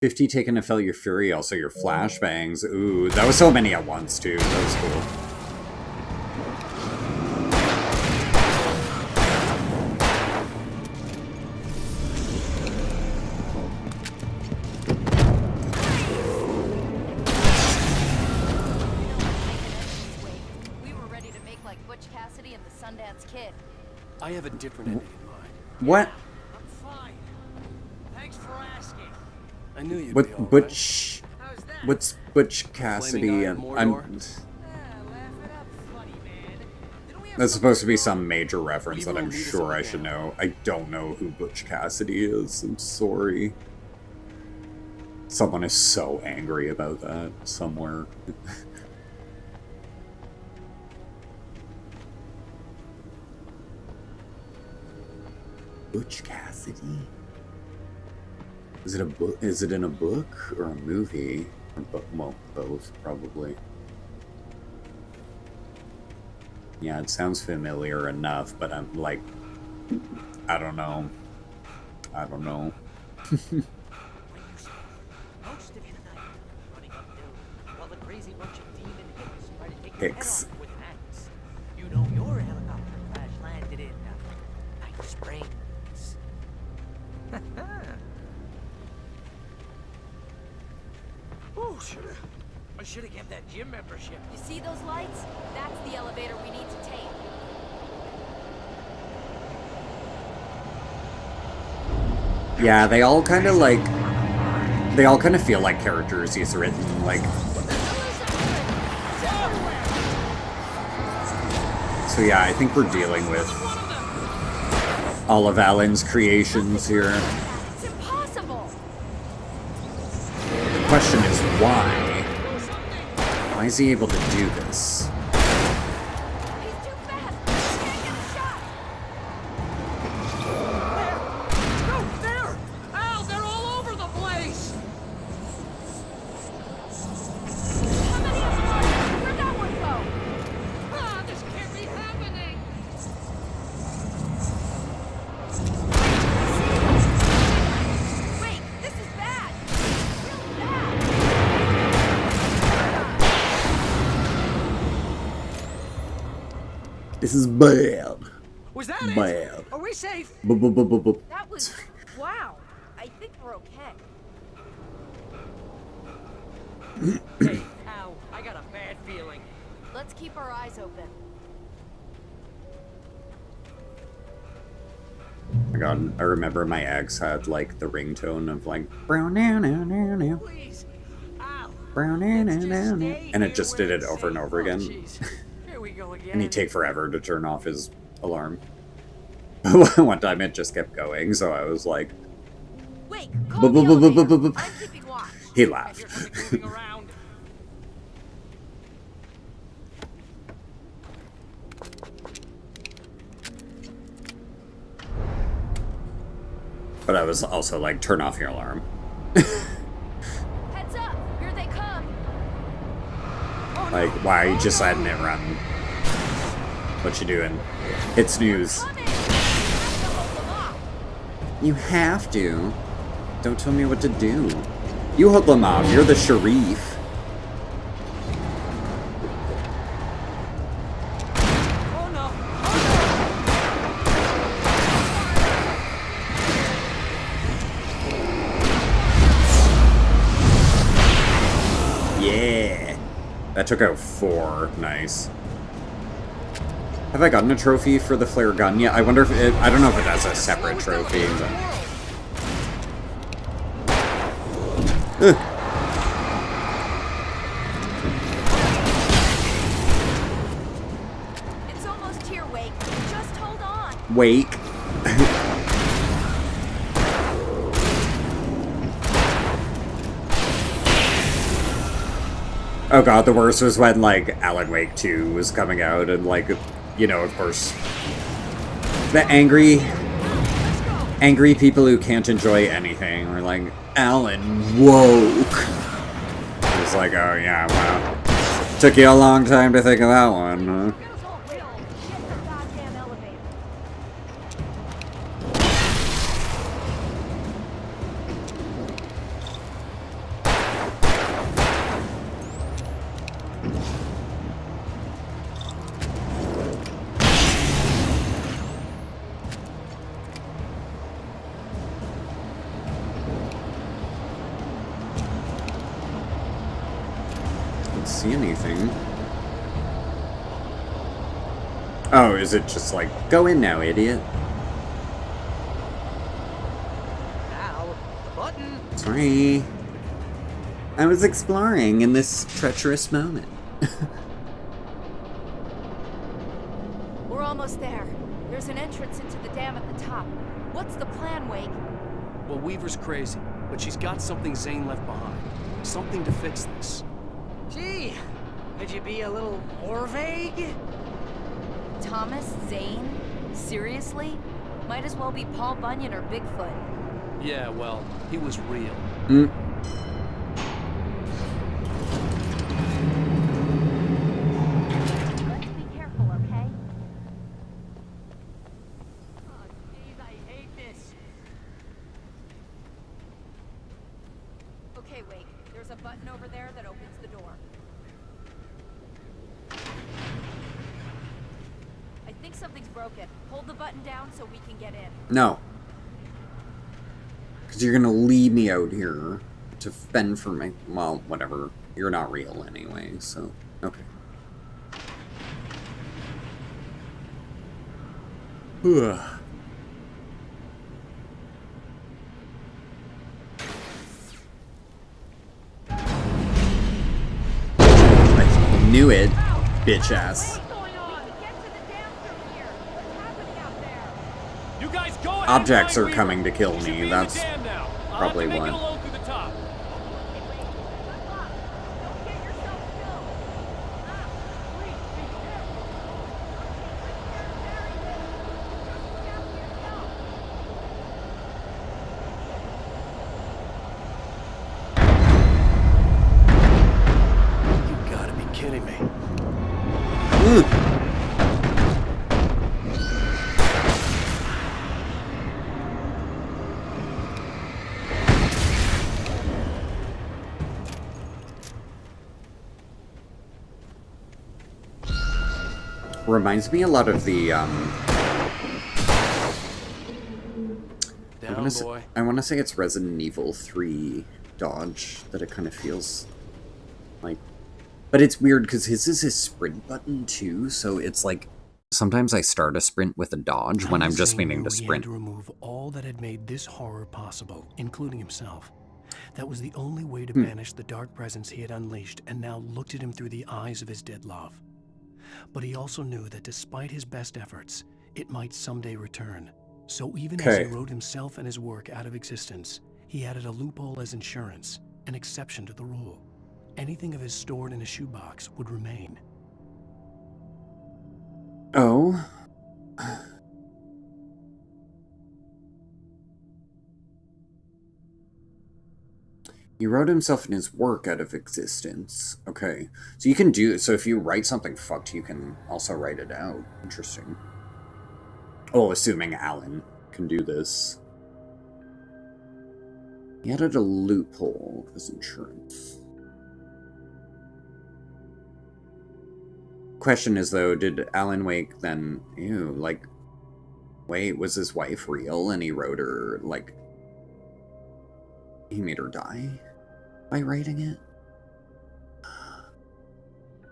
50 taken to feel your fury, also your flashbangs. Ooh, that was so many at once, too. That was cool. I have a different ending in mind. What? I'm fine. Thanks for asking. I knew you'd be What? all right. Butch? What's Butch Cassidy? And that's supposed to be some major reference that I'm sure I should know. I don't know who Butch Cassidy is. I'm sorry. Someone is so angry about that somewhere. Butch Cassidy? Is it a book? Is it in a book or a movie? Or well, both probably. Yeah, it sounds familiar enough, but I'm like, I don't know. I don't know. Most of you tonight running uphill while the crazy bunch of demon hicks try to take your head off with an axe. You know your helicopter crash landed in Night Springs. Oh, I should have kept that gym membership. You see those lights? That's the elevator we need to take. Yeah, they all kind of like... They all kind of feel like characters he's written, like... So yeah, I think we're dealing with all of Alan's creations here. It's impossible. The question is why? Why is he able to do this? This is bad. Was that bad. it? Are we safe? That was... Wow. I think we're okay. Hey, ow. I got a bad feeling. Let's keep our eyes open. Oh my god, I remember my ex had like the ringtone of like brown now now now now. Brown now now now now. And it just did it over and over again. Here we go again. And he'd take forever to turn off his alarm. One time it just kept going, so I was like... Wait, call the elevator. I'm keeping watch. He laughed. But I was also like, turn off your alarm. Heads up, here they come. Like, why are you just letting it run? What you doing? Hit snooze. You have to. Don't tell me what to do. You hold them off. You're the Sharif. Yeah. That took out 4. Nice. Have I gotten a trophy for the flare gun yet? I wonder if it... I don't know if it has a separate trophy. But... It's almost here, Wake. Just hold on. Wake. Oh god, the worst was when, like, Alan Wake 2 was coming out, and, like, you know, of course, the angry people who can't enjoy anything were like, Alan woke. It was like, oh yeah, wow. Took you a long time to think of that one, huh? See anything. Oh, is it just like, go in now, idiot? Ow, the button. Sorry. I was exploring in this treacherous moment. We're almost there. There's an entrance into the dam at the top. What's the plan, Wake? Well, Weaver's crazy, but she's got something Zane left behind. Something to fix this. Gee, could you be a little more vague? Thomas Zane? Seriously? Might as well be Paul Bunyan or Bigfoot. Yeah, well, he was real. Let's be careful, okay? Oh, jeez, I hate this. Okay, Wake. There's a button over there that opens the door. I think something's broken. Hold the button down so we can get in. No. Because you're gonna leave me out here to fend for me. Well, whatever. You're not real anyway, so... Okay. Ugh. I knew it, bitch ass. You guys go ahead. Objects are coming to kill me, that's probably Make it what. alone through the top. You gotta be kidding me. Reminds me a lot of the, Down, boy. I want to say it's Resident Evil 3 dodge, that it kind of feels like... But it's weird, because his is his sprint button, too, so it's like... Sometimes I start a sprint with a dodge when I'm just meaning to He had sprint. to remove all that had made this horror possible, including himself. That was the only way to banish the dark presence he had unleashed and now looked at him through the eyes of his dead love. But he also knew that despite his best efforts, it might someday return. So even as he wrote himself and his work out of existence, he added a loophole as insurance, an exception to the rule. Anything of his stored in a shoebox would remain. Oh? He wrote himself and his work out of existence. Okay. So you can do... So if you write something fucked, you can also write it out. Interesting. Oh, assuming Alan can do this. He added a loophole as insurance. Question is, though, did Alan Wake then... Ew, like... Wait, was his wife real and he wrote her, like... He made her die by writing it?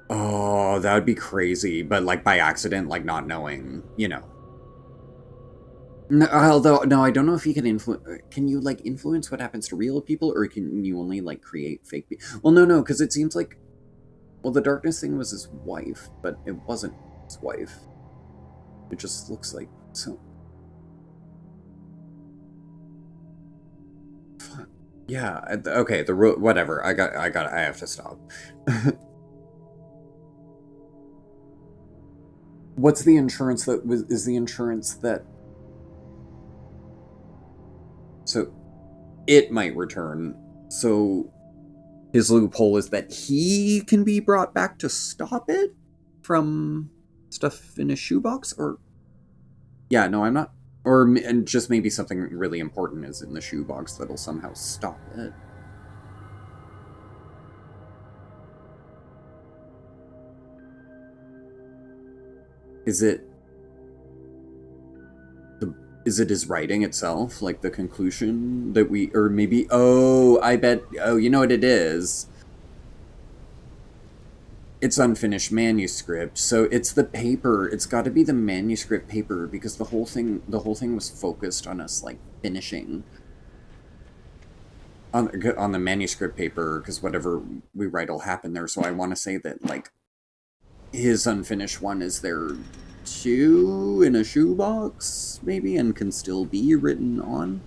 Oh, Oh, that would be crazy, but like by accident, like not knowing, you know. No, although, no, I don't know if you can can you like influence what happens to real people, or can you only like create fake people? Well, no, because it seems like, well, the darkness thing was his wife, but it wasn't his wife. It just looks like so. Yeah, okay, whatever. I have to stop. What's the insurance that is the insurance that... So, it might return. So, his loophole is that he can be brought back to stop it from stuff in a shoebox? Or... Yeah, no, I'm not... and just maybe something really important is in the shoebox that'll somehow stop it. Is it his writing itself? Like the conclusion that we... Or maybe... Oh, I bet... Oh, you know what it is? It's unfinished manuscript, so it's the paper. It's got to be the manuscript paper, because the whole thing was focused on us like finishing on the manuscript paper, because whatever we write will happen there. So I want to say that like his unfinished one is there too, in a shoebox maybe, and can still be written on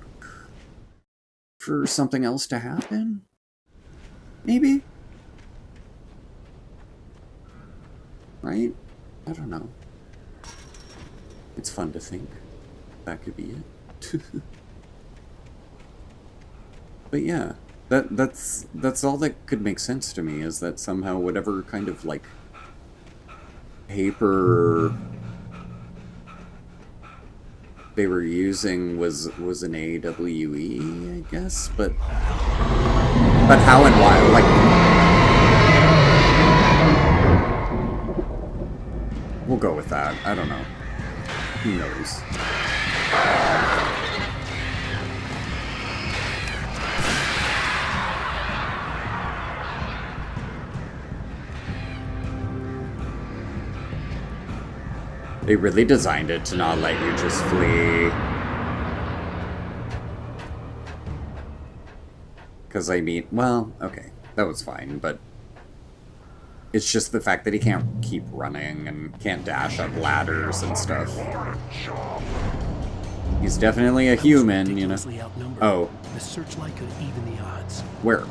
for something else to happen, maybe. Right? I don't know. It's fun to think that could be it. But yeah, that's all that could make sense to me, is that somehow whatever kind of like paper they were using was an AWE, I guess, but how and why, like... We'll go with that. I don't know. Who knows? They really designed it to not let you just flee. Because I mean, well, okay, that was fine, but it's just the fact that he can't keep running and can't dash up ladders and stuff. He's definitely a human, you know. Oh. The searchlight could even the odds. Where?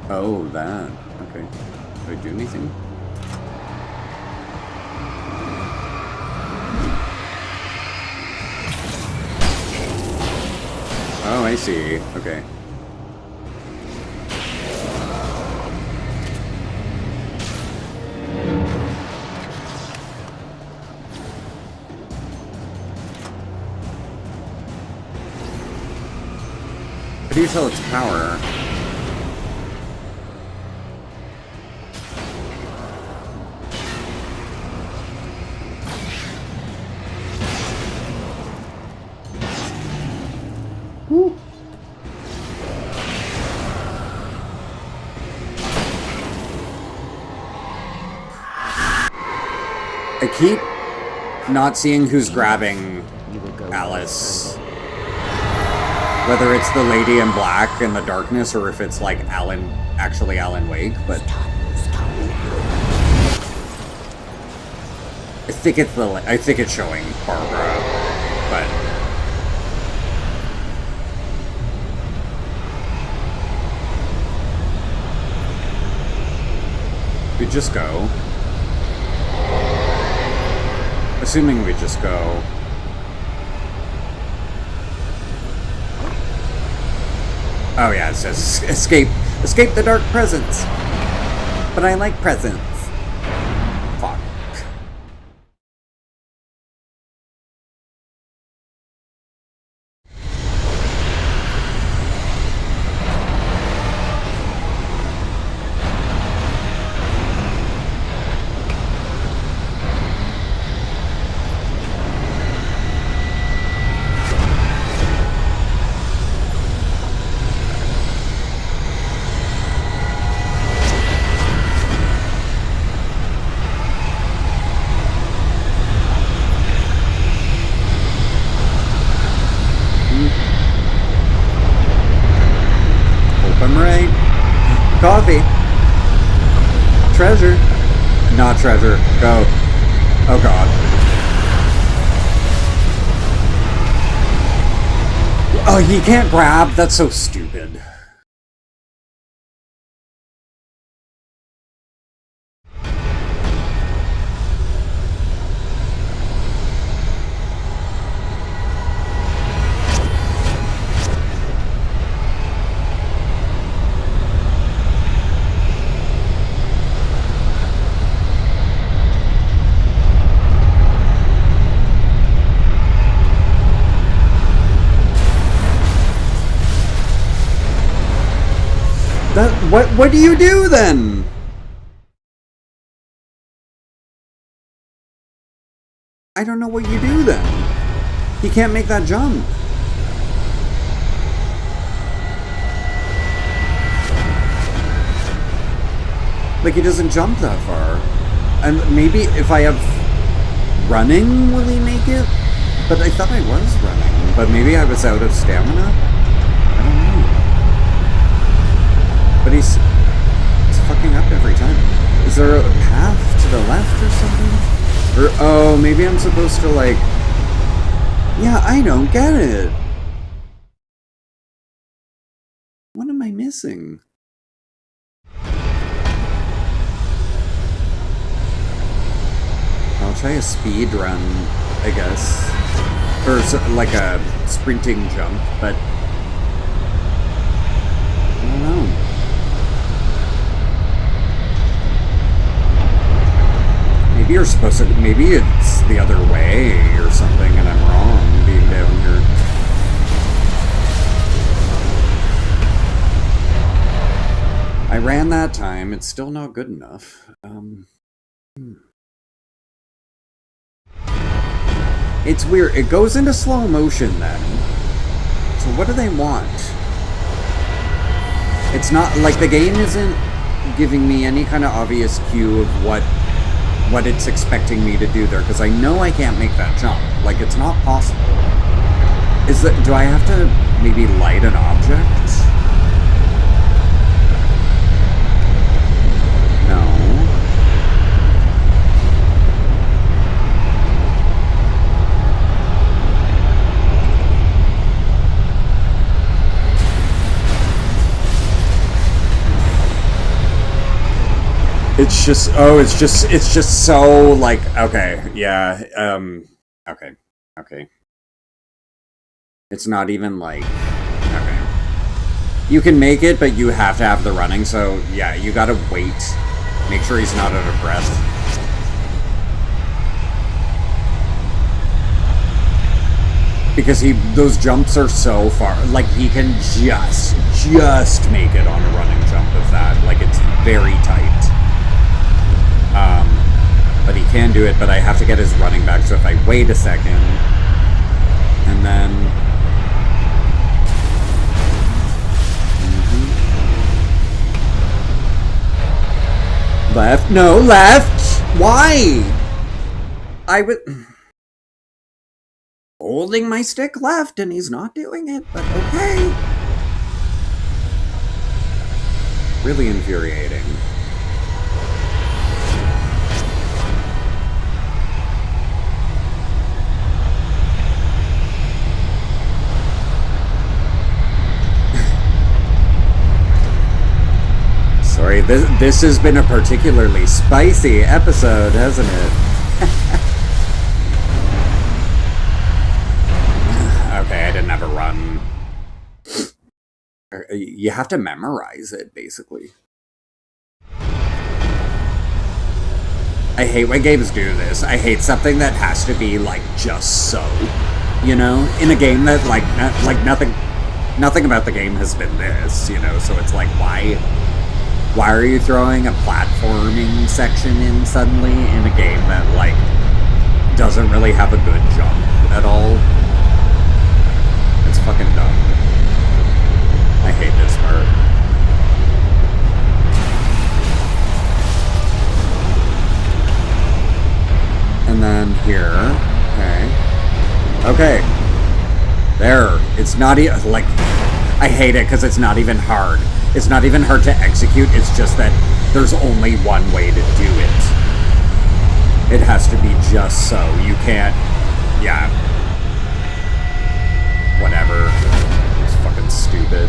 Oh, that. Okay. Did I do anything? Oh, I see. Okay. How do you tell its power? Woo. I keep not seeing who's grabbing Alice. Whether it's the lady in black in the darkness, or if it's like actually Alan Wake, but I think it's showing Barbara, but we just go. Assuming we just go. Oh yeah, it says escape the dark presence. But I like presents. Fuck. treasure. Not treasure. Go. Oh god. Oh, he can't grab? That's so stupid. What do you do then? I don't know what you do then. He can't make that jump. Like, he doesn't jump that far. And maybe if I have running, will he make it? But I thought I was running. But maybe I was out of stamina? I don't know. But he's fucking up every time. Is there a path to the left or something? Or, oh, maybe I'm supposed to, like... Yeah, I don't get it. What am I missing? I'll try a speed run, I guess. Or like a sprinting jump, but... I don't know. Maybe you're supposed to... Maybe it's the other way or something, and I'm wrong being down here. I ran that time. It's still not good enough. It's weird. It goes into slow motion then. So what do they want? It's not... Like, the game isn't giving me any kind of obvious cue of what it's expecting me to do there, because I know I can't make that jump. Like, it's not possible. Do I have to maybe light an object? No. It's just, oh, it's just so, like, okay, yeah, okay. It's not even, like, okay. You can make it, but you have to have the running, so, yeah, you gotta wait. Make sure he's not out of breath. Because those jumps are so far, like, he can just make it on a running jump with that. Like, it's very tight. But he can do it, but I have to get his running back, so if I wait a second, and then... Left? No, left! Why? I was... holding my stick left, and he's not doing it, but okay. Really infuriating. Sorry, this has been a particularly spicy episode, hasn't it? Okay, I didn't have a run. You have to memorize it, basically. I hate when games do this. I hate something that has to be, like, just so. You know? In a game that, like nothing about the game has been this, you know? So it's like, why are you throwing a platforming section in suddenly in a game that, like, doesn't really have a good jump at all? It's fucking dumb. I hate this part. And then here. Okay. There. It's not even, like... I hate it because it's not even hard. It's not even hard to execute, it's just that There's only one way to do it. It has to be just so. You can't... Yeah. Whatever. It's fucking stupid.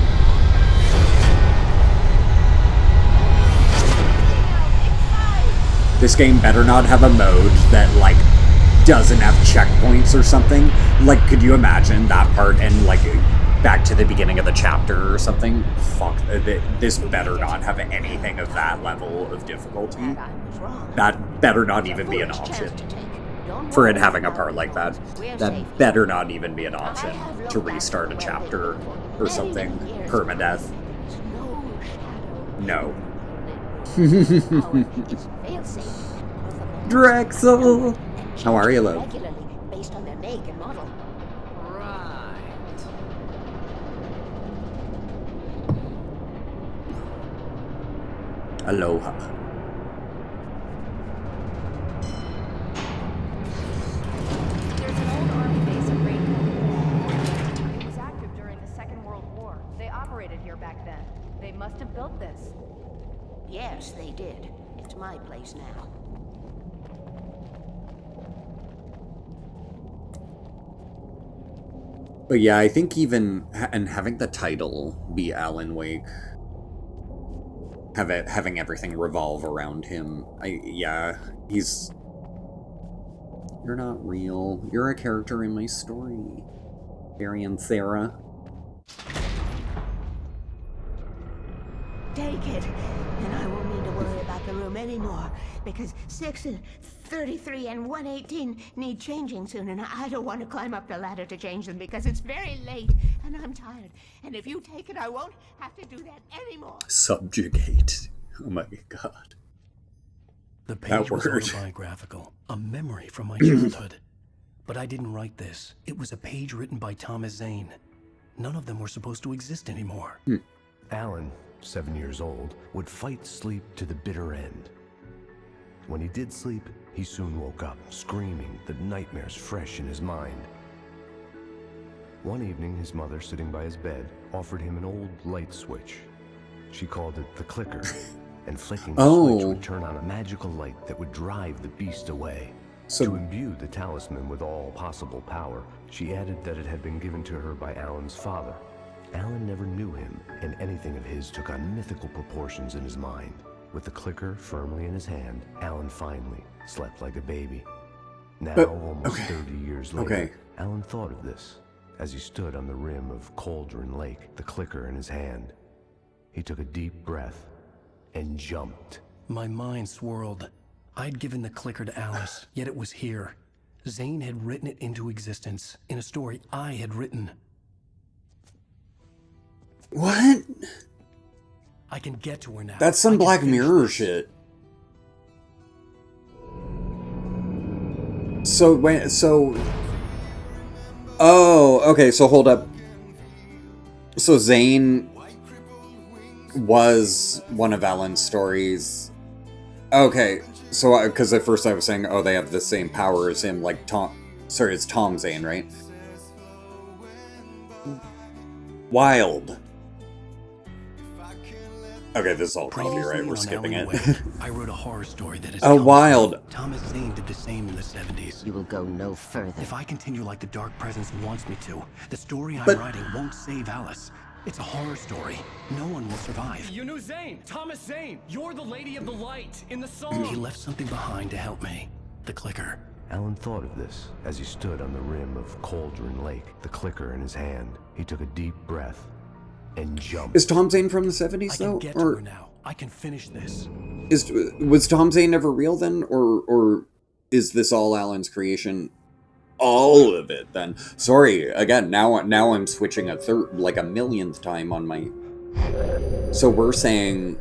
This game better not have a mode that, like, doesn't have checkpoints or something. Like, could you imagine that part and, like, back to the beginning of the chapter or something? Fuck, this better not have anything of that level of difficulty. That better not even be an option. For it having a part like that, that better not even be an option to restart a chapter or something. Permadeath. No. Drexel! How are you, love? Based on their make and model. Aloha. There's an old army base at Rainbow. It was active during the Second World War. They operated here back then. They must have built this. Yes, they did. It's my place now. But yeah, I think even and having the title be Alan Wake, having everything revolve around him. He's... You're not real. You're a character in my story. Barry and Sarah. Take it, and I won't need to worry about the room anymore, because 6 and 33 and 118 need changing soon, and I don't want to climb up the ladder to change them because it's very late, and I'm tired. And if you take it, I won't have to do that anymore. Subjugate. Oh my god. The page was autobiographical, a memory from my childhood. But I didn't write this. It was a page written by Thomas Zane. None of them were supposed to exist anymore. Alan, 7 years old, would fight sleep to the bitter end. When he did sleep, he soon woke up, screaming, the nightmares fresh in his mind. One evening, his mother, sitting by his bed, offered him an old light switch. She called it the clicker, and flicking the switch would turn on a magical light that would drive the beast away. To imbue the talisman with all possible power, she added that it had been given to her by Alan's father. Alan never knew him, and anything of his took on mythical proportions in his mind. With the clicker firmly in his hand, Alan finally slept like a baby. Now, almost 30 years later, Alan thought of this as he stood on the rim of Cauldron Lake, the clicker in his hand. He took a deep breath and jumped. My mind swirled. I'd given the clicker to Alice, yet it was here. Zane had written it into existence in a story I had written. What? I can get to her now. That's some Black Mirror shit. Oh, okay, so hold up. So Zane was one of Alan's stories. Okay, so, because at first I was saying, oh, they have the same power as him, like sorry, it's Tom Zane, right? Wild. Okay, this is all copyright, we're skipping it. I wrote a horror story that is Wild. Thomas Zane did the same in the 70s. You will go no further. If I continue like the Dark Presence wants me to, the story I'm writing won't save Alice. It's a horror story. No one will survive. You knew Zane! Thomas Zane! You're the Lady of the Light in the song! He left something behind to help me. The clicker. Alan thought of this as he stood on the rim of Cauldron Lake, the clicker in his hand. He took a deep breath and jumped. Is Tom Zane from the 70s, though? I can get to her now. I can finish this. Was Tom Zane never real then? Or is this all Alan's creation? All of it, then. Sorry, again, now I'm switching like a millionth time on my... So we're saying...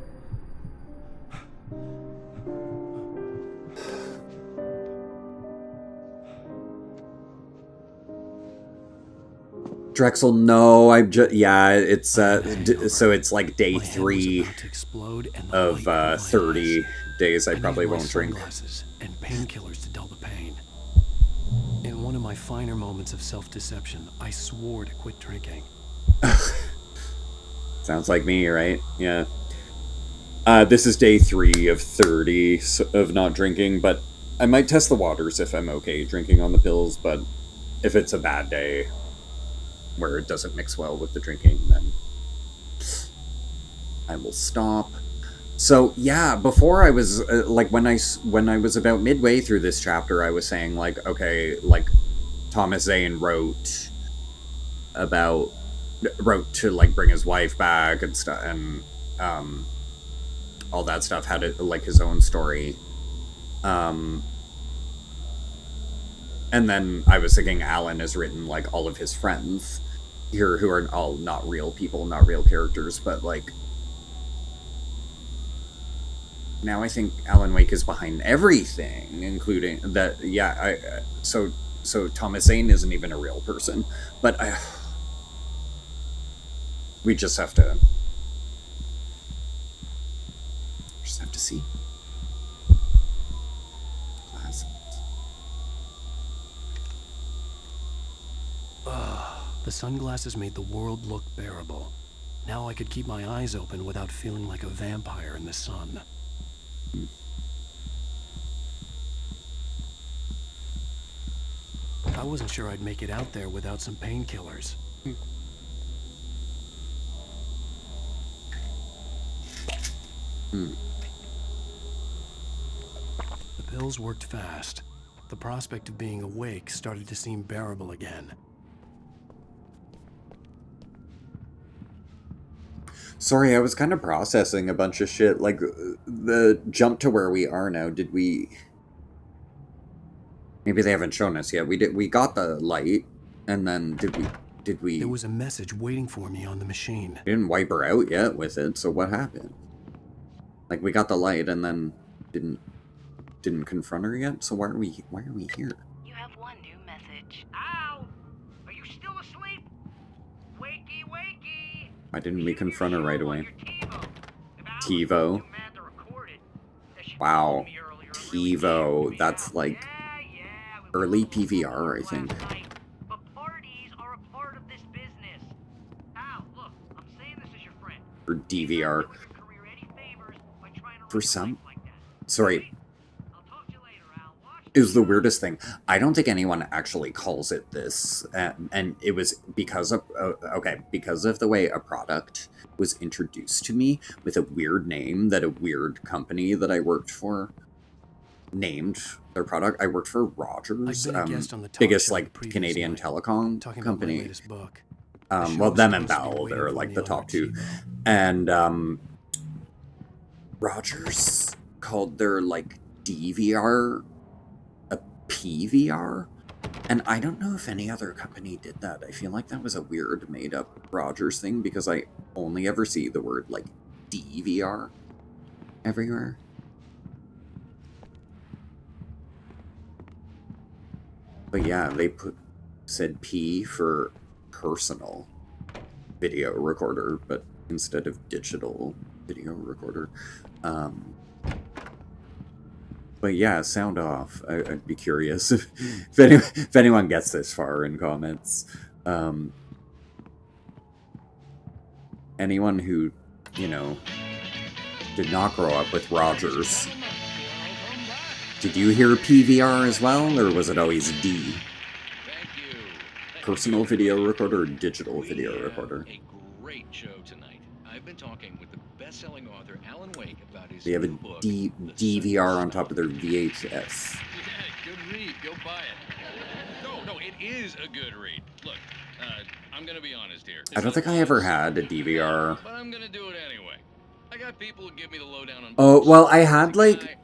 Drexel, no, I'm just... Yeah, it's, so it's like day 3 of 30 days I probably won't drink. And painkillers to dull the pain. In one of my finer moments of self-deception, I swore to quit drinking. Sounds like me, right? Yeah. This is day 3 of 30 of not drinking, but I might test the waters if I'm okay drinking on the pills, but if it's a bad day where it doesn't mix well with the drinking, then I will stop. So yeah, before I was like when I was about midway through this chapter, I was saying like, okay, like Thomas Zane wrote to like bring his wife back and stuff, and all that stuff, had it like his own story. And then I was thinking Alan has written like all of his friends here who are all not real people, not real characters, but like now I think Alan Wake is behind everything, including that. Yeah, so Thomas Zane isn't even a real person, but we just have to see. The sunglasses made the world look bearable. Now I could keep my eyes open without feeling like a vampire in the sun. I wasn't sure I'd make it out there without some painkillers. The pills worked fast. The prospect of being awake started to seem bearable again. Sorry, I was kind of processing a bunch of shit. Like, the jump to where we are now, did we... Maybe they haven't shown us yet. We got the light, and then did we... There was a message waiting for me on the machine. We didn't wipe her out yet with it, so what happened? Like, we got the light, and then didn't confront her yet, so why are we here? You have one new message. Ow! Are you still asleep? Wakey, wakey! Why didn't we confront her right away? TiVo. Wow. TiVo. That's like early PVR, I think. But parties are a part of this business. Ow, look, I'm saying this as your friend. Or DVR. For some... Sorry. It was the weirdest thing. I don't think anyone actually calls it this, and it was because of because of the way a product was introduced to me with a weird name that a weird company that I worked for named their product. I worked for Rogers, biggest like Canadian telecom company. Well, them and Bell, they're like the top two, and Rogers called their like DVR PVR, and I don't know if any other company did that. I feel like that was a weird made-up Rogers thing, because I only ever see the word, like, DVR everywhere. But yeah, they said P for personal video recorder, but instead of digital video recorder. But yeah, sound off. I'd be curious if anyone gets this far in comments. Anyone who, you know, did not grow up with Rogers. Did you hear PVR as well, or was it always D? Personal video recorder or digital video recorder? A great show tonight. I've been talking with the best-selling author Alan Wake about his They have a new book, DVR on top of their VHS. Yeah, good read. Go buy it. No, it is a good read. Look, I'm gonna be honest here. I don't think I ever had a DVR. But I'm gonna do it anyway. I got people who give me the lowdown on. Oh, well, I had like...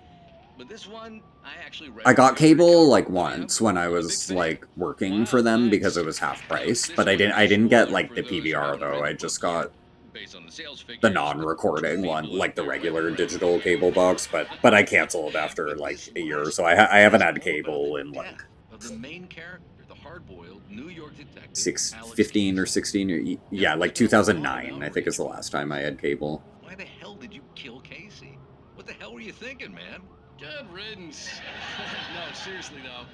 But this one, I got cable like once when I was like working for them because it was half price, but I didn't get like the PVR though. I just got the non-recording one, like the regular digital cable box, but I canceled after like a year, so I haven't had cable in like the main character, the hard-boiled New York detective, 15 or 16 or yeah, like 2009 I think is the last time I had cable. Why the hell did you kill Casey? What the hell were you thinking, man? Good riddance. No, seriously though,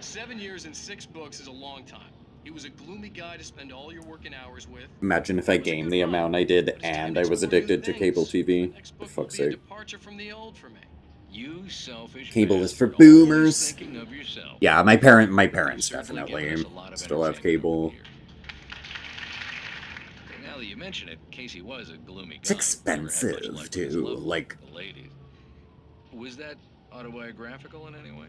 7 years and 6 books is a long time. He was a gloomy guy to spend all your working hours with. Imagine if I gamed the amount I did and I was addicted to cable TV. For fuck's sake. Departure from the old for me. You selfish Cable is for bastard, always boomers. thinking of yourself. Yeah, my parents definitely still have cable. Now that you mention it, Casey was a gloomy guy. It's expensive too, like. The ladies. Was that autobiographical in any way?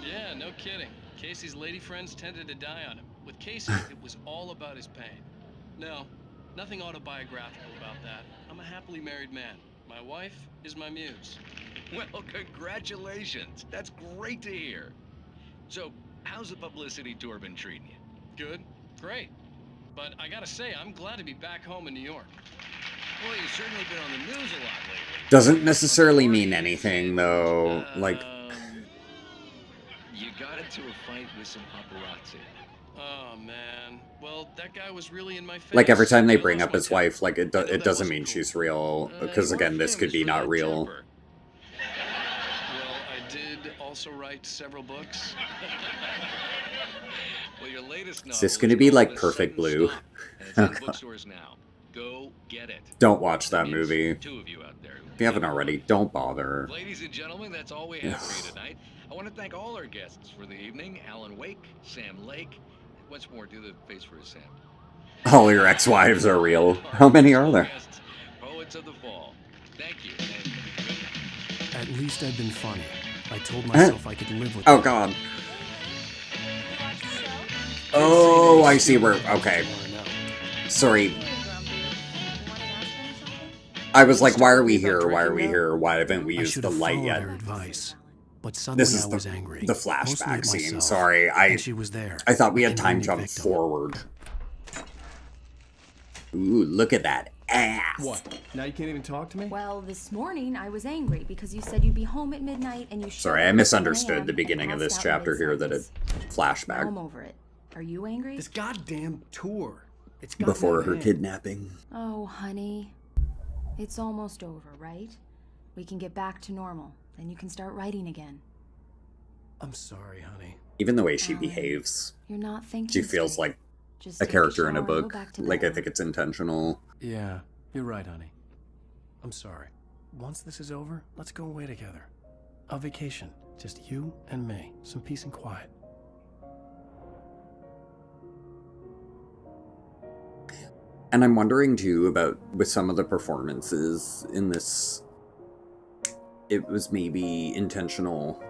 Yeah, no kidding. Casey's lady friends tended to die on him. With Casey, it was all about his pain. No, nothing autobiographical about that. I'm a happily married man. My wife is my muse. Well, congratulations. That's great to hear. So, how's the publicity tour been treating you? Good, great. But I gotta say, I'm glad to be back home in New York. Well, you've certainly been on the news a lot lately. Doesn't necessarily mean anything, though. Like, you got into a fight with some paparazzi. Oh man. Well, that guy was really in my face. like every time they bring up his wife, like it doesn't mean she's real, because again, this could be not real. Well, I did also write several books. Well, your latest novel Is this going to be like Perfect Blue? it's in bookstores now. Go get it. Don't watch that movie. Two of you out there. If you haven't already, don't bother. Ladies and gentlemen, that's all we have for you tonight. I want to thank all our guests for the evening. Alan Wake, Sam Lake. Once more, do the face for Sam. All your ex-wives are real. How many are there? Poets of the Fall. Thank you. At least I'd been funny. I told myself I could live with Oh it. god. Oh, I see where... Okay. Sorry. I was like, why are we here? Why are we here? Why haven't we used the light yet? Advice, but suddenly This is I was angry. the Mostly flashback at scene. myself. Sorry, And she was there. I thought we had an time only jump victim. forward. Ooh, look at that ass. What? Now you can't even talk to me? Well, this morning I was angry because you said you'd be home at midnight and you Sorry, I misunderstood the beginning of this chapter here that it flashback I'm over it. Are you angry? This goddamn tour. It's before her kidnapping. Oh, honey. It's almost over, right? We can get back to normal. Then you can start writing again. I'm sorry, honey. Even the way she behaves, You're not thinking. she feels straight. like Just a take character in a shower and go book. back to Like, I bed. think it's intentional. Yeah, you're right, honey. I'm sorry. Once this is over, let's go away together. A vacation. Just you and me. Some peace and quiet. And I'm wondering, too, about with some of the performances in this, it was maybe intentional.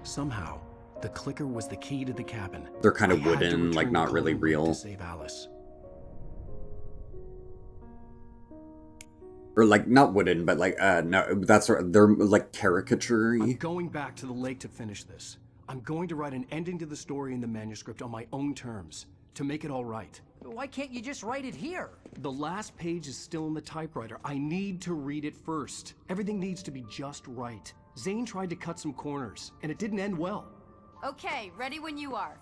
Somehow, the clicker was the key to the cabin. They're kind of I had to wooden, like return not the really code ring real. to save Alice. Or like, not wooden, but like, no, that's, they're like caricature-y. I'm going back to the lake to finish this. I'm going to write an ending to the story in the manuscript on my own terms, to make it all right. Why can't you just write it here? The last page is still in the typewriter. I need to read it first. Everything needs to be just right. Zane tried to cut some corners, and it didn't end well. Okay, ready when you are.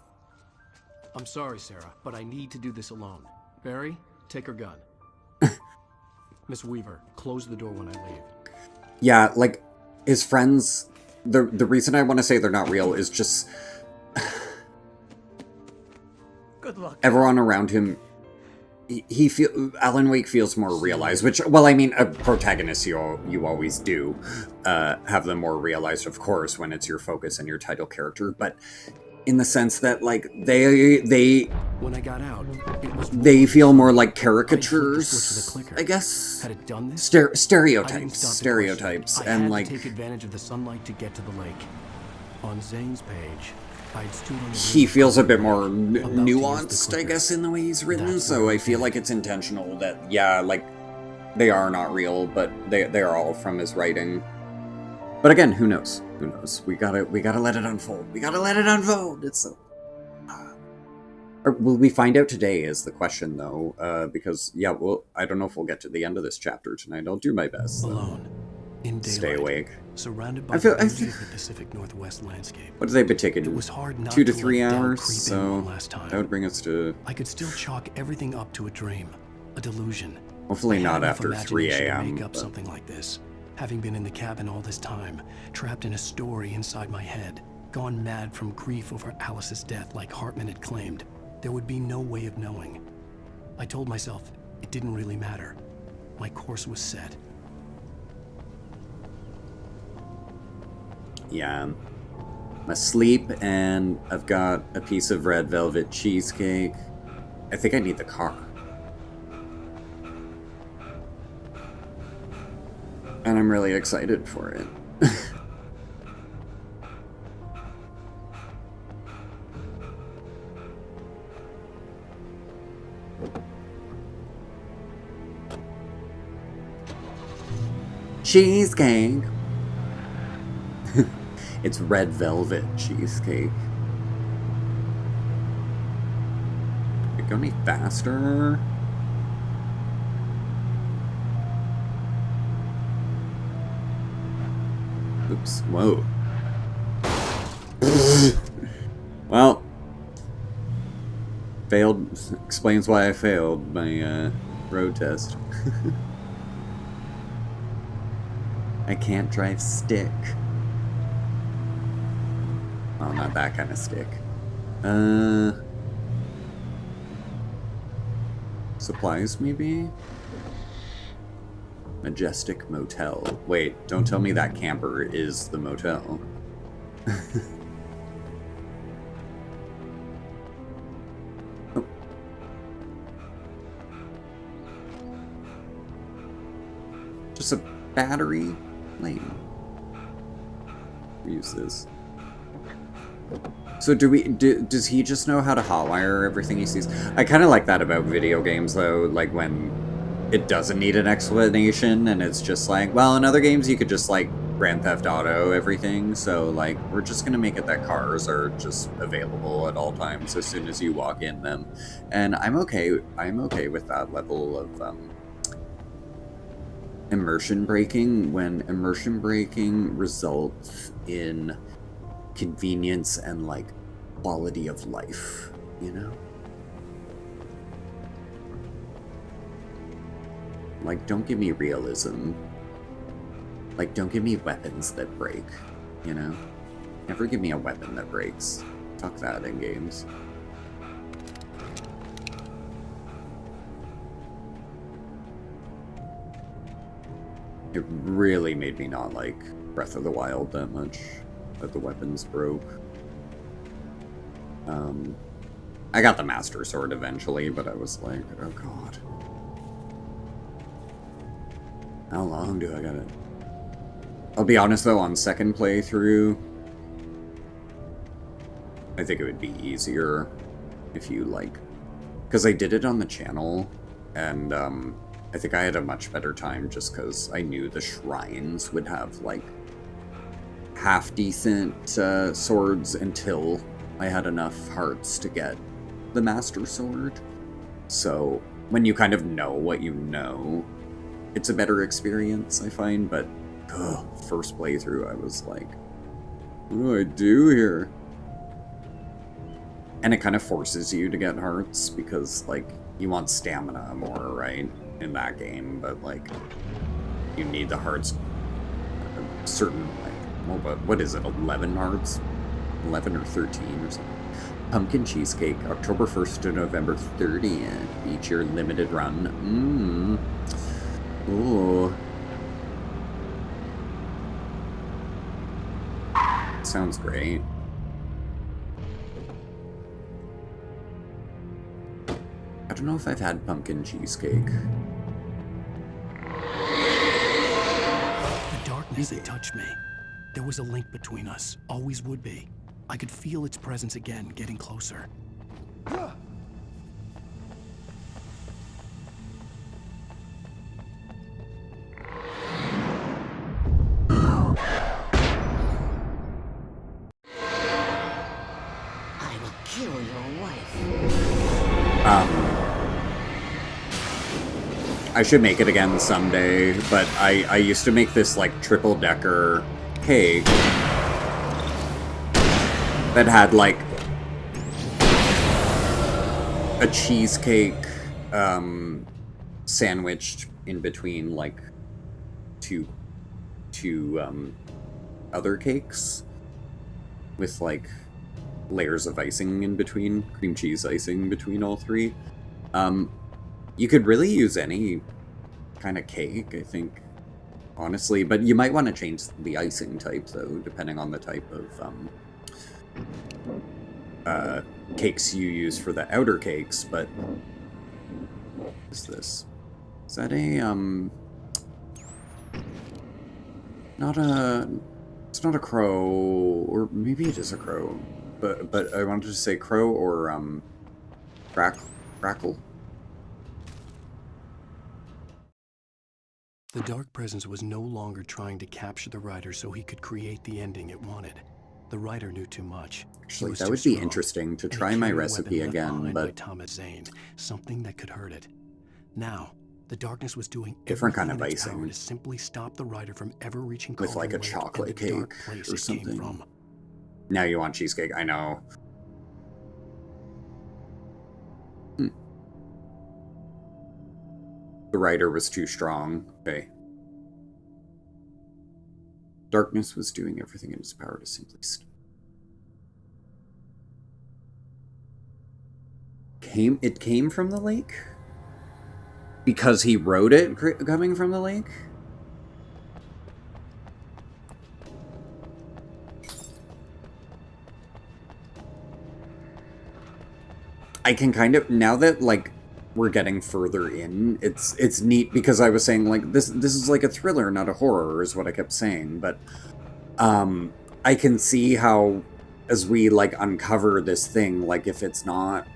I'm sorry, Sarah, but I need to do this alone. Barry, take her gun. Miss Weaver, close the door when I leave. Yeah, like, his friends, the reason I want to say they're not real is just... Good luck. Everyone around him, Alan Wake feels more realized, which, well, I mean, a protagonist you always do have them more realized, of course, when it's your focus and your title character, but in the sense that, like, they when I got out, it was they feel more like caricatures, I guess. Had it done this? Stereotypes, I and had like to take advantage of the sunlight to get to the lake. On Zane's page, I'd stood on the he roof feels a bit more about to use the nuanced, I clicker. guess, in the way he's written. That's So where I it feel like it's intentional that, yeah, like, they are not real, but they are all from his writing. But again, who knows? Who knows? We gotta let it unfold. We gotta let it unfold. It's so... Or will we find out today is the question, though, because, yeah, well, I don't know if we'll get to the end of this chapter tonight. I'll do my best. Alone, in daylight, stay awake. Surrounded by I feel- the beauty of the Pacific Northwest landscape. What have they been taking? It was hard not 2 to to 3 let doubt hours, creep in so one last time. that would bring us to I could still chalk everything up to a dream, a delusion. hopefully I had not enough after 3 imagination to a.m. make up something like this. Having been in the cabin all this time, trapped in a story inside my head, gone mad from grief over Alice's death like Hartman had claimed. There would be no way of knowing. I told myself it didn't really matter. My course was set. Yeah. I'm asleep and I've got a piece of red velvet cheesecake. I think I need the car. And I'm really excited for it. Cheesecake! It's red velvet cheesecake. It go any faster? Oops, whoa. Well, failed, explains why I failed my road test. I can't drive stick. Well, not that kind of stick. Supplies, maybe? Majestic Motel. Wait, don't tell me that camper is the motel. Oh. Just a battery? Lame. Use this. So does he just know how to hotwire everything he sees? I kind of like that about video games, though, like when it doesn't need an explanation, and it's just like, well, in other games you could just, like, Grand Theft Auto everything, so, like, we're just gonna make it that cars are just available at all times as soon as you walk in them. And I'm okay with that level of, immersion breaking, when immersion breaking results in convenience and, like, quality of life, you know? Like, don't give me realism. Like, don't give me weapons that break, you know? Never give me a weapon that breaks. Fuck that in games. It really made me not like Breath of the Wild that much, that the weapons broke. I got the Master Sword eventually, but I was like, oh god. How long do I gotta... I'll be honest though, on second playthrough, I think it would be easier if you, like... Because I did it on the channel, and I think I had a much better time just because I knew the shrines would have, like, half-decent swords until I had enough hearts to get the Master Sword. So, when you kind of know what you know, it's a better experience, I find, but first playthrough I was like, what do I do here? And it kind of forces you to get hearts because, like, you want stamina more, right, in that game, but, like, you need the hearts, a certain, like, well, what is it, 11 hearts? 11 or 13 or something. Pumpkin Cheesecake, October 1st to November 30th. Each year limited run. Ooh. Sounds great. I don't know if I've had pumpkin cheesecake. The darkness had touched me. There was a link between us. Always would be. I could feel its presence again, getting closer. I will kill your wife. I should make it again someday, but I used to make this, like, triple-decker cake that had, like, a cheesecake sandwiched in between, like, two other cakes with, like, layers of icing in between, cream cheese icing between all three. You could really use any kind of cake, I think, honestly, but you might want to change the icing type, though, depending on the type of cakes you use for the outer cakes. But what is this? Is that a it's not a crow, or maybe it is a crow, but I wanted to say crow or crackle. The Dark Presence was no longer trying to capture the writer so he could create the ending it wanted. The writer knew too much. Actually, that would be interesting to try my recipe again, but Thomas Zane, something that could hurt it. Now, the darkness was doing different kind everything of in its power icing to simply stop the writer from ever reaching with like a Calder Lake chocolate and the dark cake place or it came something. from. Now you want cheesecake? I know. The writer was too strong. Okay. Darkness was doing everything in its power to simply stop. It came from the lake? Because he wrote it coming from the lake? I can kind of, now that, like, we're getting further in, it's neat, because I was saying, like, this is like a thriller, not a horror, is what I kept saying, but, I can see how, as we, like, uncover this thing, like, if it's not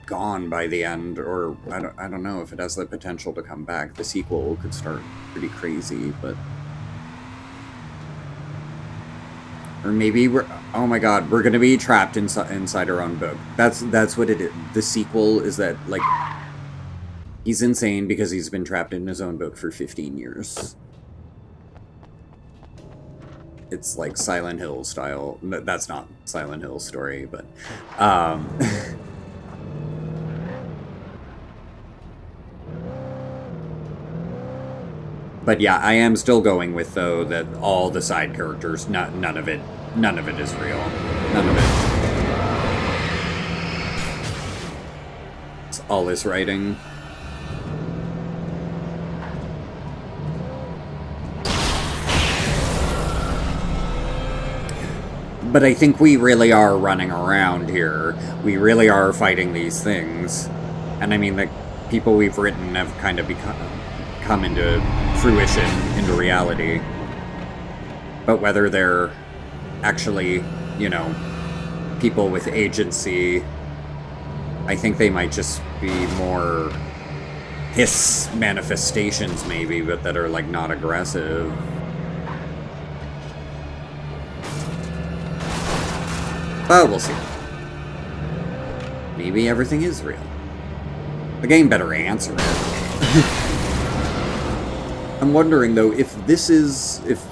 gone by the end, or, I don't know, if it has the potential to come back, the sequel could start pretty crazy, but... Or maybe we're... Oh my god, we're gonna be trapped inside our own book. That's what it is. The sequel is that, like... He's insane because he's been trapped in his own book for 15 years. It's like Silent Hill style. That's not Silent Hill story, but... But yeah, I am still going with, though, that all the side characters, none of it is real. None of it. It's all his writing. But I think we really are running around here. We really are fighting these things. And I mean, the people we've written have kind of come into fruition, into reality. But whether they're actually, you know, people with agency, I think they might just be more hiss manifestations, maybe, but that are, like, not aggressive. But we'll see. Maybe everything is real. The game better answer it. I'm wondering, though, if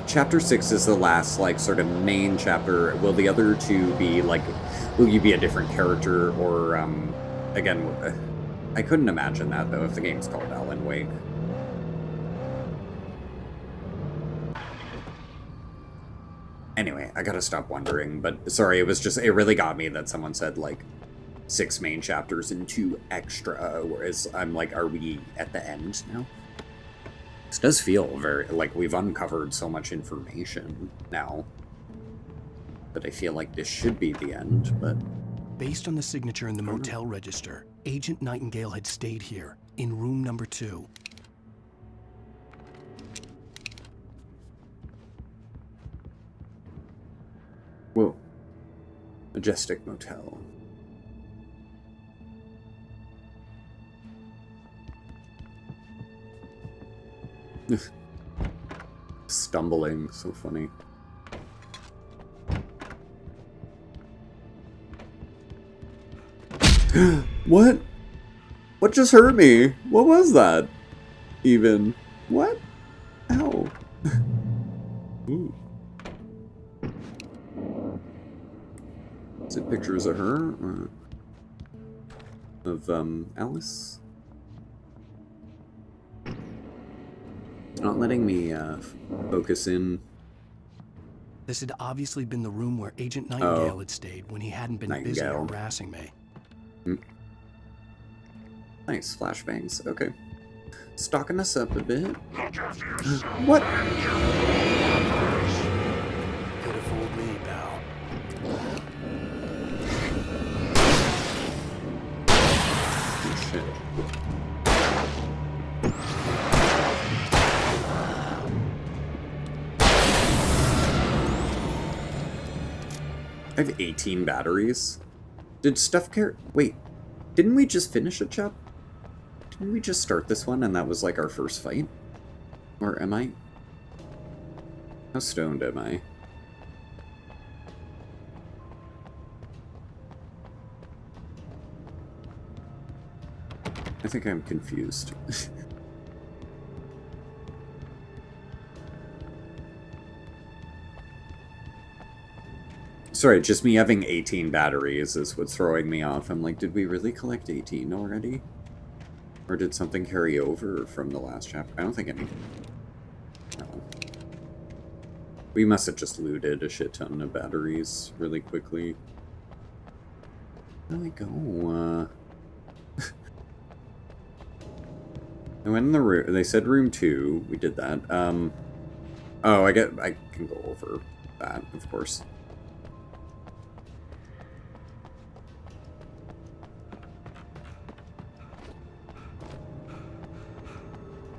Chapter 6 is the last, like, sort of main chapter, will the other two be, like, will you be a different character, or, again, I couldn't imagine that, though, if the game's called Alan Wake. Anyway, I gotta stop wondering, but, sorry, it really got me that someone said, like, 6 main chapters and 2 extra, whereas I'm like, are we at the end now? This does feel very, like, we've uncovered so much information now that I feel like this should be the end, but... Based on the signature in the motel register, Agent Nightingale had stayed here, in room number 2. Whoa. Majestic Motel. Stumbling, so funny. What? What just hurt me? What was that? Even? What? Ow. Ooh. Is it pictures of her? Or of, Alice? Not letting me, focus in. This had obviously been the room where Agent Nightingale had stayed when he hadn't been busy harassing me. Nice, flashbangs. Okay. Stocking us up a bit. What? Could have fooled me, pal. Shit. I have 18 batteries. Did stuff care? Wait, didn't we just finish a chapter? Didn't we just start this one and that was like our first fight? Or am I? How stoned am I? I think I'm confused. Sorry, just me having 18 batteries is what's throwing me off. I'm like, did we really collect 18 already? Or did something carry over from the last chapter? I don't think anything. No. We must have just looted a shit ton of batteries really quickly. Where do we go? I went in the room. They said room 2. We did that. Oh, I can go over that, of course.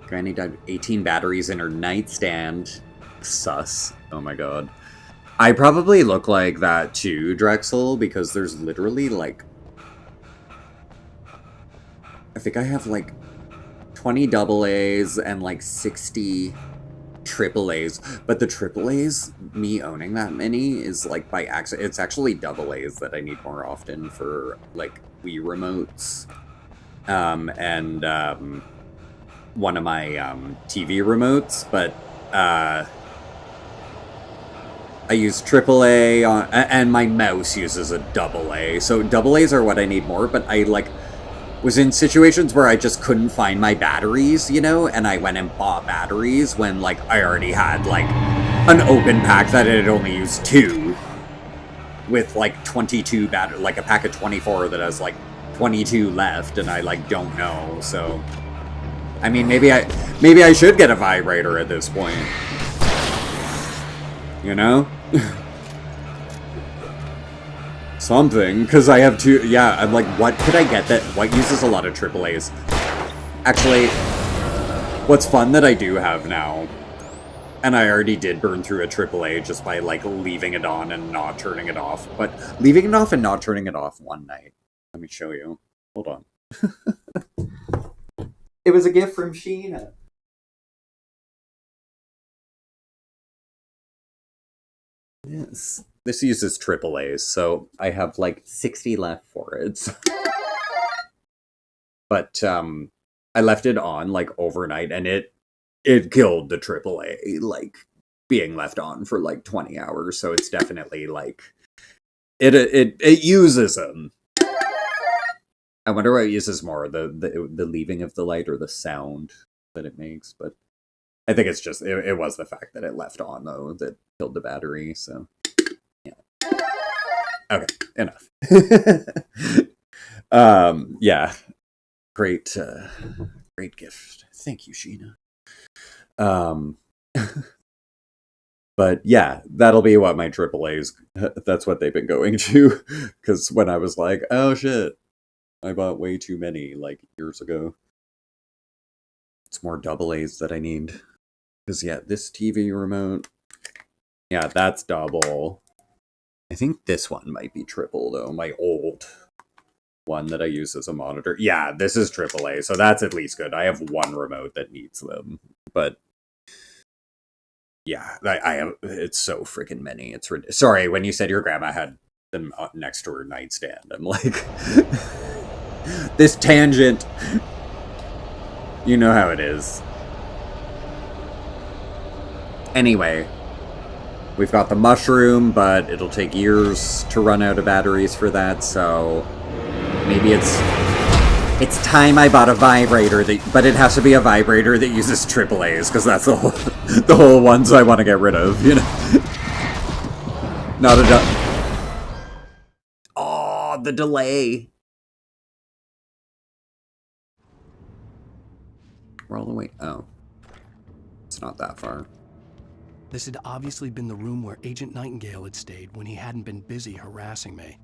Granny died with 18 batteries in her nightstand. Sus. Oh my god. I probably look like that too, Drexel, because there's literally like... I think I have like 20 AA's and like 60 AAA's. But the AAA's, me owning that many, is like by accident. It's actually AA's that I need more often for like Wii remotes. One of my TV remotes, but I use AAA on, and my mouse uses a AA. So AA's are what I need more, but I like was in situations where I just couldn't find my batteries, you know, and I went and bought batteries when like I already had like an open pack that had only used 2 with like 22 like a pack of 24 that has like 22 left, and I like don't know, so I mean, maybe I should get a vibrator at this point. You know? Something, because I have 2... Yeah, I'm like, what could I get what uses a lot of AAA's? Actually, what's fun that I do have now, and I already did burn through a AAA just by, like, leaving it on and not turning it off, but leaving it off and not turning it off one night. Let me show you. Hold on. It was a gift from Sheena. Yes. This uses AAA's, so I have like 60 left for it. But I left it on like overnight, and it killed the AAA, like being left on for like 20 hours. So it's definitely like it uses them. I wonder what it uses more, the leaving of the light or the sound that it makes, but I think it's just, it was the fact that it left on, though, that killed the battery, so, yeah. Okay, enough. Yeah. Great gift. Thank you, Sheena. But yeah, that'll be what my AAA's, that's what they've been going to, because when I was like, oh shit, I bought way too many, like, years ago. It's more AA's that I need. Because, yeah, this TV remote... Yeah, that's double. I think this one might be triple, though. My old one that I use as a monitor. Yeah, this is AAA, so that's at least good. I have one remote that needs them. But, yeah, I have... It's so freaking many. It's sorry, when you said your grandma had them next to her nightstand, I'm like... This tangent. You know how it is. Anyway, we've got the mushroom, but it'll take years to run out of batteries for that, so maybe it's time I bought a vibrator, but it has to be a vibrator that uses AAA's, because that's the whole ones I want to get rid of, you know? Not a Oh, the delay. We're all the way. Oh. It's not that far. This had obviously been the room where Agent Nightingale had stayed when he hadn't been busy harassing me.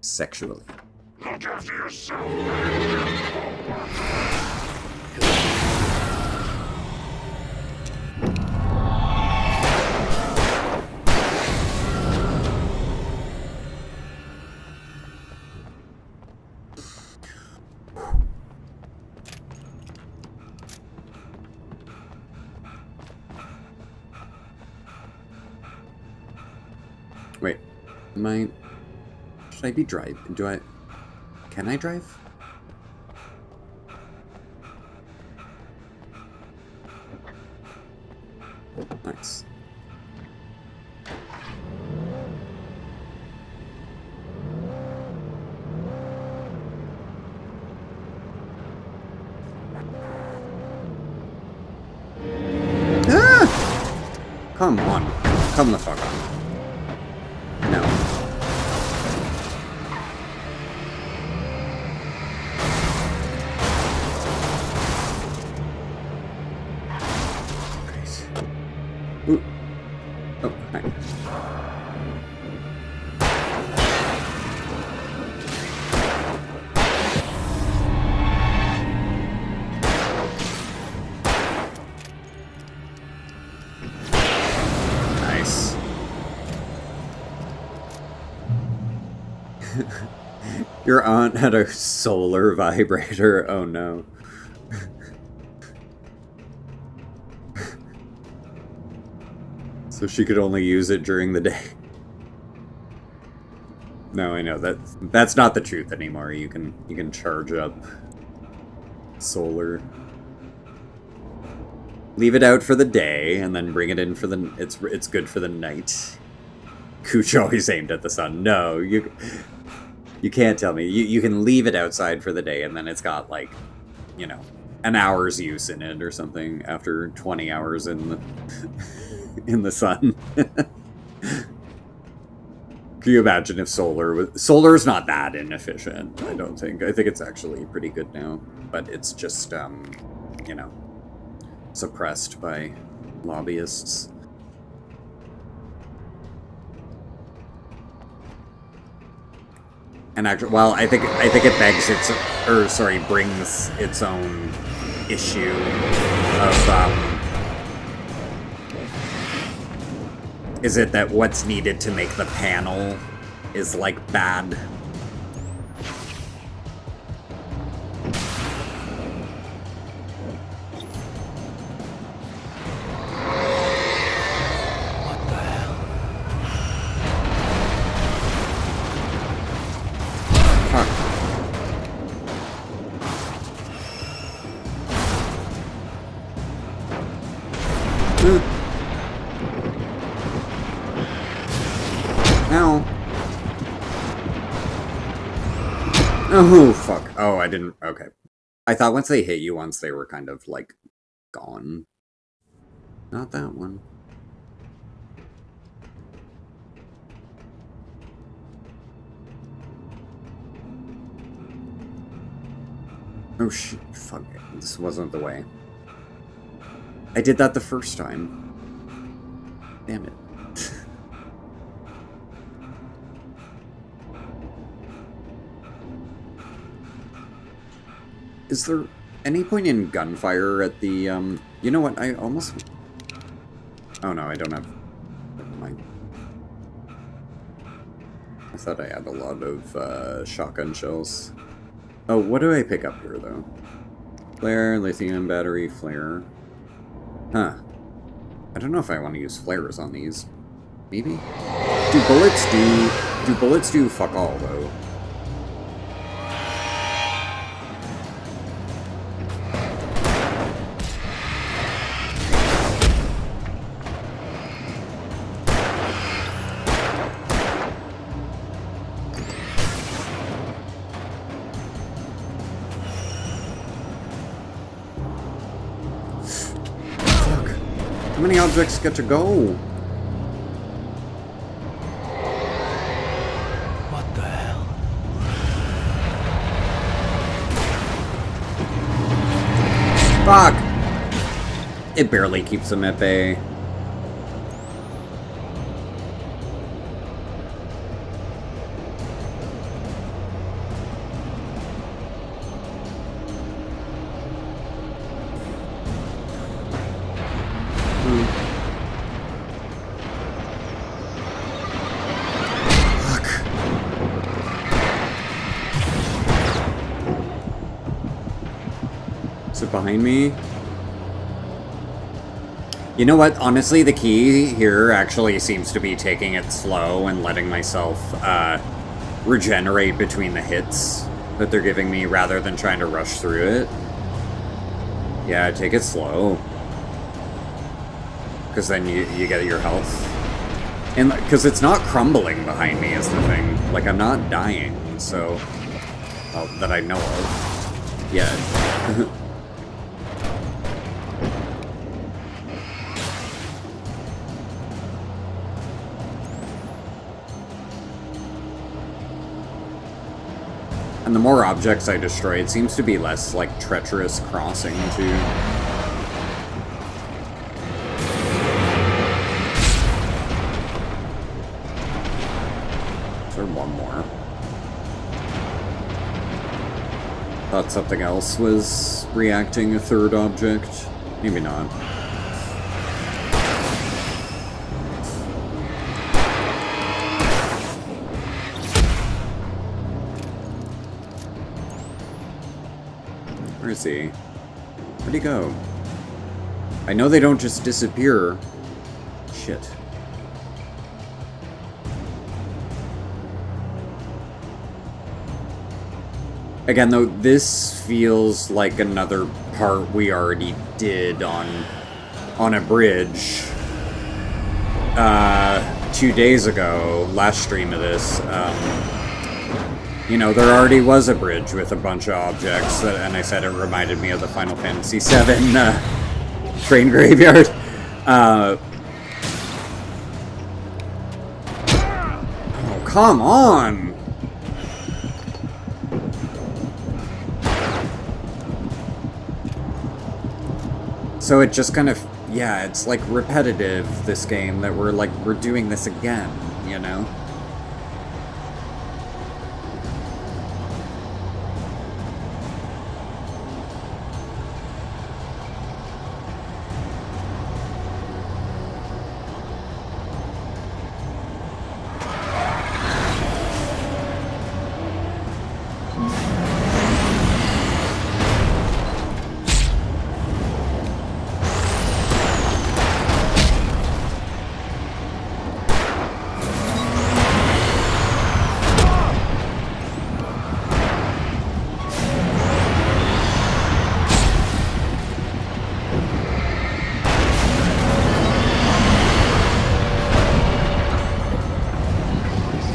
Sexually. Look after yourself. Wait, should I be driving? Can I drive? Nice. Ah! Come on. Come the fuck on. No. Great. Ooh. Oh, hi. Nice. Your aunt had a solar vibrator. Oh no. So she could only use it during the day. No, I know that's not the truth anymore. You can charge up solar. Leave it out for the day and then bring it in for the it's good for the night. Cooch always aimed at the sun. No, you can't tell me. You can leave it outside for the day and then it's got like, you know, an hour's use in it or something after 20 hours in the in the sun. Can you imagine if solar's not that inefficient? I don't think. I think it's actually pretty good now, but it's just you know, suppressed by lobbyists. And actually, well, I think it begs brings its own issue of is it that what's needed to make the panel is like bad? Oh, fuck. Oh, I didn't... Okay. I thought once they hit you once, they were kind of, like, gone. Not that one. Oh, shit. Fuck it. This wasn't the way. I did that the first time. Damn it. Is there any point in gunfire at the, You know what, I almost... Oh no, I don't have... Never mind. I thought I had a lot of, shotgun shells. Oh, what do I pick up here, though? Flare, lithium battery, flare. Huh. I don't know if I want to use flares on these. Maybe? Do bullets do fuck all, though? How many objects get to go? Fuck! It barely keeps them at bay. Is it behind me? You know what? Honestly, the key here actually seems to be taking it slow and letting myself regenerate between the hits that they're giving me rather than trying to rush through it. Yeah, take it slow. Because then you get your health. And because it's not crumbling behind me is the thing. Like, I'm not dying, so... Well, that I know of. Yet. And the more objects I destroy, it seems to be less, like, treacherous crossing, too. Is there one more? Thought something else was reacting a third object. Maybe not. Where is he? Where'd he go? I know they don't just disappear. Shit. Again, though, this feels like another part we already did on a bridge 2 days ago, last stream of this. You know, there already was a bridge with a bunch of objects, and I said it reminded me of the Final Fantasy VII train graveyard. Oh, come on! So it just kind of, yeah, it's like repetitive, this game, that we're doing this again, you know?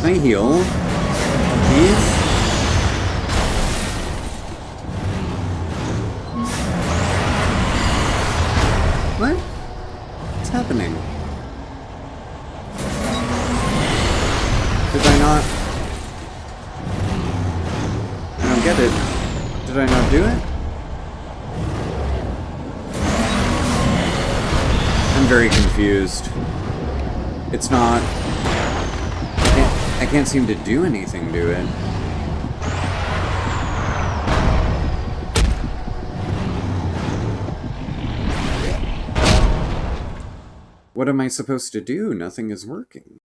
Can I heal? Please? What? What's happening? Did I not? I don't get it. Did I not do it? I'm very confused. It's not... I can't seem to do anything to it. What am I supposed to do? Nothing is working.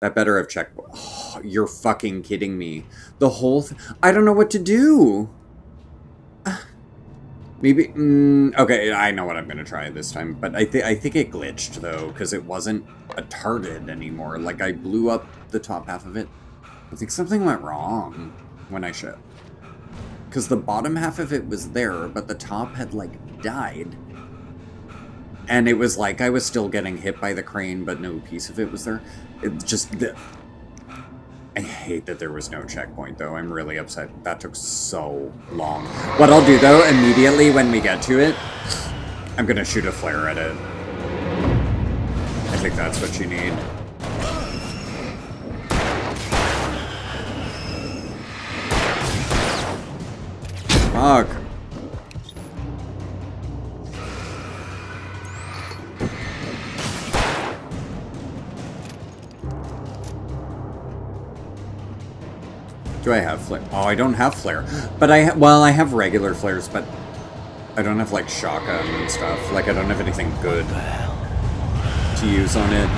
That better have checked. Oh, you're fucking kidding me. The whole I don't know what to do. Maybe, okay, I know what I'm gonna try this time, but I think it glitched, though, because it wasn't a target anymore. Like, I blew up the top half of it. I think something went wrong when I shot. Because the bottom half of it was there, but the top had, like, died. And it was like I was still getting hit by the crane, but no piece of it was there. It just... I hate that there was no checkpoint, though. I'm really upset. That took so long. What I'll do, though, immediately when we get to it, I'm gonna shoot a flare at it. I think that's what you need. Fuck. Do I have flare? Oh, I don't have flare. But I have regular flares, but I don't have, like, shotgun and stuff. Like, I don't have anything good to use on it.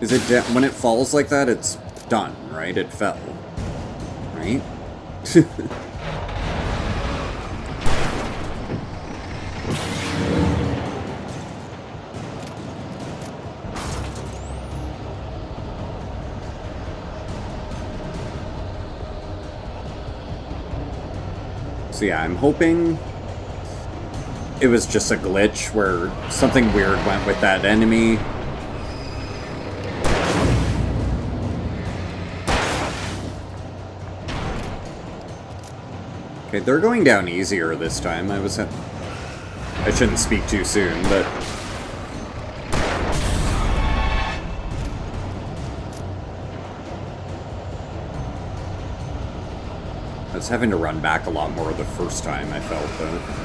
Is it when it falls like that, it's done, right? It fell, right? So yeah, I'm hoping it was just a glitch where something weird went with that enemy. Okay, they're going down easier this time. I shouldn't speak too soon, but... I was having to run back a lot more the first time I felt that.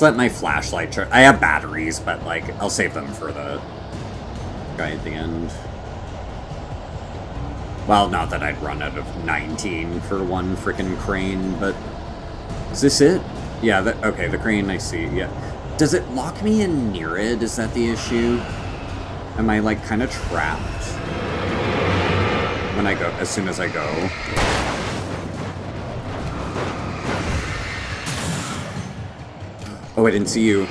Let my flashlight charge. I have batteries, but, like, I'll save them for the guy at the end. Well, not that I'd run out of 19 for one frickin' crane, but... Is this it? Yeah, okay, the crane I see, yeah. Does it lock me in near it? Is that the issue? Am I, like, kind of trapped when I go, as soon as I go? Oh, I didn't see you.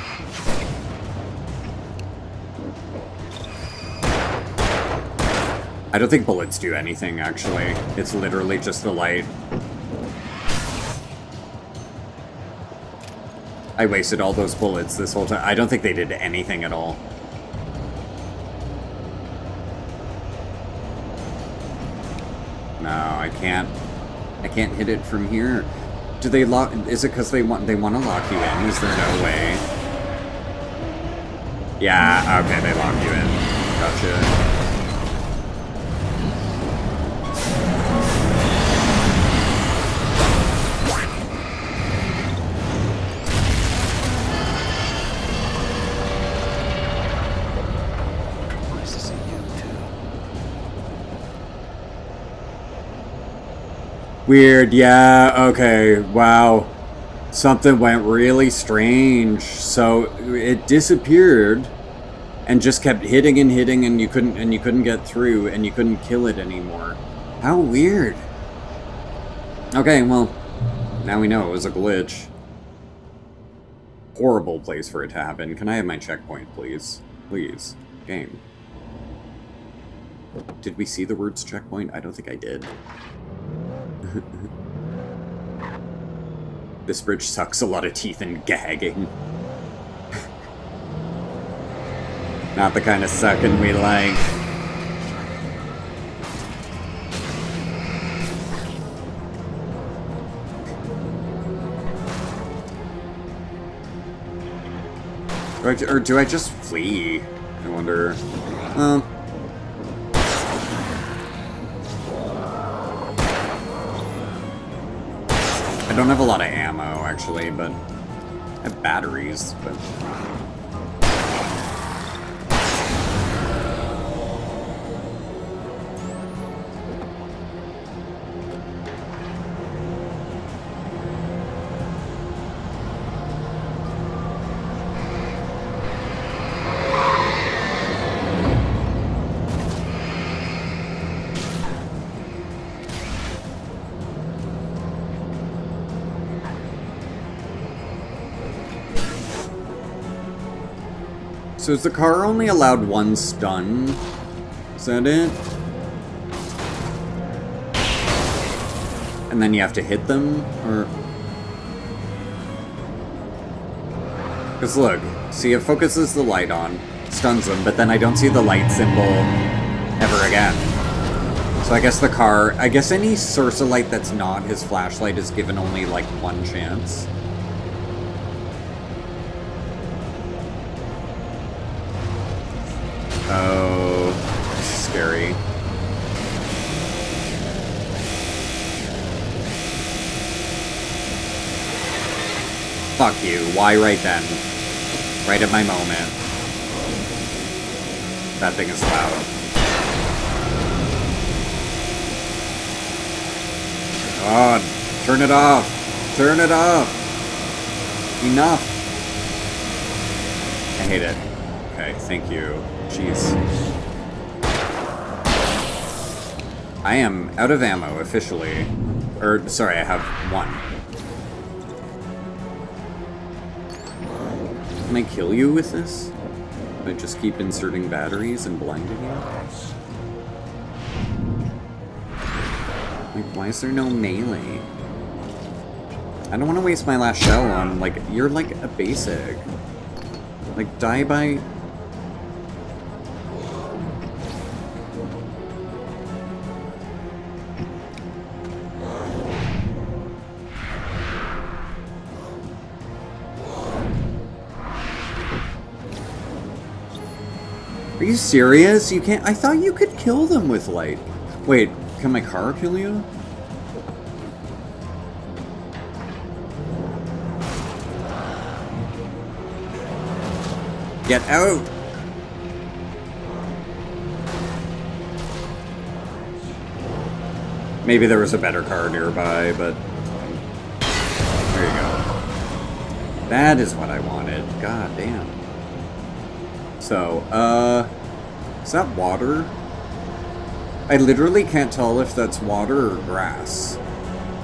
I don't think bullets do anything, actually. It's literally just the light. I wasted all those bullets this whole time. I don't think they did anything at all. No, I can't hit it from here. Do they lock? Is it because they want to lock you in? Is there no way? Yeah. Okay, they lock you in. Gotcha. Nice to see you too. Weird, yeah, okay, wow. Something went really strange. So it disappeared and just kept hitting and hitting, and you couldn't get through, and you couldn't kill it anymore. How weird. Okay, well, now we know it was a glitch. Horrible place for it to happen. Can I have my checkpoint, please? Please. Game. Did we see the words checkpoint? I don't think I did. This bridge sucks a lot of teeth and gagging. Not the kind of sucking we like. Or do I just flee? I wonder. I don't have a lot of ammo, actually, but I have batteries, but... So is the car only allowed one stun? Is that it? And then you have to hit them? Or... Because look, see, it focuses the light on, stuns them, but then I don't see the light symbol ever again. So I guess the car... I guess any source of light that's not his flashlight is given only, like, one chance. Fuck you. Why right then? Right at my moment. That thing is loud. God, turn it off. Turn it off. Enough. I hate it. Okay, thank you. Jeez. I am out of ammo, officially. Or, sorry, I have one. Can I kill you with this? I just keep inserting batteries and blinding you? Like, why is there no melee? I don't want to waste my last shell on, like, you're like a basic. Like, die by... Are you serious? You can't... I thought you could kill them with light. Wait, can my car kill you? Get out! Maybe there was a better car nearby, but... There you go. That is what I wanted. God damn. So, is that water? I literally can't tell if that's water or grass.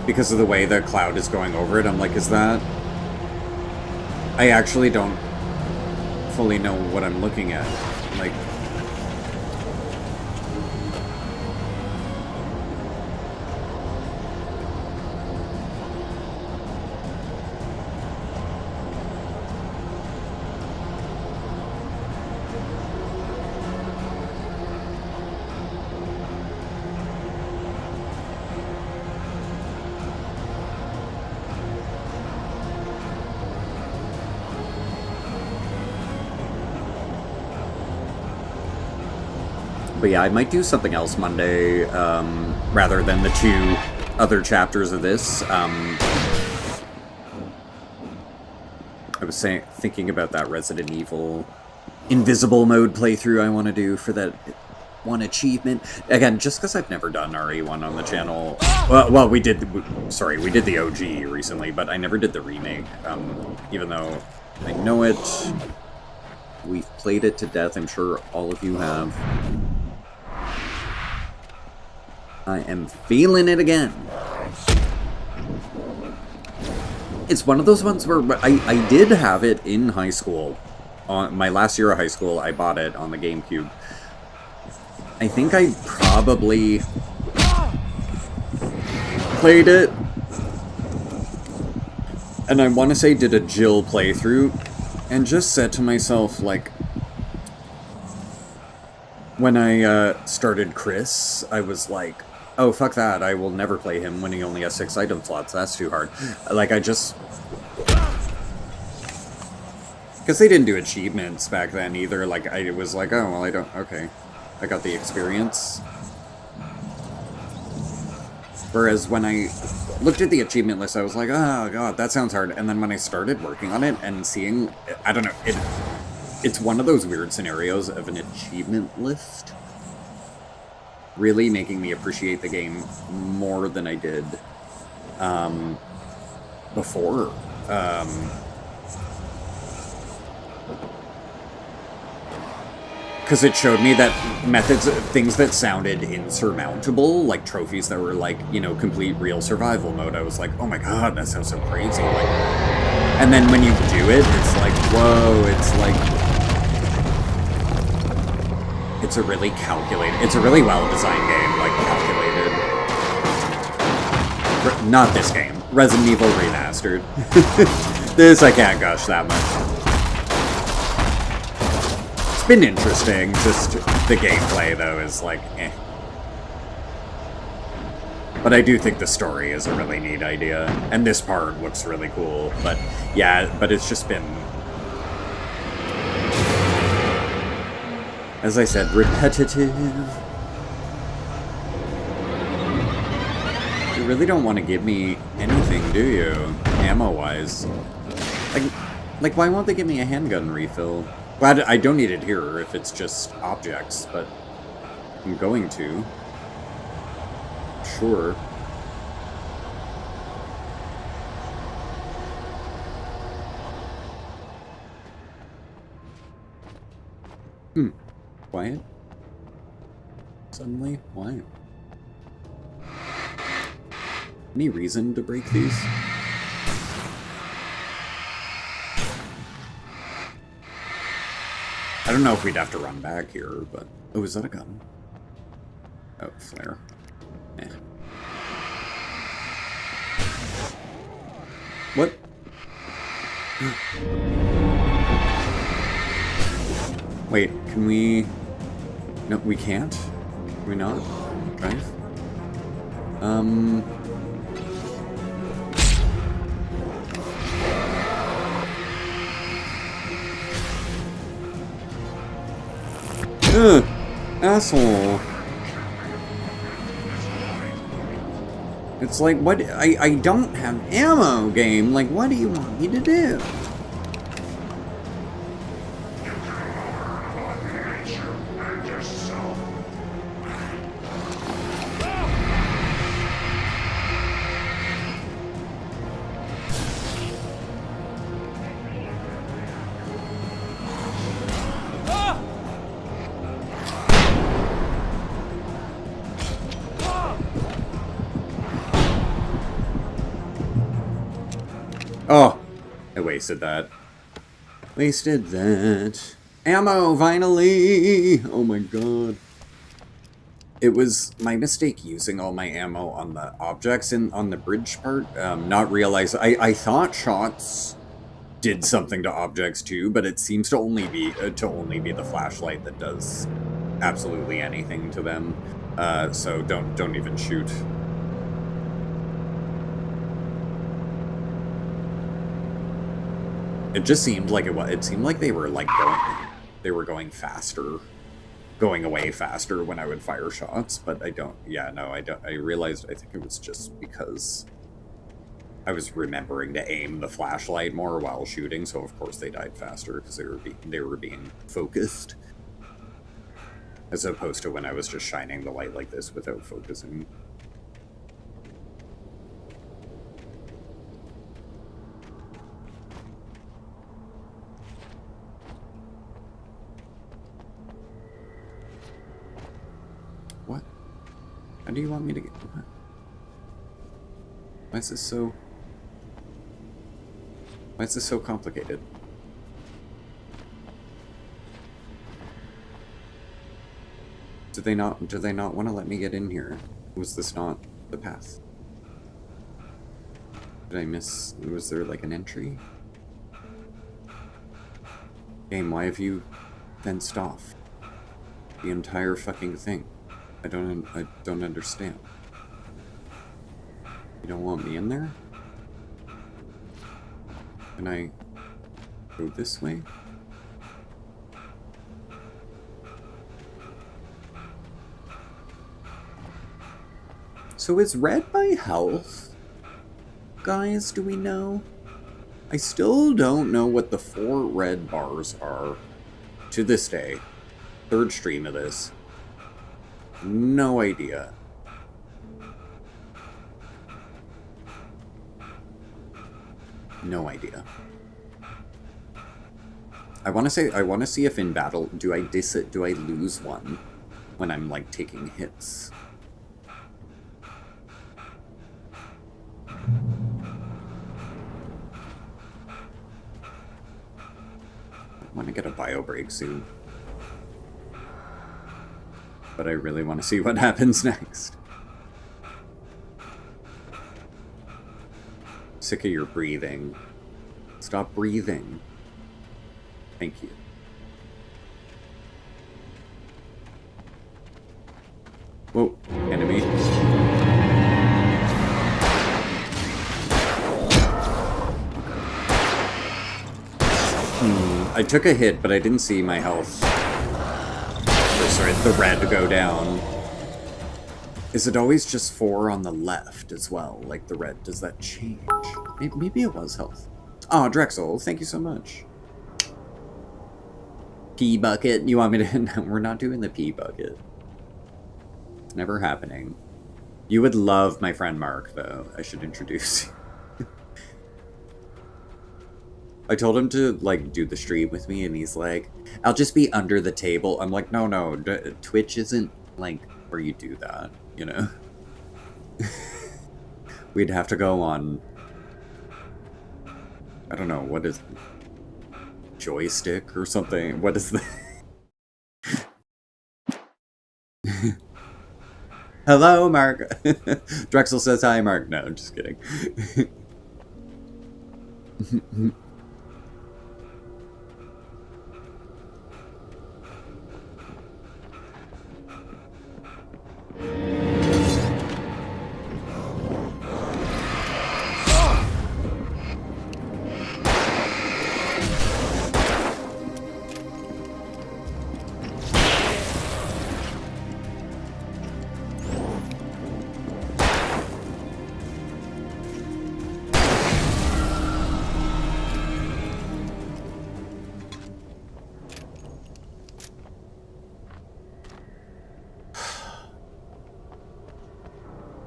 Because of the way the cloud is going over it, I'm like, is that... I actually don't fully know what I'm looking at. Like... But yeah, I might do something else Monday, rather than the 2 other chapters of this. I was thinking about that Resident Evil invisible mode playthrough I want to do for that one achievement. Again, just because I've never done RE1 on the channel. Well, we did the OG recently, but I never did the remake. Even though I know it, we've played it to death. I'm sure all of you have. I am feeling it again. It's one of those ones where I did have it in high school. On my last year of high school, I bought it on the GameCube. I think I probably played it, and I want to say did a Jill playthrough, and just said to myself, like, when I started Chris, I was like, oh, fuck that, I will never play him when he only has 6 item slots, that's too hard. Like, I just... Because they didn't do achievements back then either, like, I was like, oh, well, I don't... Okay, I got the experience. Whereas when I looked at the achievement list, I was like, oh, God, that sounds hard. And then when I started working on it and seeing... I don't know, it's one of those weird scenarios of an achievement list really making me appreciate the game more than I did before. Because it showed me that methods, things that sounded insurmountable, like trophies that were like, you know, complete real survival mode. I was like, oh my God, that sounds so crazy. Like, and then when you do it, it's like, whoa, it's like... It's a really calculated... It's a really well-designed game, like, calculated. Not this game. Resident Evil Remastered. This I can't gush that much. It's been interesting, just the gameplay, though, is like, eh. But I do think the story is a really neat idea, and this part looks really cool, but yeah, but it's just been... As I said, repetitive. You really don't want to give me anything, do you? Ammo-wise. Like, why won't they give me a handgun refill? Glad I don't need it here if it's just objects, but I'm going to. Sure. Quiet? Suddenly? Why? Any reason to break these? I don't know if we'd have to run back here, but... Oh, is that a gun? Oh, flare. Eh. What? Wait, can we... No, we can't? Can we not? Drive? Ugh! Asshole! It's like, what? I don't have ammo, game! Like, what do you want me to do? Oh, I wasted that. Wasted that. Ammo, finally! Oh my god. It was my mistake using all my ammo on the objects on the bridge part. Not realize I thought shots did something to objects too, but it seems to only be the flashlight that does absolutely anything to them. So don't even shoot. It just seemed like it seemed like they were like going faster, going away faster when I would fire shots, but I don't. Yeah, no, I don't. I realized I think it was just because I was remembering to aim the flashlight more while shooting, so of course they died faster because they were being focused, as opposed to when I was just shining the light like this without focusing. What? How do you want me to get... What? Why is this so... Why is this so complicated? Do they not want to let me get in here? Was this not the path? Did I miss... Was there like an entry? Game, why have you fenced off the entire fucking thing? I don't understand. You don't want me in there? Can I go this way? So is red my health? Guys, do we know? I still don't know what the 4 red bars are. To this day. 3rd stream of this. No idea. No idea. I want to see if in battle do I lose one when I'm like taking hits. I want to get a bio break soon. But I really want to see what happens next. Sick of your breathing. Stop breathing. Thank you. Whoa, enemy. I took a hit, but I didn't see my health. Or, sorry, the red go down. Is it always just 4 on the left as well? Like the red, does that change? Maybe it was health. Oh, Drexel, thank you so much. Pee bucket? You want me to... No, we're not doing the pee bucket. It's never happening. You would love my friend Mark, though. I should introduce you. I told him to, like, do the stream with me, and he's like, I'll just be under the table. I'm like, no, Twitch isn't, like, where you do that, you know? We'd have to go on... I don't know, what is... joystick or something? What is that? Hello, Mark! Drexel says hi, Mark. No, I'm just kidding.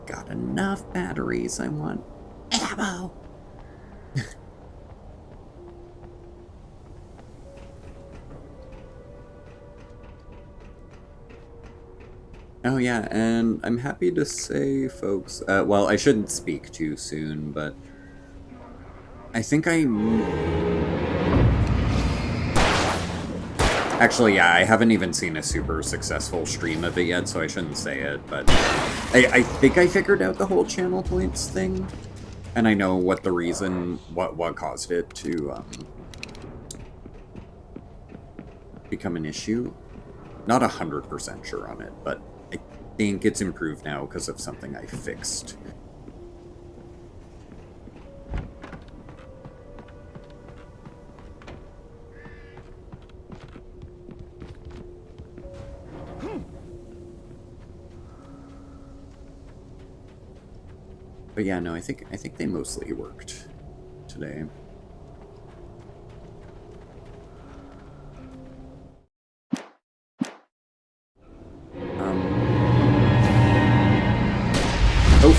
Got enough batteries. I want ammo. Oh yeah, and I'm happy to say, folks, well, I shouldn't speak too soon, but I think actually, yeah, I haven't even seen a super successful stream of it yet, so I shouldn't say it, but I think I figured out the whole channel points thing, and I know what the reason, what caused it to become an issue. Not 100% sure on it, but I think it's improved now because of something I fixed. But yeah, no, I think they mostly worked today. Oof.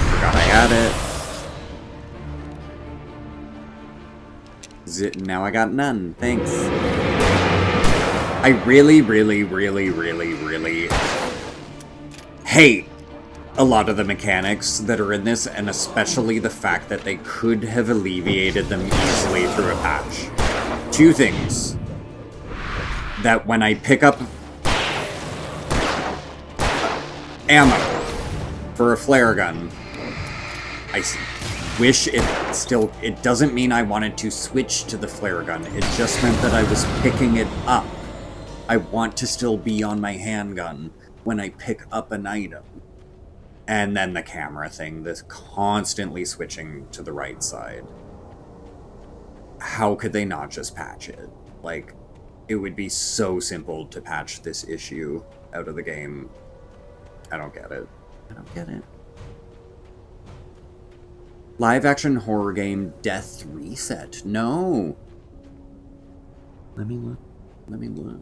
Forgot I had it. Now I got none. Thanks. I really hate a lot of the mechanics that are in this, and especially the fact that they could have alleviated them easily through a patch. Two things. That when I pick up ammo for a flare gun, I wish it doesn't mean I wanted to switch to the flare gun. It just meant that I was picking it up. I want to still be on my handgun when I pick up an item. And then the camera thing, this constantly switching to the right side. How could they not just patch it? Like, it would be so simple to patch this issue out of the game. I don't get it. I don't get it. Live action horror game Death Reset. No. Let me look.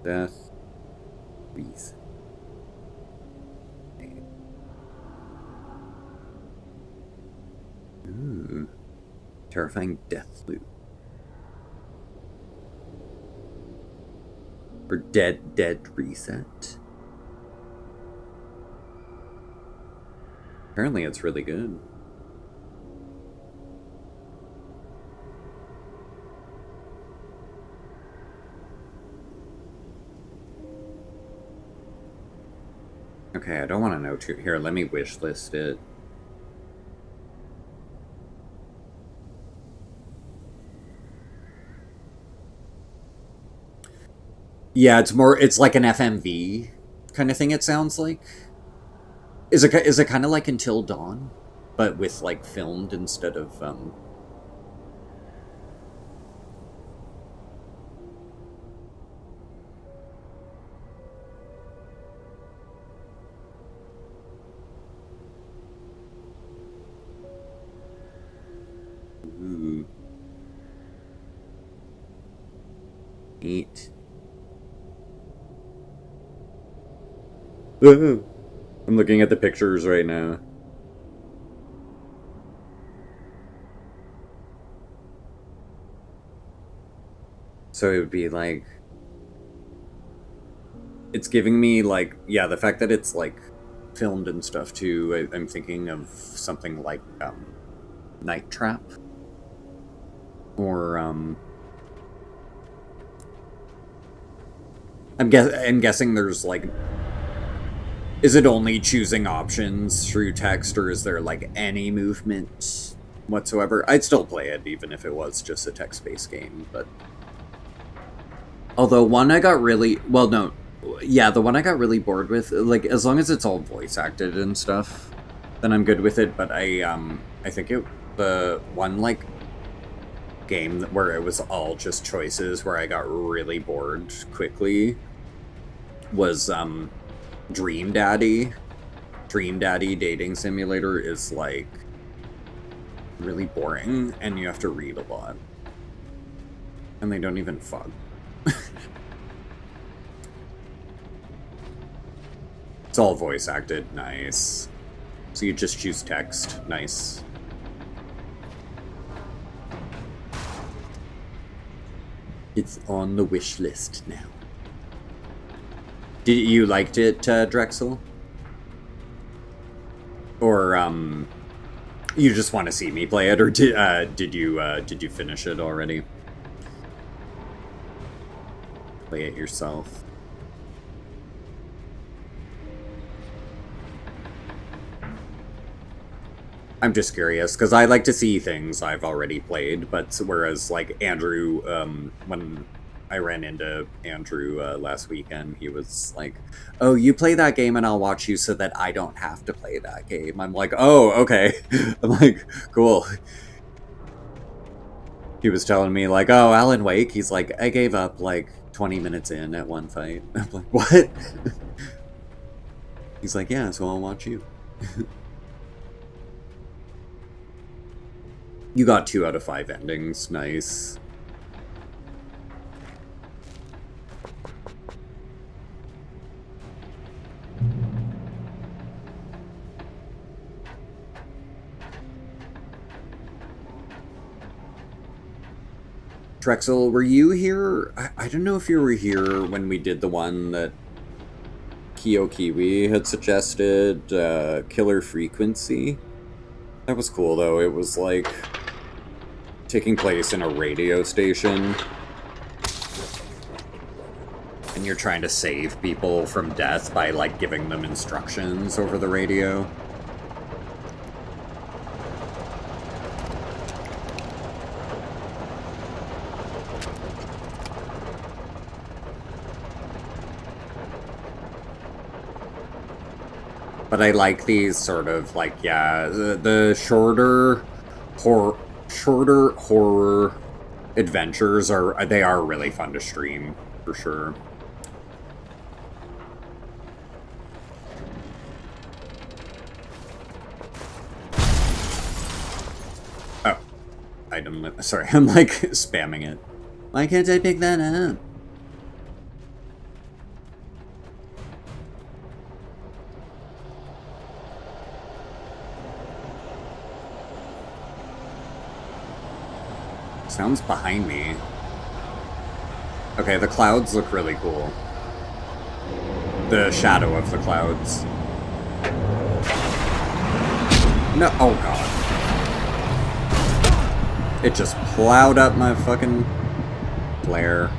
Death Reset. Ooh. Terrifying death loop. Or Dead Reset. Apparently it's really good. Okay, I don't want to know too. Here, let me wishlist it. Yeah, it's like an FMV kind of thing, it sounds like. Is it kind of like Until Dawn, but with like filmed instead of Neat. I'm looking at the pictures right now. So it would be like... It's giving me, like... Yeah, the fact that it's, like, filmed and stuff, too. I'm thinking of something like, Night Trap. Or, I'm guessing there's, like... Is it only choosing options through text, or is there, like, any movement whatsoever? I'd still play it, even if it was just a text-based game, but... Although, one I got really... Well, no. Yeah, the one I got really bored with, like, as long as it's all voice-acted and stuff, then I'm good with it, but I think the one, like, game where it was all just choices where I got really bored quickly was, Dream Daddy. Dream Daddy Dating Simulator is, like, really boring, and you have to read a lot. And they don't even fuck. It's all voice acted. Nice. So you just choose text. Nice. It's on the wish list now. Did you liked it, Drexel? Or you just want to see me play it, or did you finish it already? Play it yourself. I'm just curious, because I like to see things I've already played, but whereas, like, Andrew, when I ran into Andrew last weekend, he was like, oh, you play that game and I'll watch you so that I don't have to play that game. I'm like, oh, okay. I'm like, cool. He was telling me, like, oh, Alan Wake, he's like, I gave up, like, 20 minutes in at one fight. I'm like, what? He's like, yeah, so I'll watch you. You got 2 out of 5 endings. Nice. Drexel, were you here? I don't know if you were here when we did the one that Kyo Kiwi had suggested, Killer Frequency. That was cool, though. It was, like, taking place in a radio station. And you're trying to save people from death by, like, giving them instructions over the radio. But I like these sort of, like, yeah, the shorter horror adventures they are really fun to stream, for sure. Oh. Item, sorry, I'm, like, spamming it. Why can't I pick that up? Sounds behind me. Okay, the clouds look really cool. The shadow of the clouds. No, oh god. It just plowed up my fucking flare.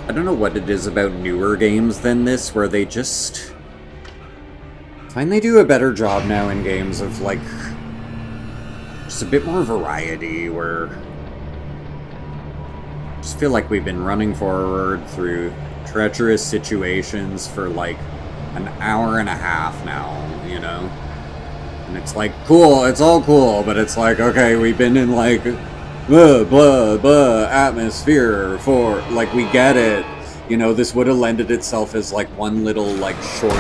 I don't know what it is about newer games than this, where they just find they do a better job now in games of, like, just a bit more variety, where I just feel like we've been running forward through treacherous situations for, like, an hour and a half now, you know? And it's like, cool, it's all cool, but it's like, okay, we've been in, like, blah, blah, blah, atmosphere for, like, we get it. You know, this would have lended itself as, like, one little, like, short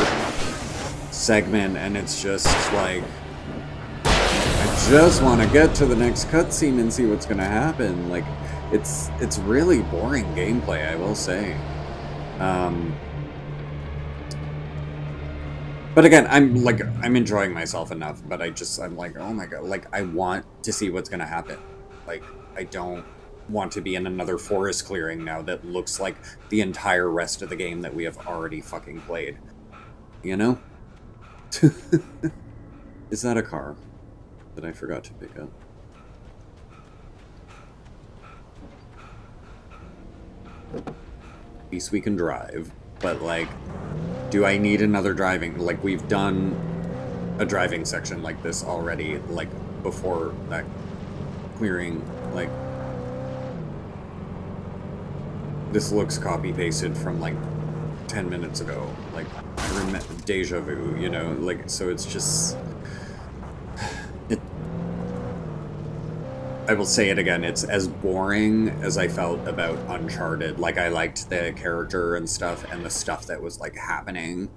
segment, and it's just, like, I just want to get to the next cutscene and see what's gonna happen. Like, it's really boring gameplay, I will say. But again, I'm enjoying myself enough, but I'm like, oh my god, like, I want to see what's gonna happen. Like, I don't want to be in another forest clearing now that looks like the entire rest of the game that we have already fucking played. You know? Is that a car that I forgot to pick up? At least we can drive, but, like, do I need another driving? Like, we've done a driving section like this already, like, before that clearing. Like, this looks copy-pasted from, like, 10 minutes ago. Like, I remember deja vu, you know? Like, so it's just... I will say it again, it's as boring as I felt about Uncharted. Like, I liked the character and stuff, and the stuff that was, like, happening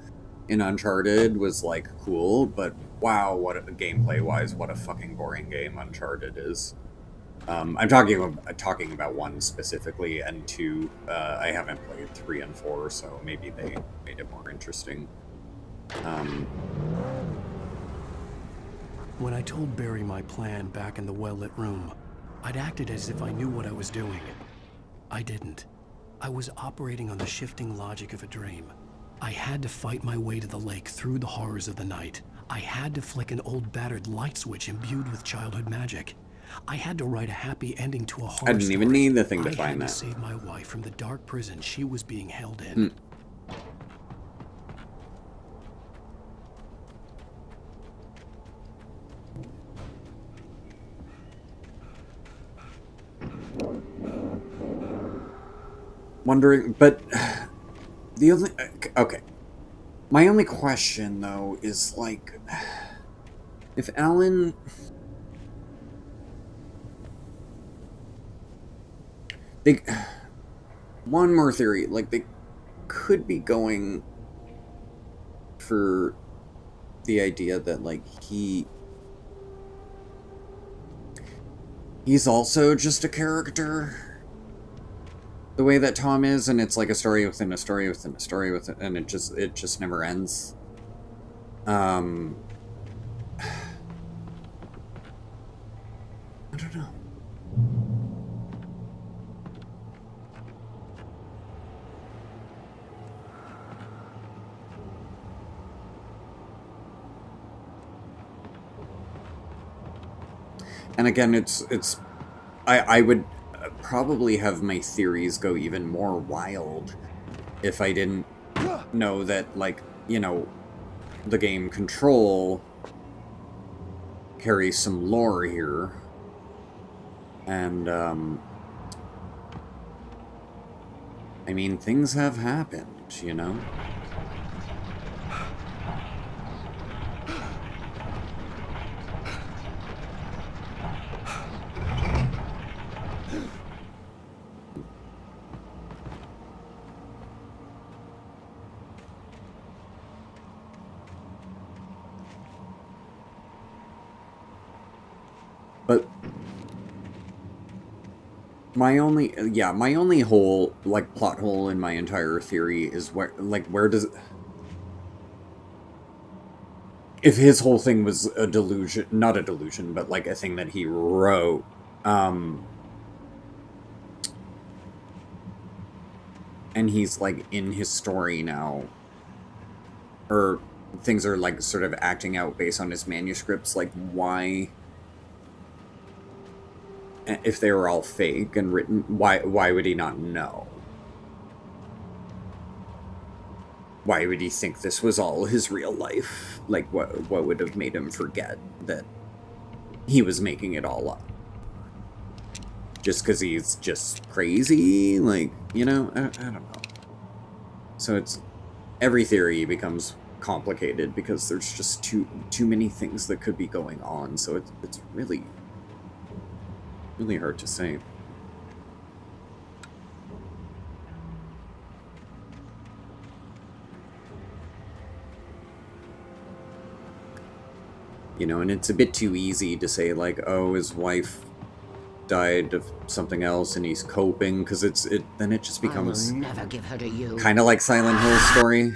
in Uncharted was, like, cool, but wow, gameplay-wise, what a fucking boring game Uncharted is. I'm talking about 1 specifically, and 2, I haven't played 3 and 4, so maybe they made it more interesting. When I told Barry my plan back in the well-lit room, I'd acted as if I knew what I was doing. I didn't. I was operating on the shifting logic of a dream. I had to fight my way to the lake through the horrors of the night. I had to flick an old battered light switch imbued with childhood magic. I had to write a happy ending to a horror I didn't even need the thing to find that. I had to save my wife from the dark prison she was being held in. Wondering, but the only... Okay. My only question, though, is, like, if Alan... One more theory, like, they could be going for the idea that, like, he's also just a character, the way that Tom is, and it's like a story within a story within a story within, and it just never ends. I don't know. And again, I would probably have my theories go even more wild if I didn't know that, like, you know, the game Control carries some lore here. And, I mean, things have happened, you know? But my only hole, like, plot hole in my entire theory is where does... If his whole thing was a delusion, not a delusion, but, like, a thing that he wrote, and he's, like, in his story now, or things are, like, sort of acting out based on his manuscripts, like, why... If they were all fake and written, why would he not know? why would he think this was all his real life? Like, what would have made him forget that he was making it all up? Just because he's just crazy? Like, you know, I don't know. So it's, every theory becomes complicated because there's just too many things that could be going on. So it's really hard to say. You know, and it's a bit too easy to say, like, oh, his wife died of something else and he's coping, because then it just becomes never give her to you. Kind of like Silent Hill's story.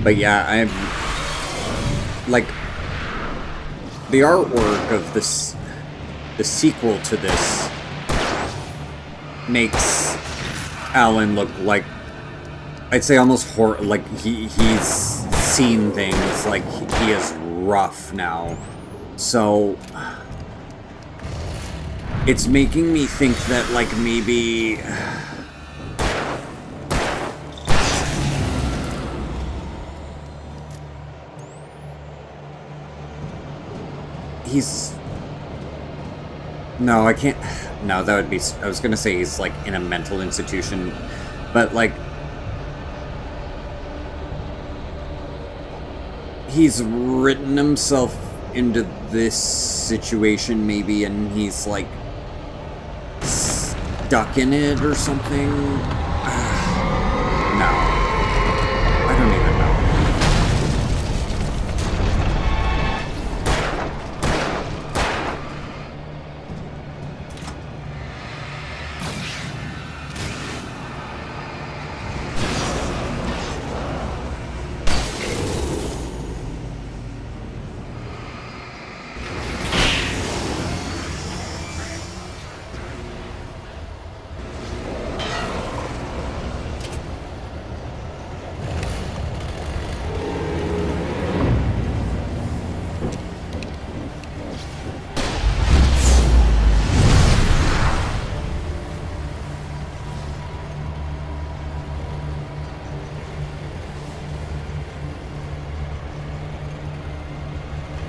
But yeah, I'm like, the artwork of this, the sequel to this, makes Alan look like, I'd say almost like he's seen things, like he is rough now. So it's making me think that, like, maybe he's... No, I can't... No, that would be... I was gonna say he's, like, in a mental institution, but, like, he's written himself into this situation, maybe, and he's, like, stuck in it or something. No. I don't even know.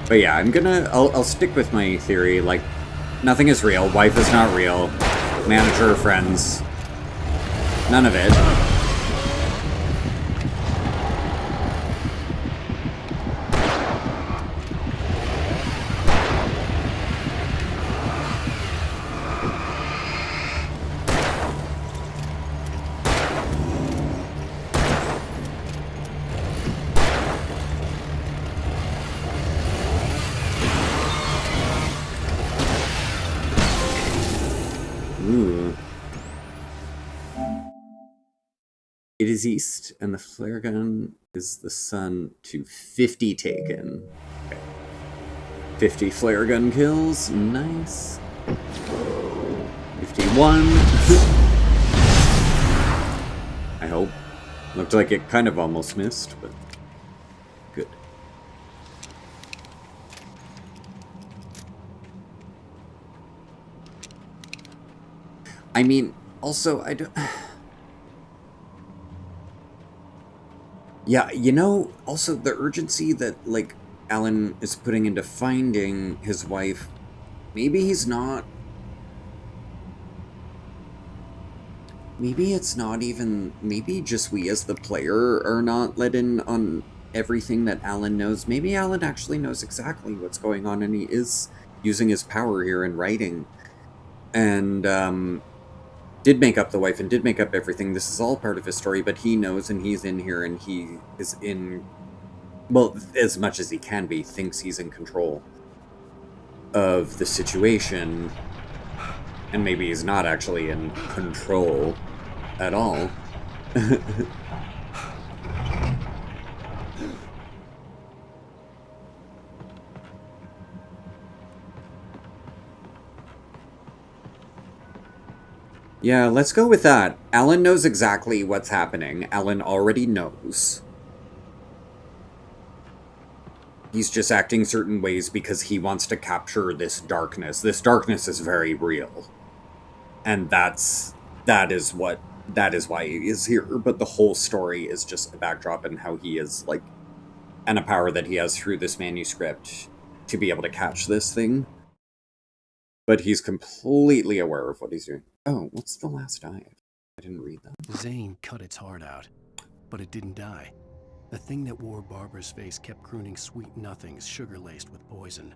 But yeah, I'll stick with my theory, like, nothing is real, wife is not real, manager, friends, none of it. Ooh. It is east, and the flare gun is the sun to 50 taken. Okay. 50 flare gun kills, nice. 51. I hope. Looked like it kind of almost missed, but good. I mean, also, I don't... Yeah, you know, also the urgency that, like, Alan is putting into finding his wife, maybe he's not... Maybe it's not even... Maybe just we as the player are not let in on everything that Alan knows. Maybe Alan actually knows exactly what's going on, and he is using his power here in writing. And, did make up the wife and did make up everything. This is all part of his story, but he knows, and he's in here, and he is in... Well, as much as he can be, thinks he's in control. of the situation, and maybe he's not actually in control at all. Yeah, let's go with that. Alan knows exactly what's happening. Alan already knows. He's just acting certain ways because he wants to capture this darkness. This darkness is very real. And that is why he is here. But the whole story is just a backdrop and how he is, like, and a power that he has through this manuscript to be able to catch this thing. But he's completely aware of what he's doing. Oh, what's the last dive? I didn't read that. Zane cut its heart out, but it didn't die. The thing that wore Barbara's face kept crooning sweet nothings sugar-laced with poison.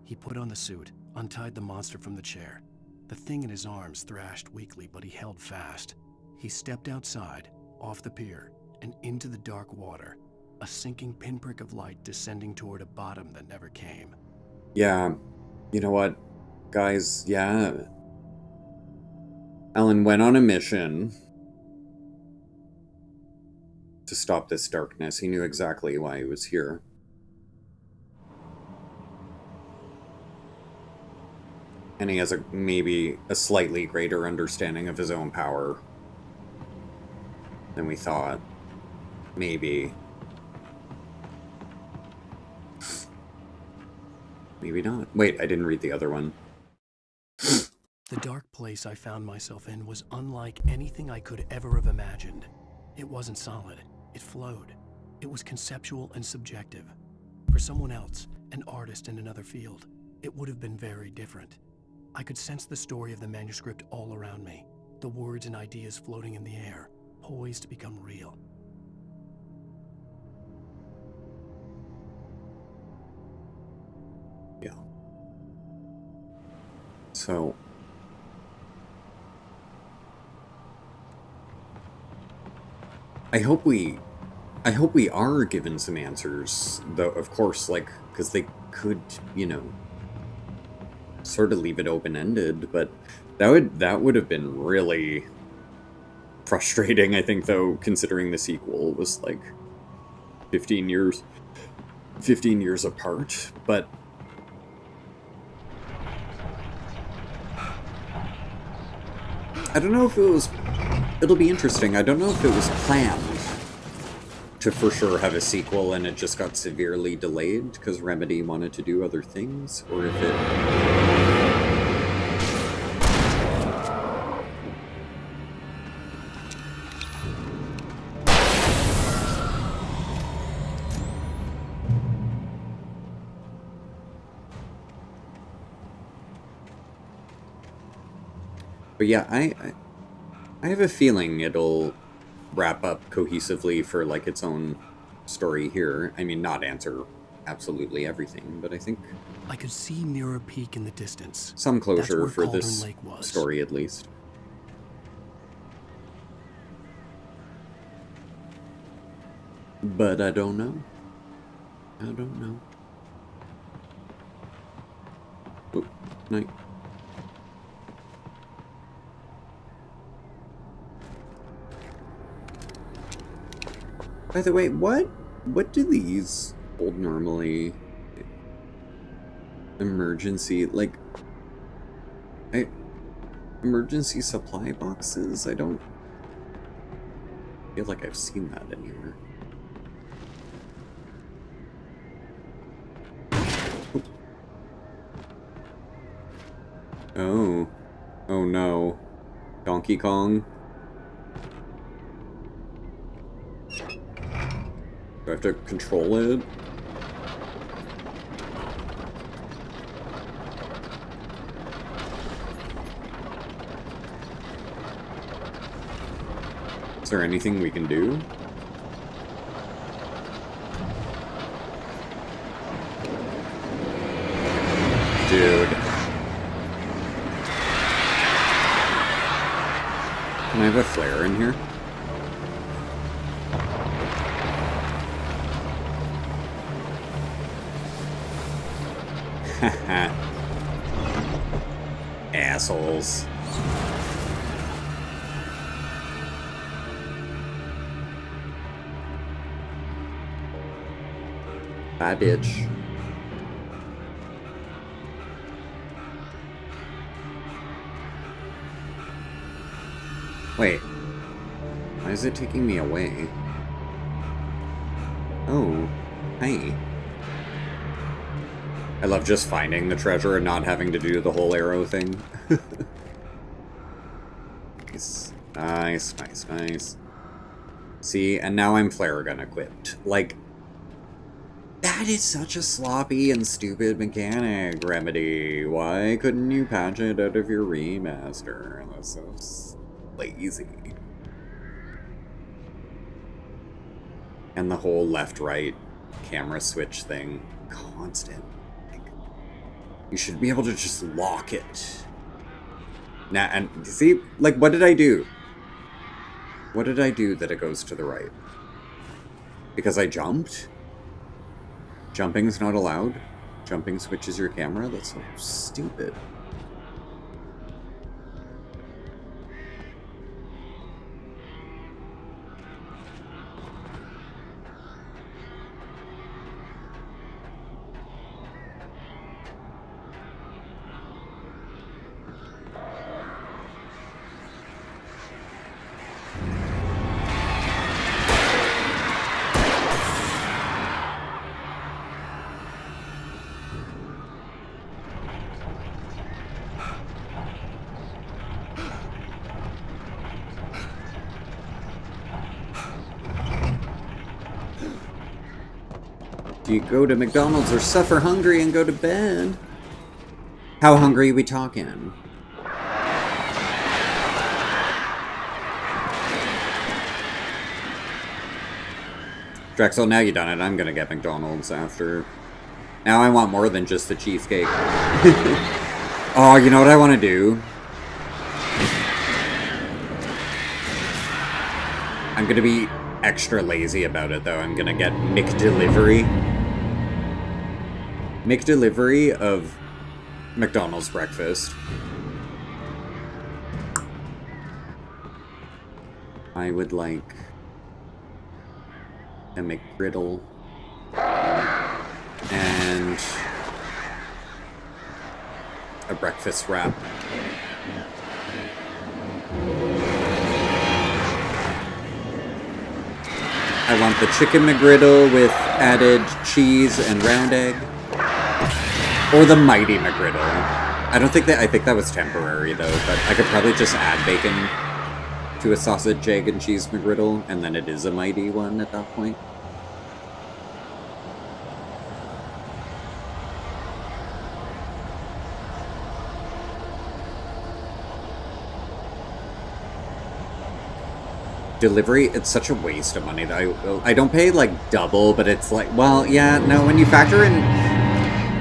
He put on the suit, untied the monster from the chair. The thing in his arms thrashed weakly, but he held fast. He stepped outside, off the pier, and into the dark water, a sinking pinprick of light descending toward a bottom that never came. Yeah, you know what, guys, yeah. Alan went on a mission to stop this darkness. He knew exactly why he was here. And he has maybe a slightly greater understanding of his own power than we thought. Maybe. Maybe not. Wait, I didn't read the other one. The dark place I found myself in was unlike anything I could ever have imagined. It wasn't solid. It flowed. It was conceptual and subjective. For someone else, an artist in another field, it would have been very different. I could sense the story of the manuscript all around me, the words and ideas floating in the air, poised to become real. Yeah. So... I hope we are given some answers, though, of course, like, because they could, you know, sort of leave it open-ended, but that would have been really frustrating, I think, though, considering the sequel was, like, 15 years apart, but... I don't know if it was... It'll be interesting. I don't know if it was planned to for sure have a sequel and it just got severely delayed because Remedy wanted to do other things, or if it... But yeah, I have a feeling it'll wrap up cohesively for, like, its own story here. I mean, not answer absolutely everything, but I think... I could see Mirror Peak in the distance. Some closure for Cauldron this Lake was. story, at least. But I don't know. I don't know. Oh, night. By the way, what do these hold normally? Emergency, like... emergency supply boxes? I don't feel like I've seen that anywhere. Oh. Oh no. Donkey Kong? Do I have to control it? Is there anything we can do? Dude. Can I have a flare in here? Haha. Assholes. Bye, bitch. Wait. Why is it taking me away? Oh. Hey. I love just finding the treasure and not having to do the whole arrow thing. Nice. Nice, nice, nice. See, and now I'm flare gun equipped. Like, that is such a sloppy and stupid mechanic, Remedy. Why couldn't you patch it out of your remaster? That's so lazy. And the whole left-right camera switch thing. Constant. Like, you should be able to just lock it. Now, and see, like, what did I do? What did I do that it goes to the right? Because I jumped? Jumping's not allowed? Jumping switches your camera? That's so stupid. Do you go to McDonald's or suffer hungry and go to bed? How hungry are we talking? Drexel, now you done it. I'm gonna get McDonald's after. Now I want more than just the cheesecake. Oh, you know what I want to do? I'm gonna be extra lazy about it, though. I'm gonna get McDelivery. McDelivery of McDonald's breakfast. I would like a McGriddle and a breakfast wrap. I want the chicken McGriddle with added cheese and round egg. Or the mighty McGriddle. I think that was temporary though, but I could probably just add bacon to a sausage, egg, and cheese McGriddle, and then it is a mighty one at that point. Delivery, it's such a waste of money that I don't pay like double, but it's like, well, yeah, no, when you factor in,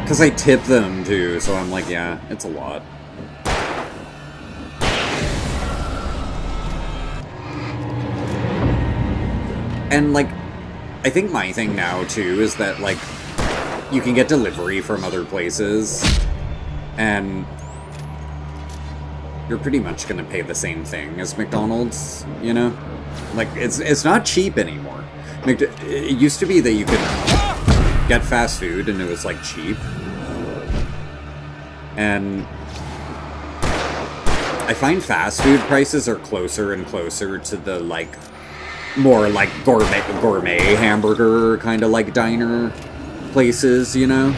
because I tip them too, so I'm like, yeah, it's a lot. And like, I think my thing now too is that like, you can get delivery from other places, and you're pretty much gonna pay the same thing as McDonald's, you know? Like, it's not cheap anymore. It used to be that you could get fast food and it was, like, cheap. And I find fast food prices are closer and closer to the, like, more, like, gourmet hamburger kind of, like, diner places, you know?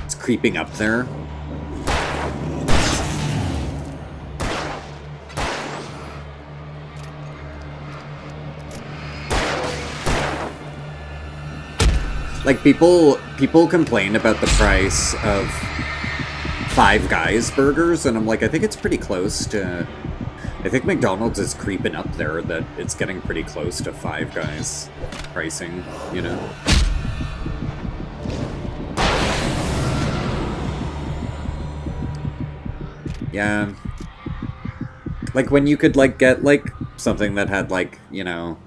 It's creeping up there. Like, people complain about the price of Five Guys burgers, and I'm like, I think it's pretty close to... I think McDonald's is creeping up there, that it's getting pretty close to Five Guys pricing, you know? Yeah. Like, when you could, like, get, like, something that had, like, you know...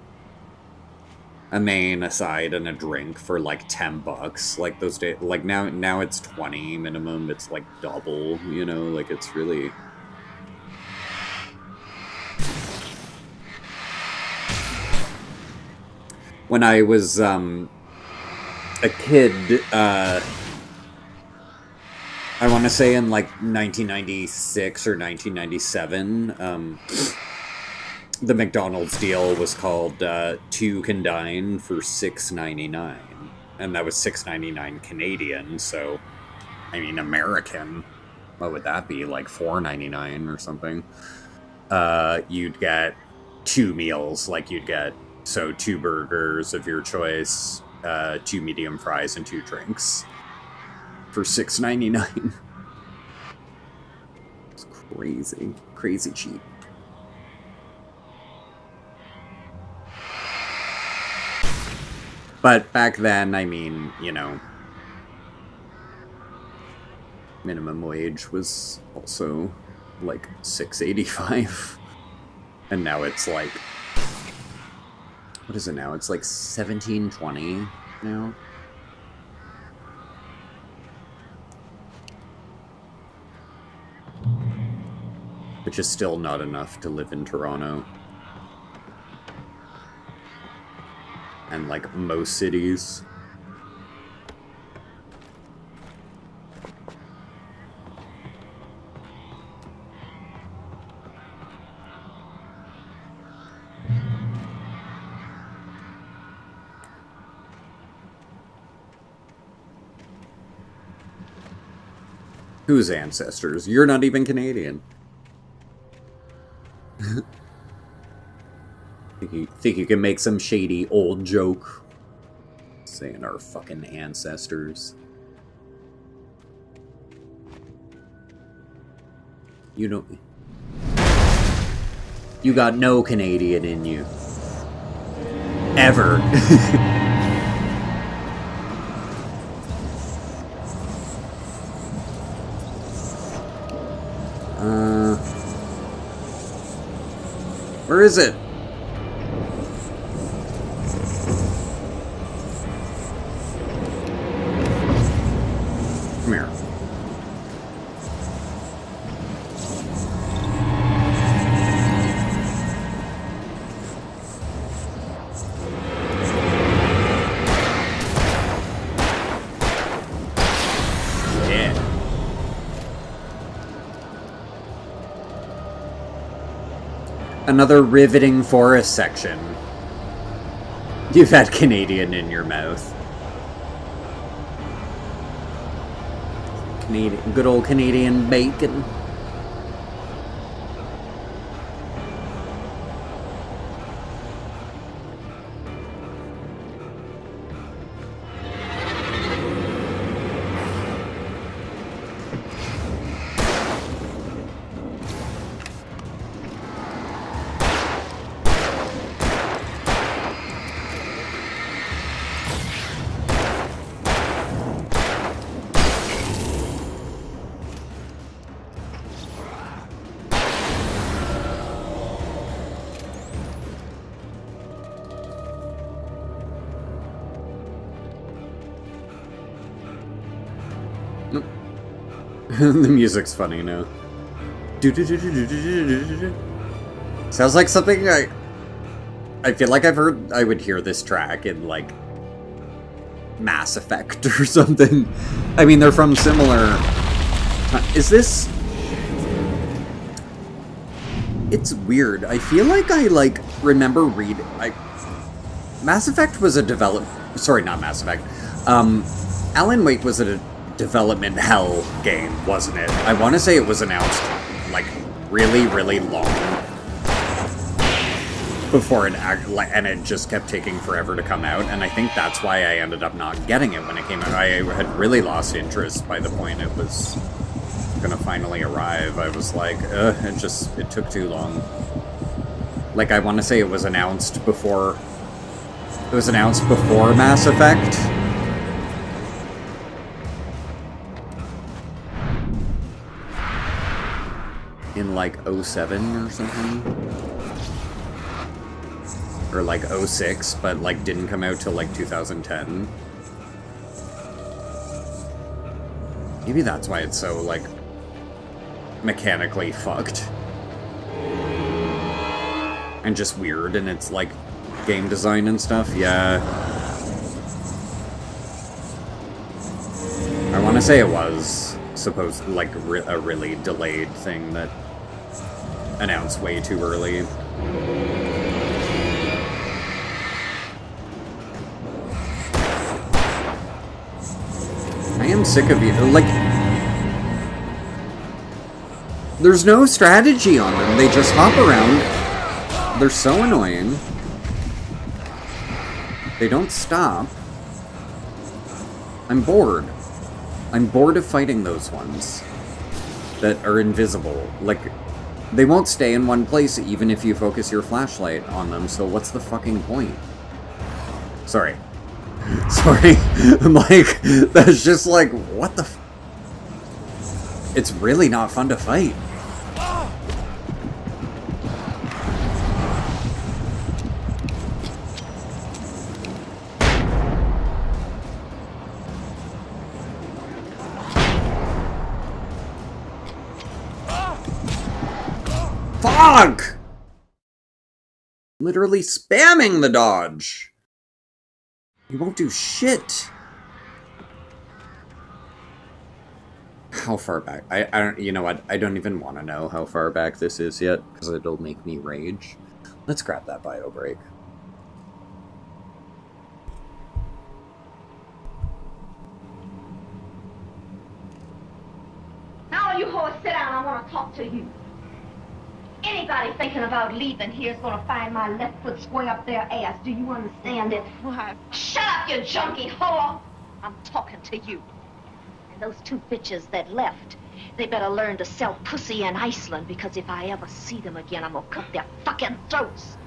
a main, a side, and a drink for like $10. Like those days, like now it's 20 minimum. It's like double, you know, like it's really. When I was a kid, I want to say in like 1996 or 1997, the McDonald's deal was called 2 can dine for $6.99, and that was $6.99 Canadian. So, I mean, American, what would that be? Like $4.99 or something. You'd get 2 meals, like you'd get 2 burgers of your choice, 2 medium fries, and 2 drinks for $6.99. It's crazy cheap. But back then, I mean, you know, minimum wage was also like $6.85. And now it's like, what is it now? It's like $17.20 now. Which is still not enough to live in Toronto. And like most cities. Whose ancestors? You're not even Canadian. Think you can make some shady old joke? Saying our fucking ancestors. You don't... You got no Canadian in you. Ever. Where is it? Come here. Yeah. Another riveting forest section. You've had Canadian in your mouth. Canadian, good old Canadian bacon. The music's funny now. Sounds like something I feel like I would hear this track in like Mass Effect or something. I mean, they're from similar. Is this? It's weird. I feel like I remember reading. Mass Effect was a Sorry, not Mass Effect. Alan Wake was a development hell game, wasn't it? I want to say it was announced like really long before it and it just kept taking forever to come out, and I think that's why I ended up not getting it when it came out. I had really lost interest by the point it was gonna finally arrive. I was like, it took too long. Like, I want to say it was announced before Mass Effect. In like 07 or something. Or like 06, but like didn't come out till like 2010. Maybe that's why it's so like mechanically fucked. And just weird in its like game design and stuff, yeah. I want to say it was supposed like a really delayed thing that announced way too early. I am sick of you. Like, there's no strategy on them. They just hop around. They're so annoying. They don't stop. I'm bored. I'm bored of fighting those ones that are invisible. Like, they won't stay in one place even if you focus your flashlight on them, so what's the fucking point? Sorry. Sorry. I'm like, that's just like, what the f... It's really not fun to fight. Fuck! Literally spamming the dodge. He won't do shit. How far back? I don't. You know what? I don't even want to know how far back this is yet, because it'll make me rage. Let's grab that bio break. Now you hoes sit down, I want to talk to you. Anybody thinking about leaving here is gonna find my left foot square up their ass. Do you understand it? What? Shut up, you junkie whore! I'm talking to you. And those two bitches that left, they better learn to sell pussy in Iceland, because if I ever see them again, I'm gonna cut their fucking throats.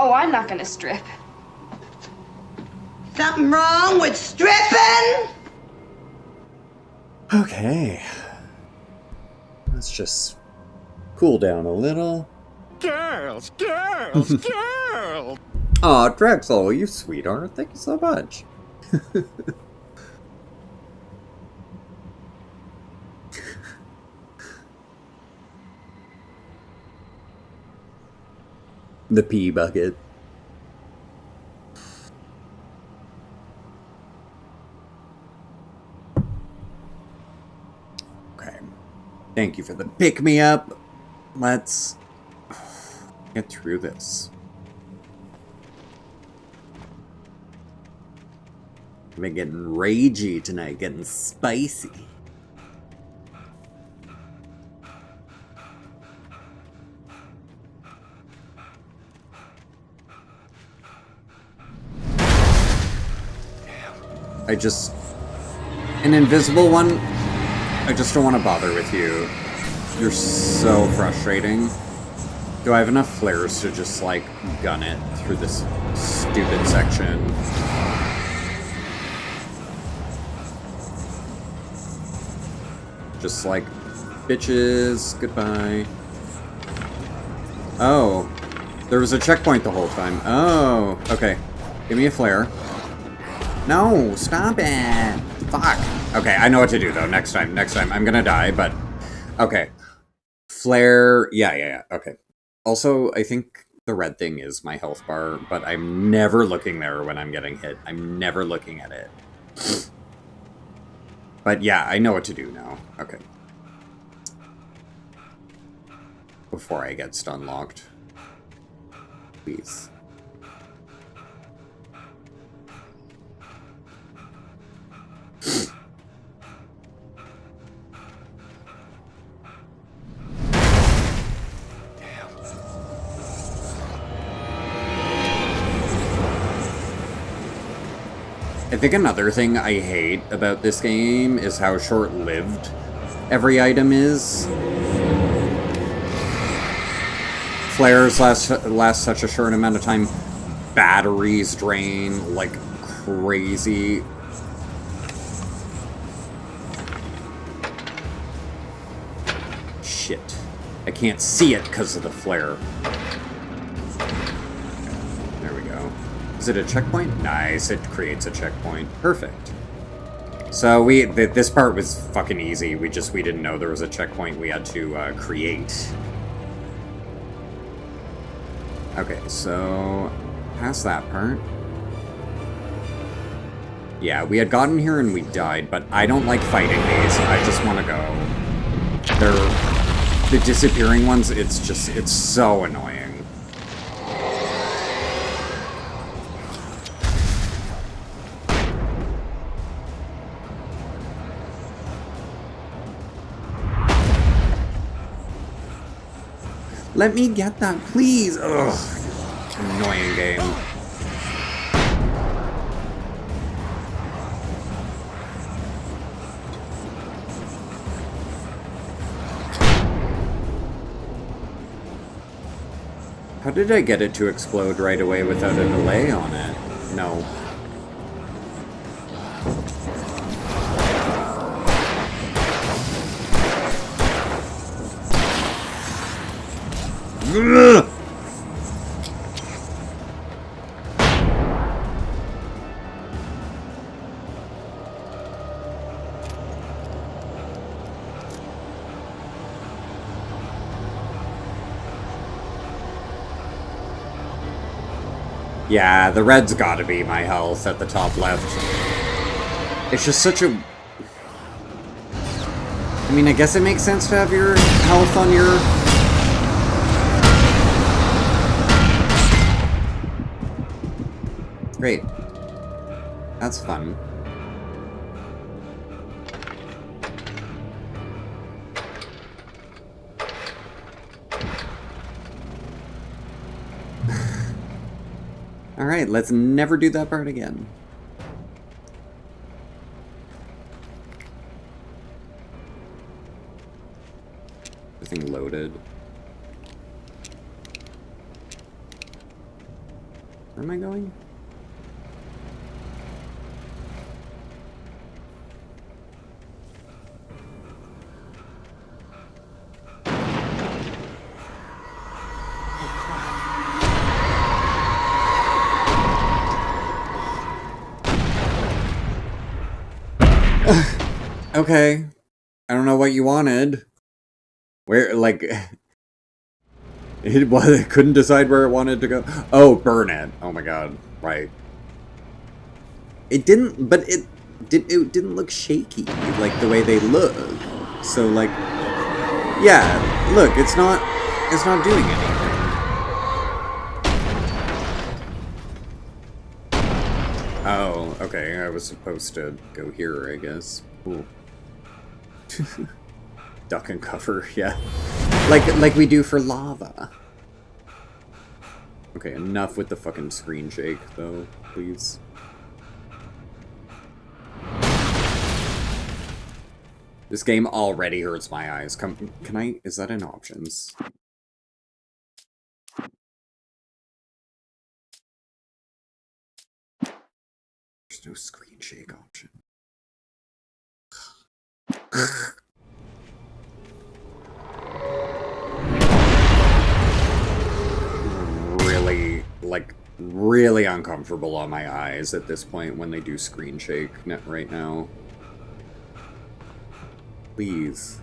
Oh, I'm not gonna strip. Something wrong with stripping? Okay. Let's just cool down a little. Girls, girls, girls! Aw, Drexel, you sweetheart. Thank you so much. The pee bucket. Okay. Thank you for the pick-me-up. Let's get through this. I've been getting ragey tonight, getting spicy. I just... An invisible one? I just don't want to bother with you. You're so frustrating. Do I have enough flares to just, like, gun it through this stupid section? Just like, bitches, goodbye. Oh, there was a checkpoint the whole time. Oh, okay. Give me a flare. No, stop it. Fuck. Okay, I know what to do, though. Next time. I'm gonna die, but... Okay. Flare... Yeah. Okay. Also, I think the red thing is my health bar, but I'm never looking there when I'm getting hit. I'm never looking at it. But yeah, I know what to do now. Okay. Before I get stun locked. Please. I think another thing I hate about this game is how short-lived every item is. Flares last such a short amount of time. Batteries drain like crazy. Shit. I can't see it because of the flare. There we go. Is it a checkpoint? Nice, it creates a checkpoint. Perfect. So this part was fucking easy. We didn't know there was a checkpoint we had to create. Okay, so past that part. Yeah, we had gotten here and we died, but I don't like fighting these. I just want to go. The disappearing ones, it's so annoying. Let me get that, please! Ugh. Annoying game. How did I get it to explode right away without a delay on it? No. Ugh! Yeah, the red's gotta be my health at the top left. It's just such a... I mean, I guess it makes sense to have your health on your... Great. That's fun. Alright, let's never do that part again. Everything loaded. Where am I going? Okay. I don't know what you wanted. Where, like... It couldn't decide where it wanted to go. Oh, burn it. Oh my god. Right. It didn't, but it didn't look shaky, like the way they look. So, like... Yeah, look, it's not doing anything. Oh, okay, I was supposed to go here, I guess. Cool. Duck and cover, yeah. Like we do for lava. Okay, enough with the fucking screen shake, though, please. This game already hurts my eyes. Can I... Is that in options? There's no screen shake option. Really, like, really uncomfortable on my eyes at this point when they do screen shake right now. Please.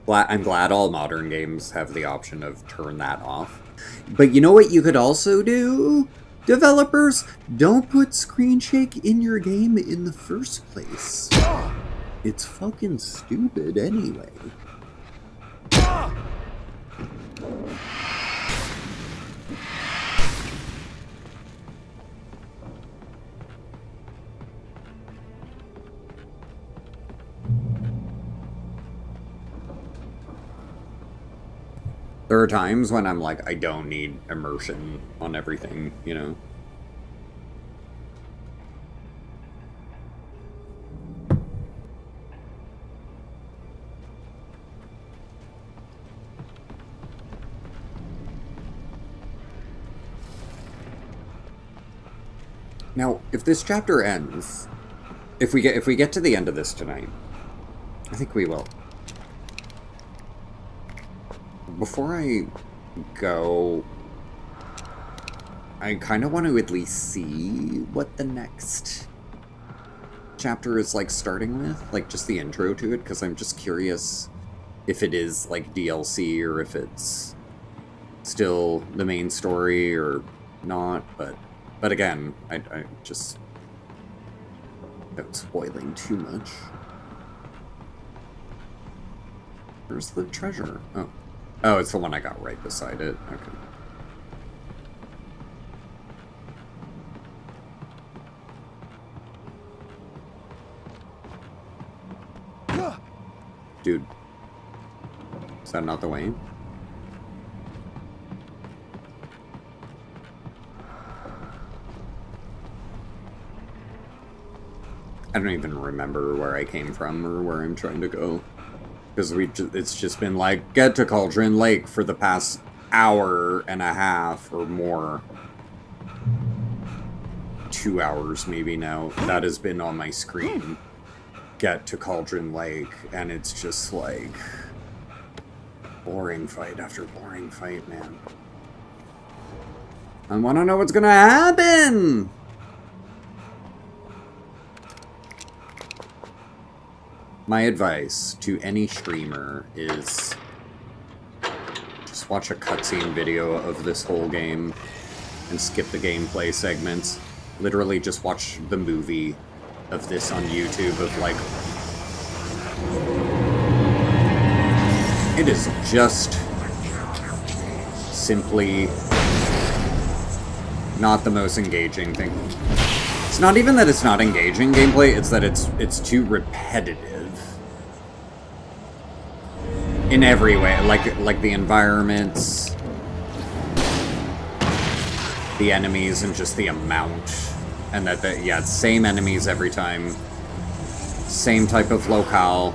I'm glad all modern games have the option of turn that off. But you know what you could also do? Developers, don't put screen shake in your game in the first place. It's fucking stupid anyway. There are times when I'm like, I don't need immersion on everything, you know? Now, if this chapter ends, if we get to the end of this tonight, I think we will. Before I go, I kind of want to at least see what the next chapter is, like, starting with. Like, just the intro to it, because I'm just curious if it is, like, DLC or if it's still the main story or not. But again, I just... without spoiling too much. Where's the treasure? Oh. Oh, it's the one I got right beside it. Okay. Dude. Is that not the way? I don't even remember where I came from or where I'm trying to go. Because it's just been like, get to Cauldron Lake for the past hour and a half or more. 2 hours maybe now. That has been on my screen. Get to Cauldron Lake. And it's just like... boring fight after boring fight, man. I want to know what's gonna happen! My advice to any streamer is just watch a cutscene video of this whole game and skip the gameplay segments. Literally just watch the movie of this on YouTube of like... It is just simply not the most engaging thing. It's not even that it's not engaging gameplay, it's that it's too repetitive. In every way, like the environments, the enemies, and just the amount. And yeah, it's same enemies every time. Same type of locale.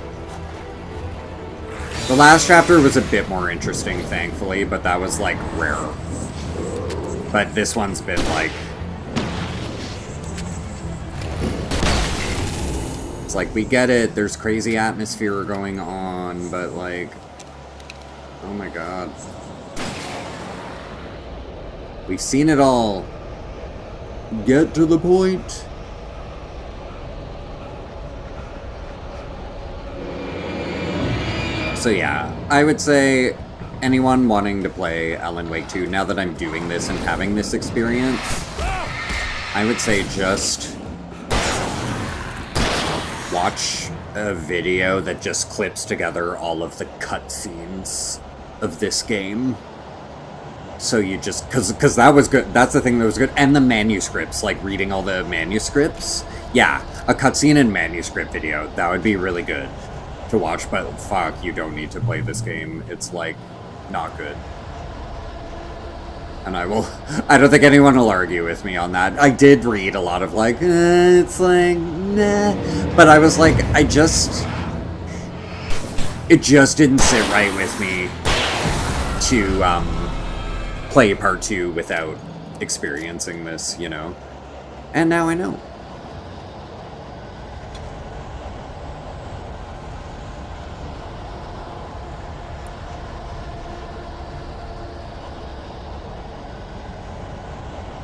The last chapter was a bit more interesting, thankfully, but that was, like, rare. But this one's been, like... It's like, we get it, there's crazy atmosphere going on, but, like... Oh my god. We've seen it all. Get to the point. So yeah, I would say anyone wanting to play Alan Wake 2, now that I'm doing this and having this experience, I would say just watch a video that just clips together all of the cutscenes of this game. So you just, because that was good, that's the thing that was good, and the manuscripts, like reading all the manuscripts. Yeah, a cutscene and manuscript video, that would be really good to watch, but fuck, you don't need to play this game. It's, like, not good. And I don't think anyone will argue with me on that. I did read a lot of like, it's like, nah. But I was like, it just didn't sit right with me to play part 2 without experiencing this, you know? And now I know.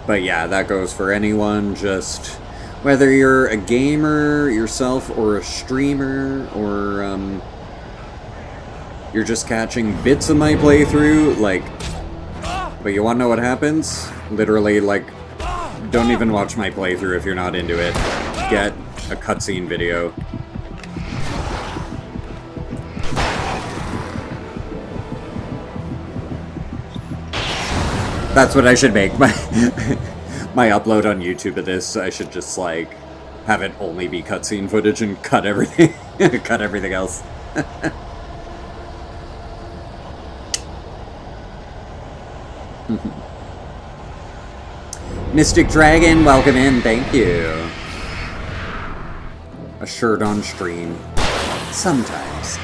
But yeah, that goes for anyone, just whether you're a gamer yourself or a streamer or you're just catching bits of my playthrough, like, but you wanna know what happens? Literally, like, don't even watch my playthrough if you're not into it. Get a cutscene video. That's what I should make. My upload on YouTube of this, I should just, like, have it only be cutscene footage and cut everything. Cut everything else. Mystic Dragon, welcome in, thank you. A shirt on stream. Sometimes.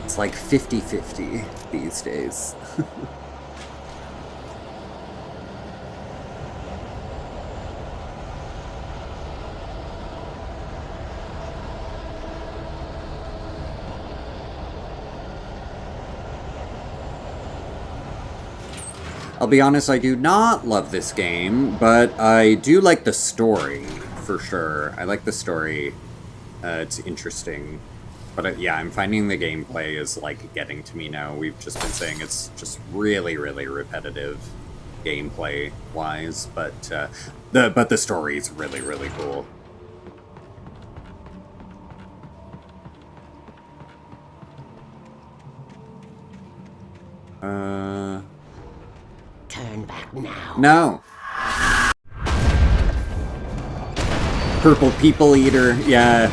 It's like 50-50 these days. I'll be honest, I do not love this game, but I do like the story, for sure. I like the story. It's interesting. But yeah, I'm finding the gameplay is, like, getting to me now. We've just been saying it's just really, really repetitive gameplay-wise, but the story is really, really cool. Turn back now. No. Purple people eater, yeah.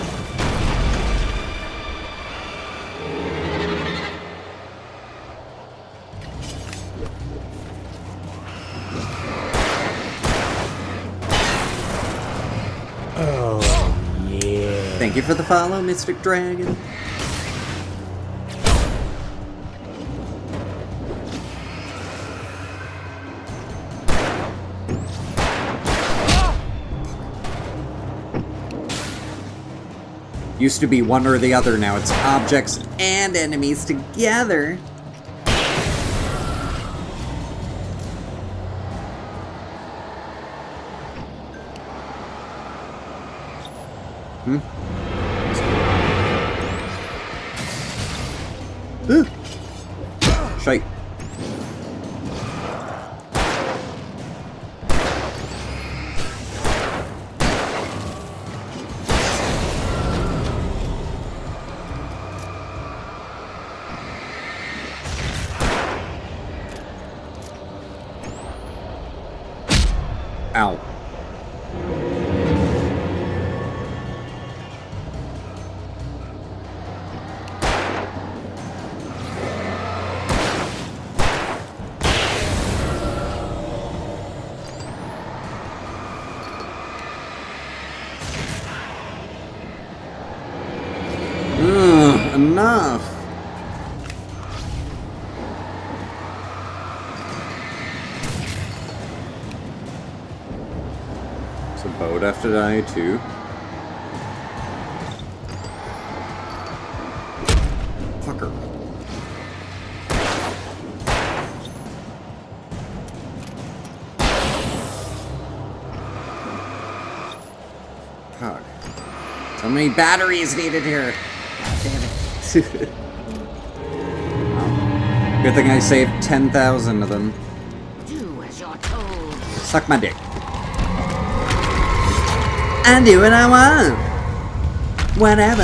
Oh, yeah. Thank you for the follow, Mystic Dragon. Used to be one or the other, now it's objects and enemies together. Ooh. Shite. Ow. Enough. So boat have to die too. Fucker. Fuck. So many batteries needed here. God damn it. Good thing I saved 10,000 of them. Do as you're told. Suck my dick. I do what I want. Whatever.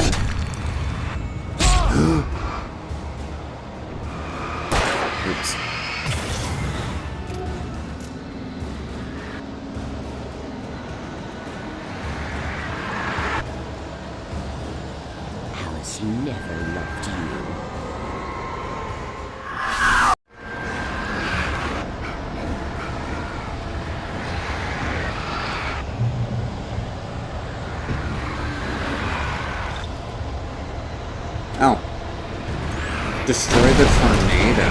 Oops. Alice never loved you. Destroy the tornado.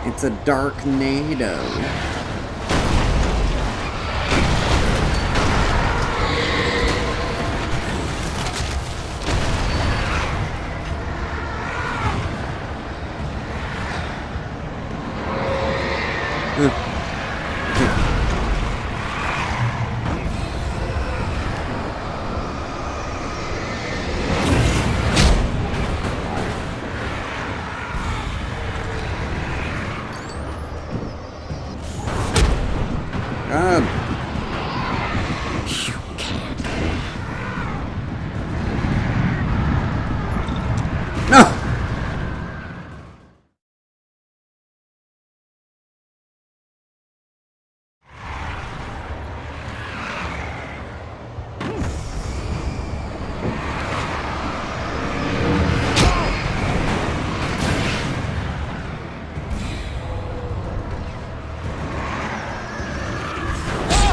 It's a dark-nado.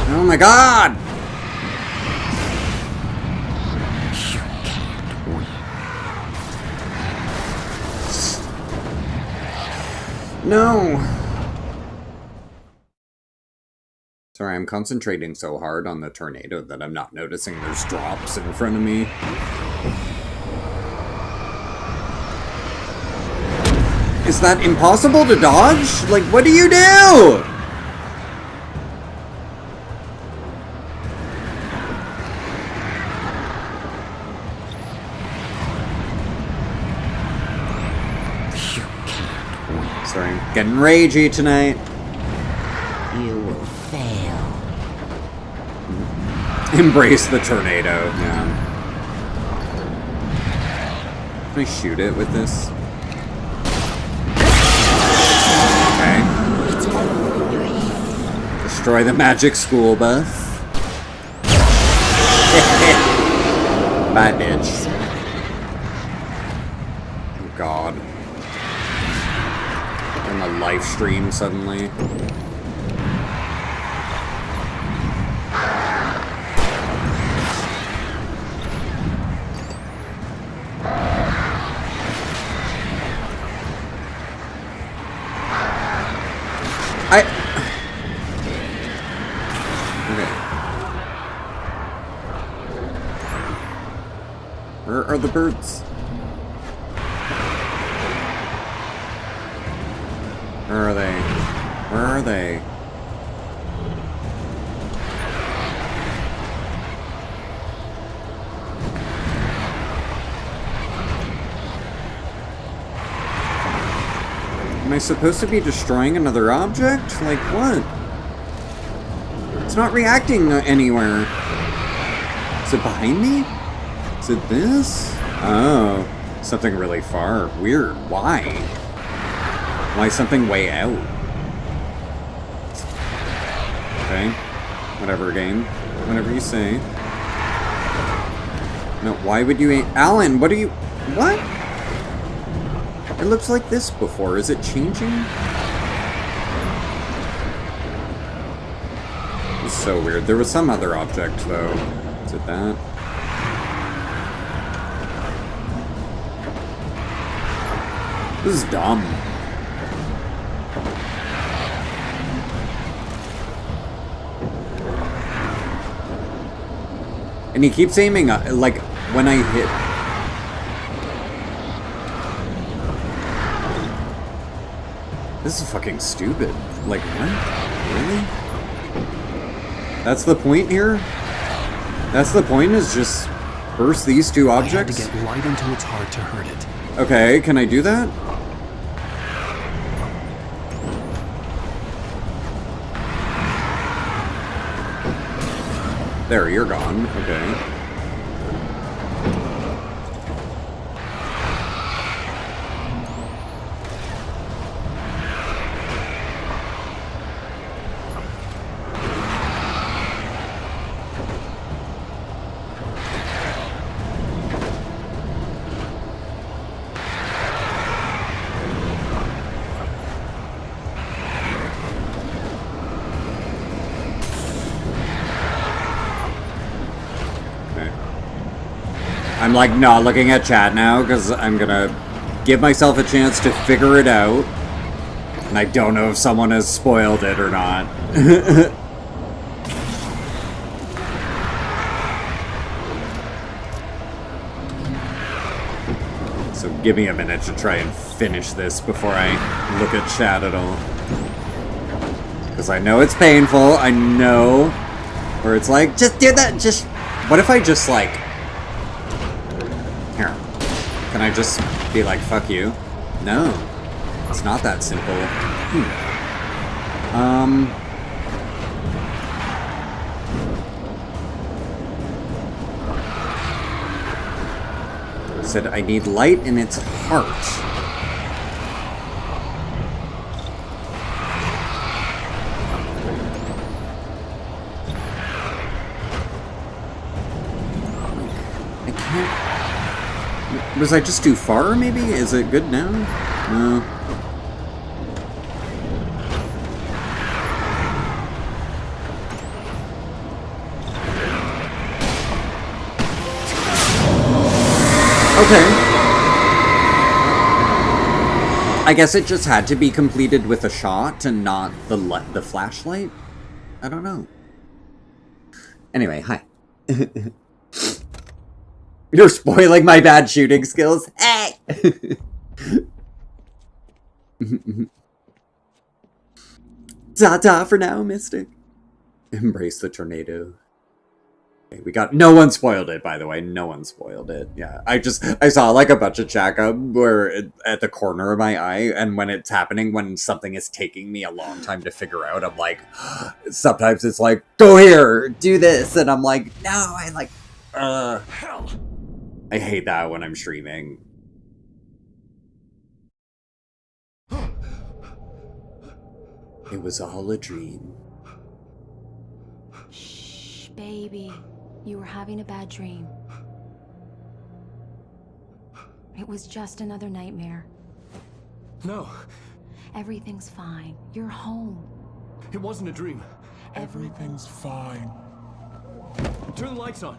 Oh my god! You can't win. No! Sorry, I'm concentrating so hard on the tornado that I'm not noticing there's drops in front of me. Is that impossible to dodge? Like, what do you do? Sorry, I'm getting ragey tonight. You will fail. Embrace the tornado, yeah. Can I shoot it with this? Okay. Destroy the magic school bus. Bye, bitch. Oh, God. On the live stream suddenly. Where are the birds? Where are they? Where are they? Am I supposed to be destroying another object? Like what? It's not reacting anywhere. Is it behind me? Is it this? Oh, something really far. Weird. Why? Why something way out? Okay. Whatever, game. Whatever you say. No, why would you... Alan, what are you... What? It looks like this before. Is it changing? It's so weird. There was some other object, though. Is it that? This is dumb. And he keeps aiming, like, when I hit... This is fucking stupid. Like, what? Really? That's the point here? That's the point, is just burst these two objects? I had to get right into its heart to hurt it. Okay, can I do that? There, you're gone. Okay. I'm like not looking at chat now because I'm gonna give myself a chance to figure it out. And I don't know if someone has spoiled it or not. So give me a minute to try and finish this before I look at chat at all. Because I know it's painful, I know. Where it's like, just do that, just... What if I just like... Here. Can I just be like, fuck you? No. It's not that simple. Said I need light in its heart. I can't... Was I just too far, maybe? Is it good now? No. Okay. I guess it just had to be completed with a shot and not the flashlight? I don't know. Anyway, hi. You're spoiling my bad shooting skills. Hey! Ta-ta for now, Mystic. Embrace the tornado. Okay, we got... No one spoiled it, by the way. No one spoiled it. Yeah, I saw like a bunch of chakra where at the corner of my eye, and when it's happening, when something is taking me a long time to figure out, I'm like... Sometimes it's like, go here, do this, and I'm like, no, I like... Hell. I hate that when I'm streaming. It was all a dream. Shh, baby. You were having a bad dream. It was just another nightmare. No. Everything's fine. You're home. It wasn't a dream. Everything's fine. Turn the lights on.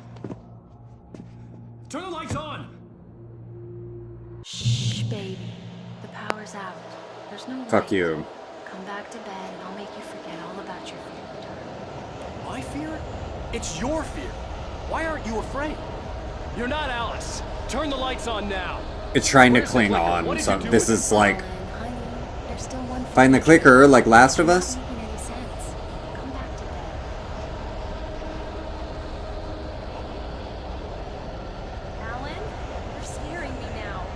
Turn the lights on! Shh, baby. The power's out. There's no Fuck light. you. Come back to bed and I'll make you forget all about your fear. My fear? It's your fear. Why aren't you afraid? You're not Alice. Turn the lights on now. It's trying to cling on, so this is like... Honey, there's still one Find the clicker, like Last of Us? Come back to bed. Alan, you're scaring me now.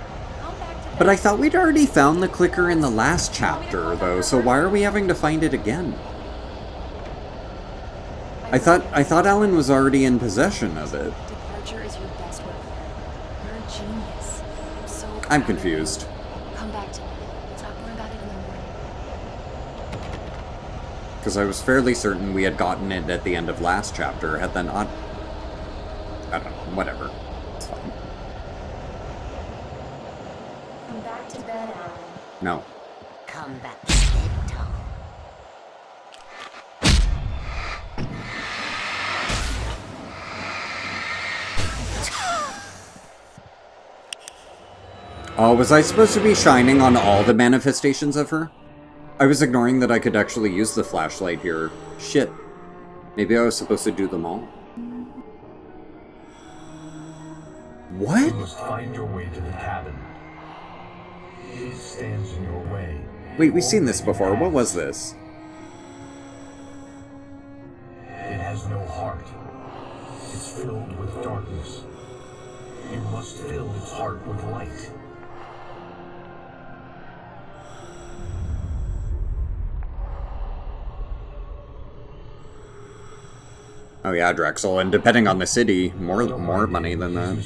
Come back to bed. But I thought we'd already found the clicker in the last chapter, though, so why are we having to find it again? I thought Alan was already in possession of it. Departure is your best weapon. You're a genius. I'm so proud I'm of you. confused. Come back to me. We'll talk more about it in the morning. Because I was fairly certain we had gotten it at the end of last chapter, had then not... I don't know, whatever. It's fine. Come back to bed, Alan. No. Come back to bed, Tom. Oh, was I supposed to be shining on all the manifestations of her? I was ignoring that I could actually use the flashlight here. Shit. Maybe I was supposed to do them all. What? You must find your way to the cabin. It stands in your way. Wait, we've seen this before. What was this? It has no heart. It's filled with darkness. You must fill its heart with light. Oh yeah, Drexel, and depending on the city, more money than that.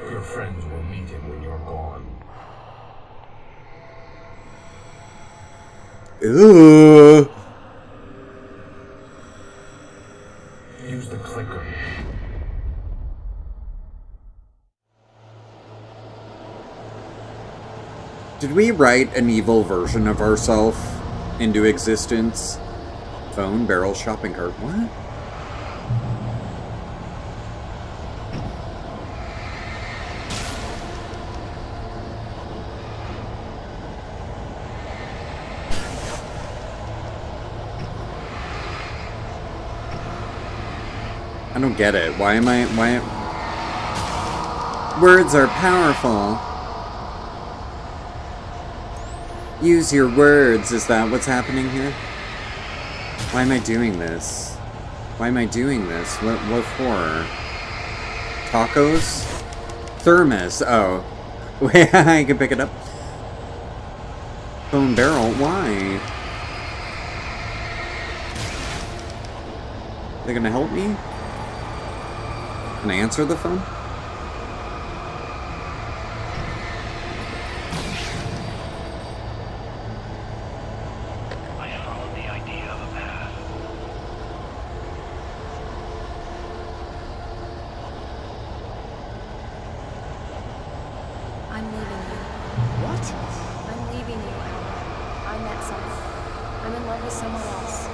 Your friends will meet him when you're gone. Ooh. Use the clicker. Did we write an evil version of ourselves into existence? Phone, barrel, shopping cart. What? I don't get it. Why? Words are powerful. Use your words. Is that what's happening here? Why am I doing this? Why am I doing this? What for? Tacos? Thermos. Oh. Wait, I can pick it up. Bone barrel. Why? They're gonna help me? Can I answer the phone? I followed the idea of a path. I'm leaving you. What? I'm leaving you, Alan. I met someone. I'm in love with someone else.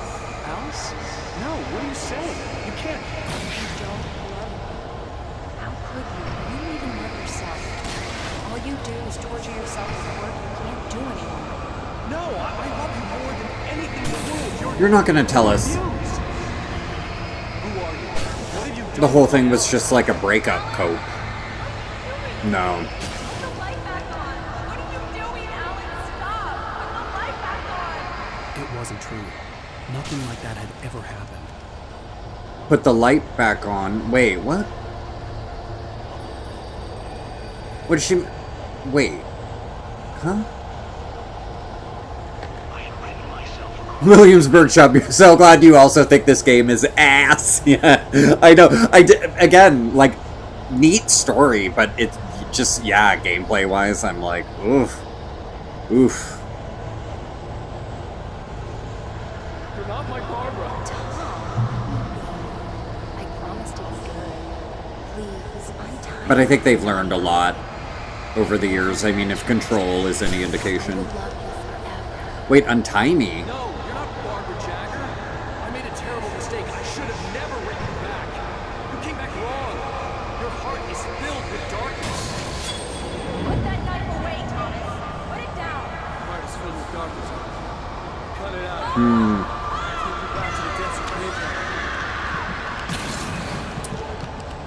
Alice? No, what are you saying? You can't. You don't love me. How could you? You don't even love yourself. All you do is torture yourself with work you can't do anymore. No, I love you more than anything in the world. You're not gonna tell us. Who are you? What have you done? The whole thing was just like a breakup cope. No. It wasn't true. Nothing like that had ever happened. Put the light back on. Wait, what? What did she... Wait. Huh? Williamsburg Shop, you're so glad you also think this game is ass. Yeah, I know. Again, like, neat story, but it's just, yeah, gameplay-wise, I'm like, oof. Oof. You're not my Barbara. I promise to be good. Please, untie. But I think they've learned a lot over the years. I mean, if Control is any indication. Wait, untie me? No, you're not Barbara Jagger. I made a terrible mistake. I should have never written you back. You came back wrong. Your heart is filled with darkness. Put that knife away, Thomas. Put it down. Your heart is filled with darkness. Cut it out. Take you back to the desert.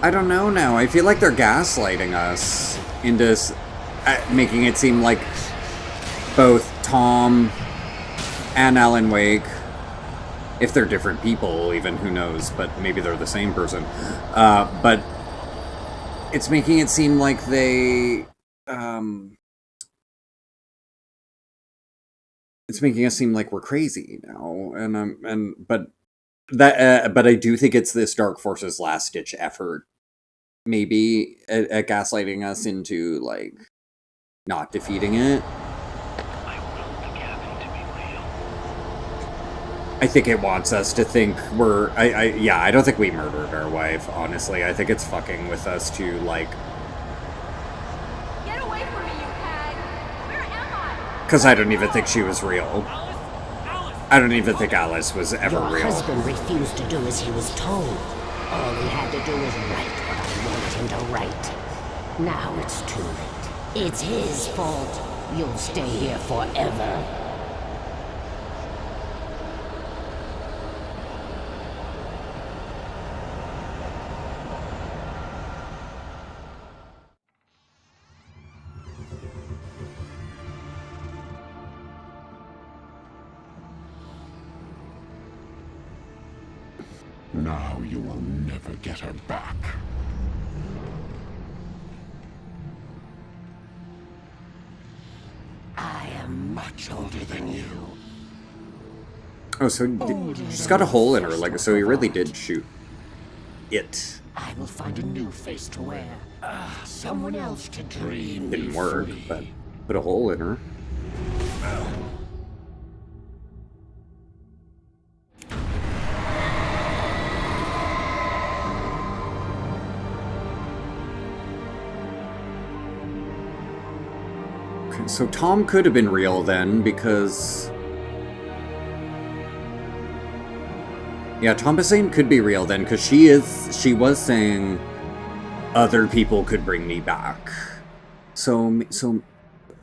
I don't know now. I feel like they're gaslighting us into making it seem like both Tom and Alan Wake, if they're different people, even, who knows, but maybe they're the same person. But it's making it seem like they... it's making us seem like we're crazy now, but I do think it's this Dark Force's last-ditch effort, maybe, at gaslighting us into, like, not defeating it. I think it wants us to think we're... yeah, I don't think we murdered our wife, honestly. I think it's fucking with us to, like... Get away from me, you hag! Where am I? Because I don't even think she was real. I don't even think Alice was ever Your real. husband refused to do as he was told. All he had to do was write what I wanted him to write. Now it's too late. It's his fault. You'll stay here forever. Now you will never get her back. I am much older than you. Oh, so she's got a hole in her leg, so he really did shoot it. I will find a new face to wear. Someone else to dream. Didn't work, but put a hole in her. Okay, so Tom could have been real then, because... yeah, Thomasine could be real then, because she was saying other people could bring me back. So,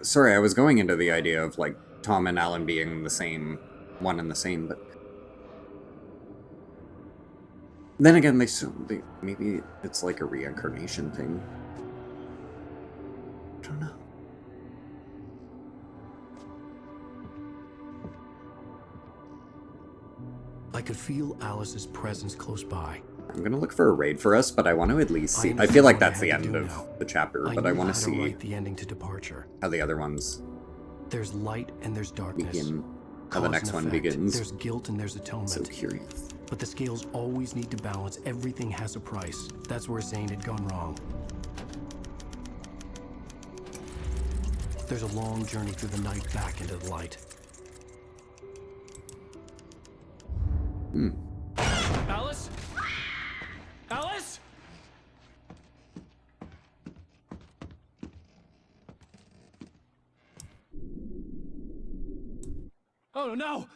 sorry, I was going into the idea of, like, Tom and Alan being the same, one and the same, but... Then again, maybe it's like a reincarnation thing. I don't know. I could feel Alice's presence close by. I'm gonna look for a raid for us, but I want to at least see. I feel like that's the end of the chapter, but I want to see write the ending to Departure. How the other ones. There's light and there's darkness. Begin. How the next one begins. There's guilt and there's atonement. So curious. But the scales always need to balance. Everything has a price. That's where Zane had gone wrong. There's a long journey through the night back into the light. Alice? Alice? Oh no!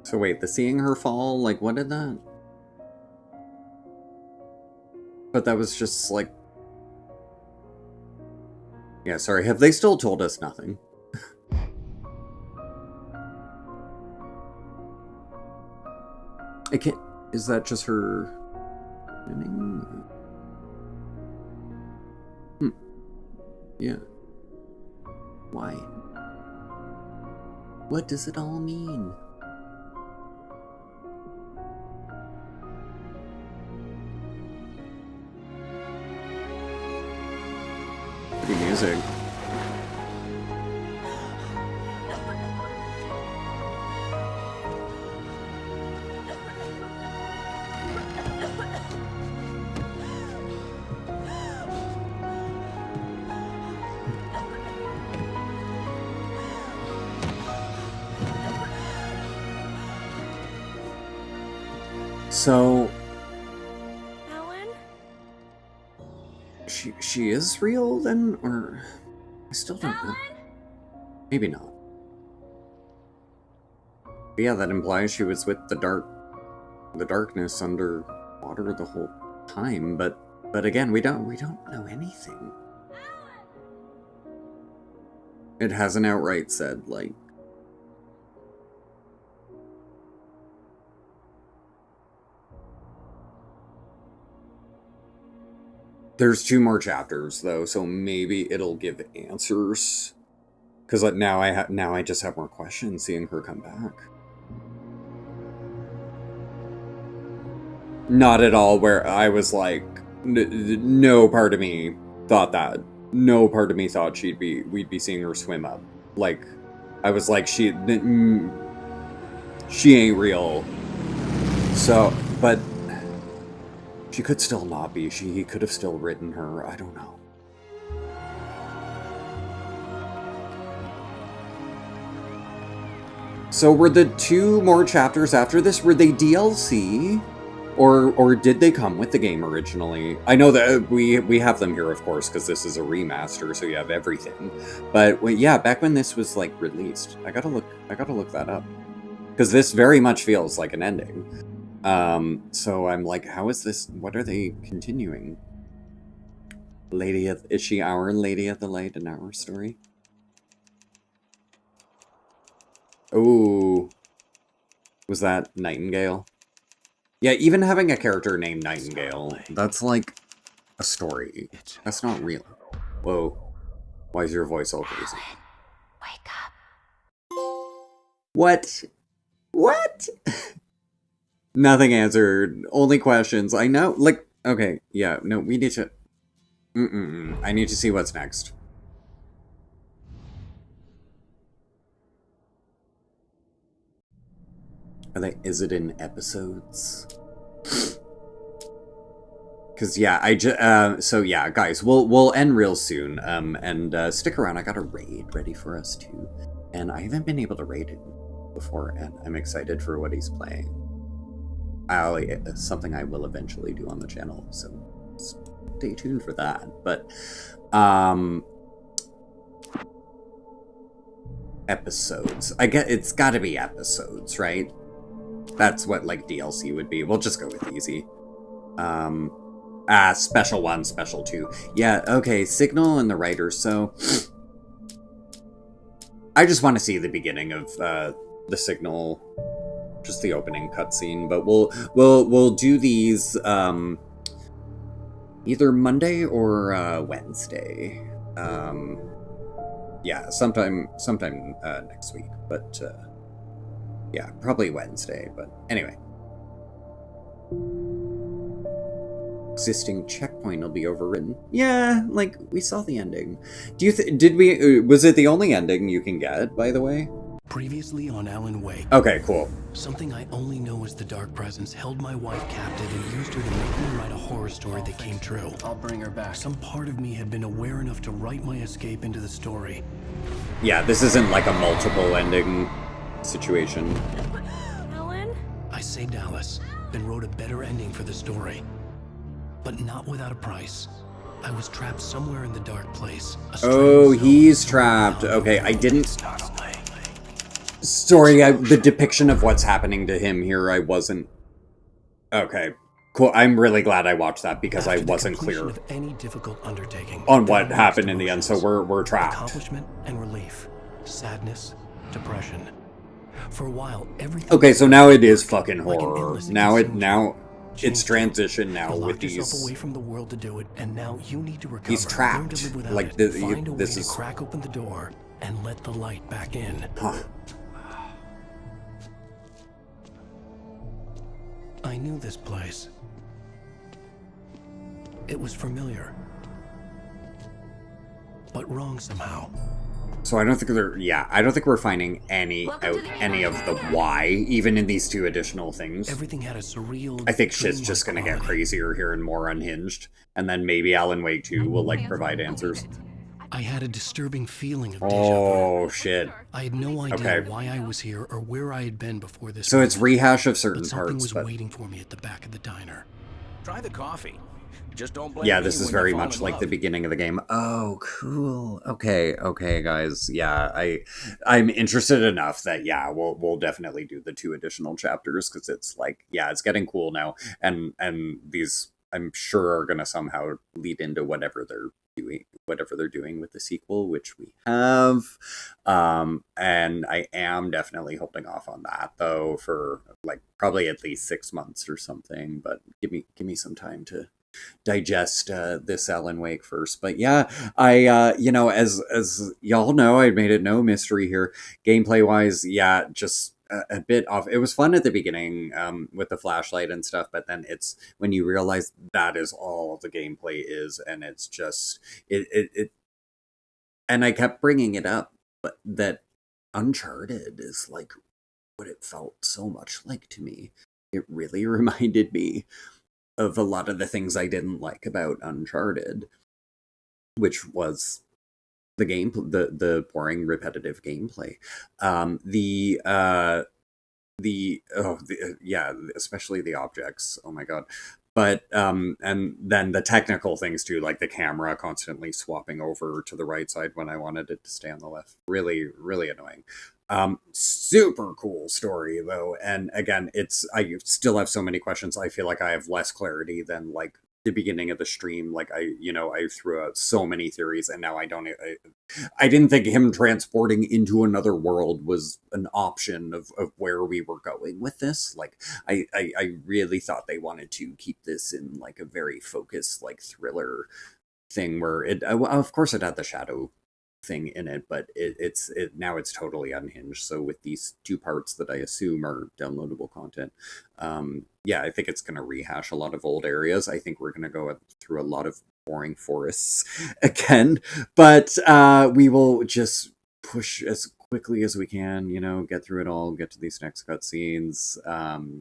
So wait, the seeing her fall, like, what did that? But that was just like... Yeah, sorry, have they still told us nothing? I can't... Is that just her... Yeah. Why? What does it all mean? Pretty music. So... Alan? She is real then, or... I still don't know. Maybe not. But yeah, that implies she was with the darkness underwater the whole time, but again, we don't know anything. It hasn't outright said, like... There's 2 more chapters, though, so maybe it'll give answers. Because like, now I just have more questions seeing her come back. Not at all where I was like, no part of me thought that. No part of me thought we'd be seeing her swim up. Like, I was like, she ain't real. So, but... She could still not be. He could have still written her. I don't know. So were the 2 more chapters after this, were they DLC? Or did they come with the game originally? I know that we have them here, of course, because this is a remaster, so you have everything. But yeah, back when this was like released, I gotta look that up. Because this very much feels like an ending. So I'm like, how is this? What are they continuing? Is she our Lady of the Light in our story? Oh, was that Nightingale? Yeah, even having a character named Nightingale, that's like a story. That's not real. Whoa, why is your voice all crazy? Wake up. What? What? Nothing answered. Only questions. I know. Like, okay. Yeah, no, we need to... I need to see what's next. Is it in episodes? Because, yeah, so yeah, guys, we'll end real soon. And stick around. I got a raid ready for us, too. And I haven't been able to raid it before, and I'm excited for what he's playing. It's something I will eventually do on the channel, so stay tuned for that. But episodes. I get it's got to be episodes, right? That's what like DLC would be. We'll just go with easy. Special 1, special 2. Yeah, okay, Signal and the writers. So I just want to see the beginning of the Signal, just the opening cutscene. But we'll do these either Monday or Wednesday. Yeah, sometime next week. But yeah, probably Wednesday. But anyway. Existing checkpoint will be overwritten. Yeah, like, we saw the ending. Was it the only ending you can get, by the way? Previously on Alan Wake. Okay, cool. Something I only know as the Dark Presence held my wife captive and used her to make me write a horror story that came true. I'll bring her back. Some part of me had been aware enough to write my escape into the story. Yeah, this isn't like a multiple ending situation. Alan? I saved Alice, then wrote a better ending for the story. But not without a price. I was trapped somewhere in the dark place. Oh, he's trapped. Okay, I didn't... Sorry, the depiction of what's happening to him here, I wasn't... Okay, cool. I'm really glad I watched that because I wasn't clear of any difficult undertaking on what happened in the end, so we're trapped. Accomplishment and relief. Sadness, depression. For a while, everything... Okay, so now it is fucking horror. Now it's transition now with these. Away from the world to do it, and now you need to recover. He's trapped. Like this is to crack open the door and let the light back in. Huh. I knew this place. It was familiar, but wrong somehow. So I don't think I don't think we're finding any of the why, even in these 2 additional things. Everything had a surreal. I think shit's just gonna get crazier here and more unhinged, and then maybe Alan Wake 2 will like provide answers. I had a disturbing feeling of deja vu. Oh shit! I had no idea why I was here or where I had been before this. So it's rehash of certain something parts. was waiting for me at the back of the diner. Try the coffee. Just don't blame yeah, me this is when very you fall much in like love. the beginning of the game. Oh, cool. Okay, guys. Yeah, I'm interested enough that we'll definitely do the 2 additional chapters because it's like it's getting cool now, and these I'm sure are gonna somehow lead into whatever they're doing with the sequel, which we have. And I am definitely holding off on that though for like probably at least 6 months or something. But give me some time to digest this Alan Wake first. But yeah, I as y'all know, I made it no mystery here. Gameplay wise, just a bit off. It was fun at the beginning with the flashlight and stuff, but then it's when you realize that is all the gameplay is, and it's just it and I kept bringing it up, but that Uncharted is like what it felt so much like to me. It really reminded me of a lot of the things I didn't like about Uncharted, which was the boring, repetitive gameplay. Especially the objects. Oh my god. But and then the technical things too, like the camera constantly swapping over to the right side when I wanted it to stay on the left. Really, really annoying. Super cool story though, and again, I still have so many questions. I feel like I have less clarity than like the beginning of the stream. Like I threw out so many theories, and now I didn't think him transporting into another world was an option of where we were going with this. Like I really thought they wanted to keep this in like a very focused like thriller thing where of course it had the shadow thing in it, but now it's totally unhinged. So with these 2 parts that I assume are downloadable content, I think it's going to rehash a lot of old areas. I think we're going to go through a lot of boring forests again, but we will just push as quickly as we can, get through it all, get to these next cutscenes,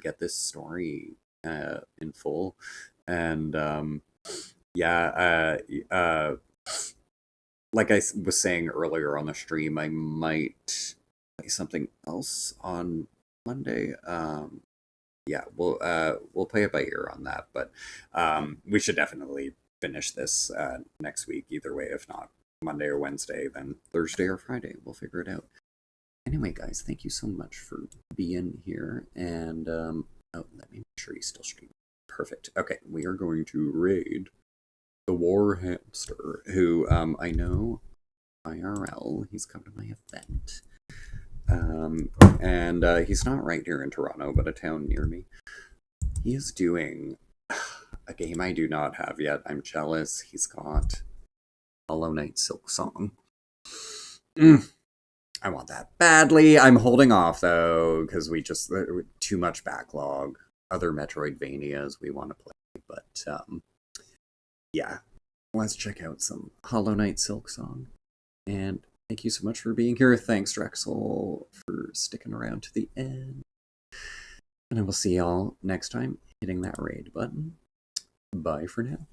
get this story in full, and like I was saying earlier on the stream, I might play something else on Monday. We'll play it by ear on that, but we should definitely finish this next week either way. If not Monday or Wednesday, then Thursday or Friday. We'll figure it out. Anyway, guys, thank you so much for being here. And, oh, let me make sure he's still streaming. Perfect. Okay, we are going to raid the War Hamster, who, I know IRL, he's come to my event. And he's not right here in Toronto, but a town near me. He is doing a game I do not have yet. I'm jealous. He's got Hollow Knight Silk Song. I want that badly. I'm holding off, though, because we just... too much backlog. Other Metroidvanias we want to play. But, yeah. Let's check out some Hollow Knight Silk Song. And thank you so much for being here. Thanks, Drexel, for sticking around to the end. And I will see y'all next time, hitting that raid button. Bye for now.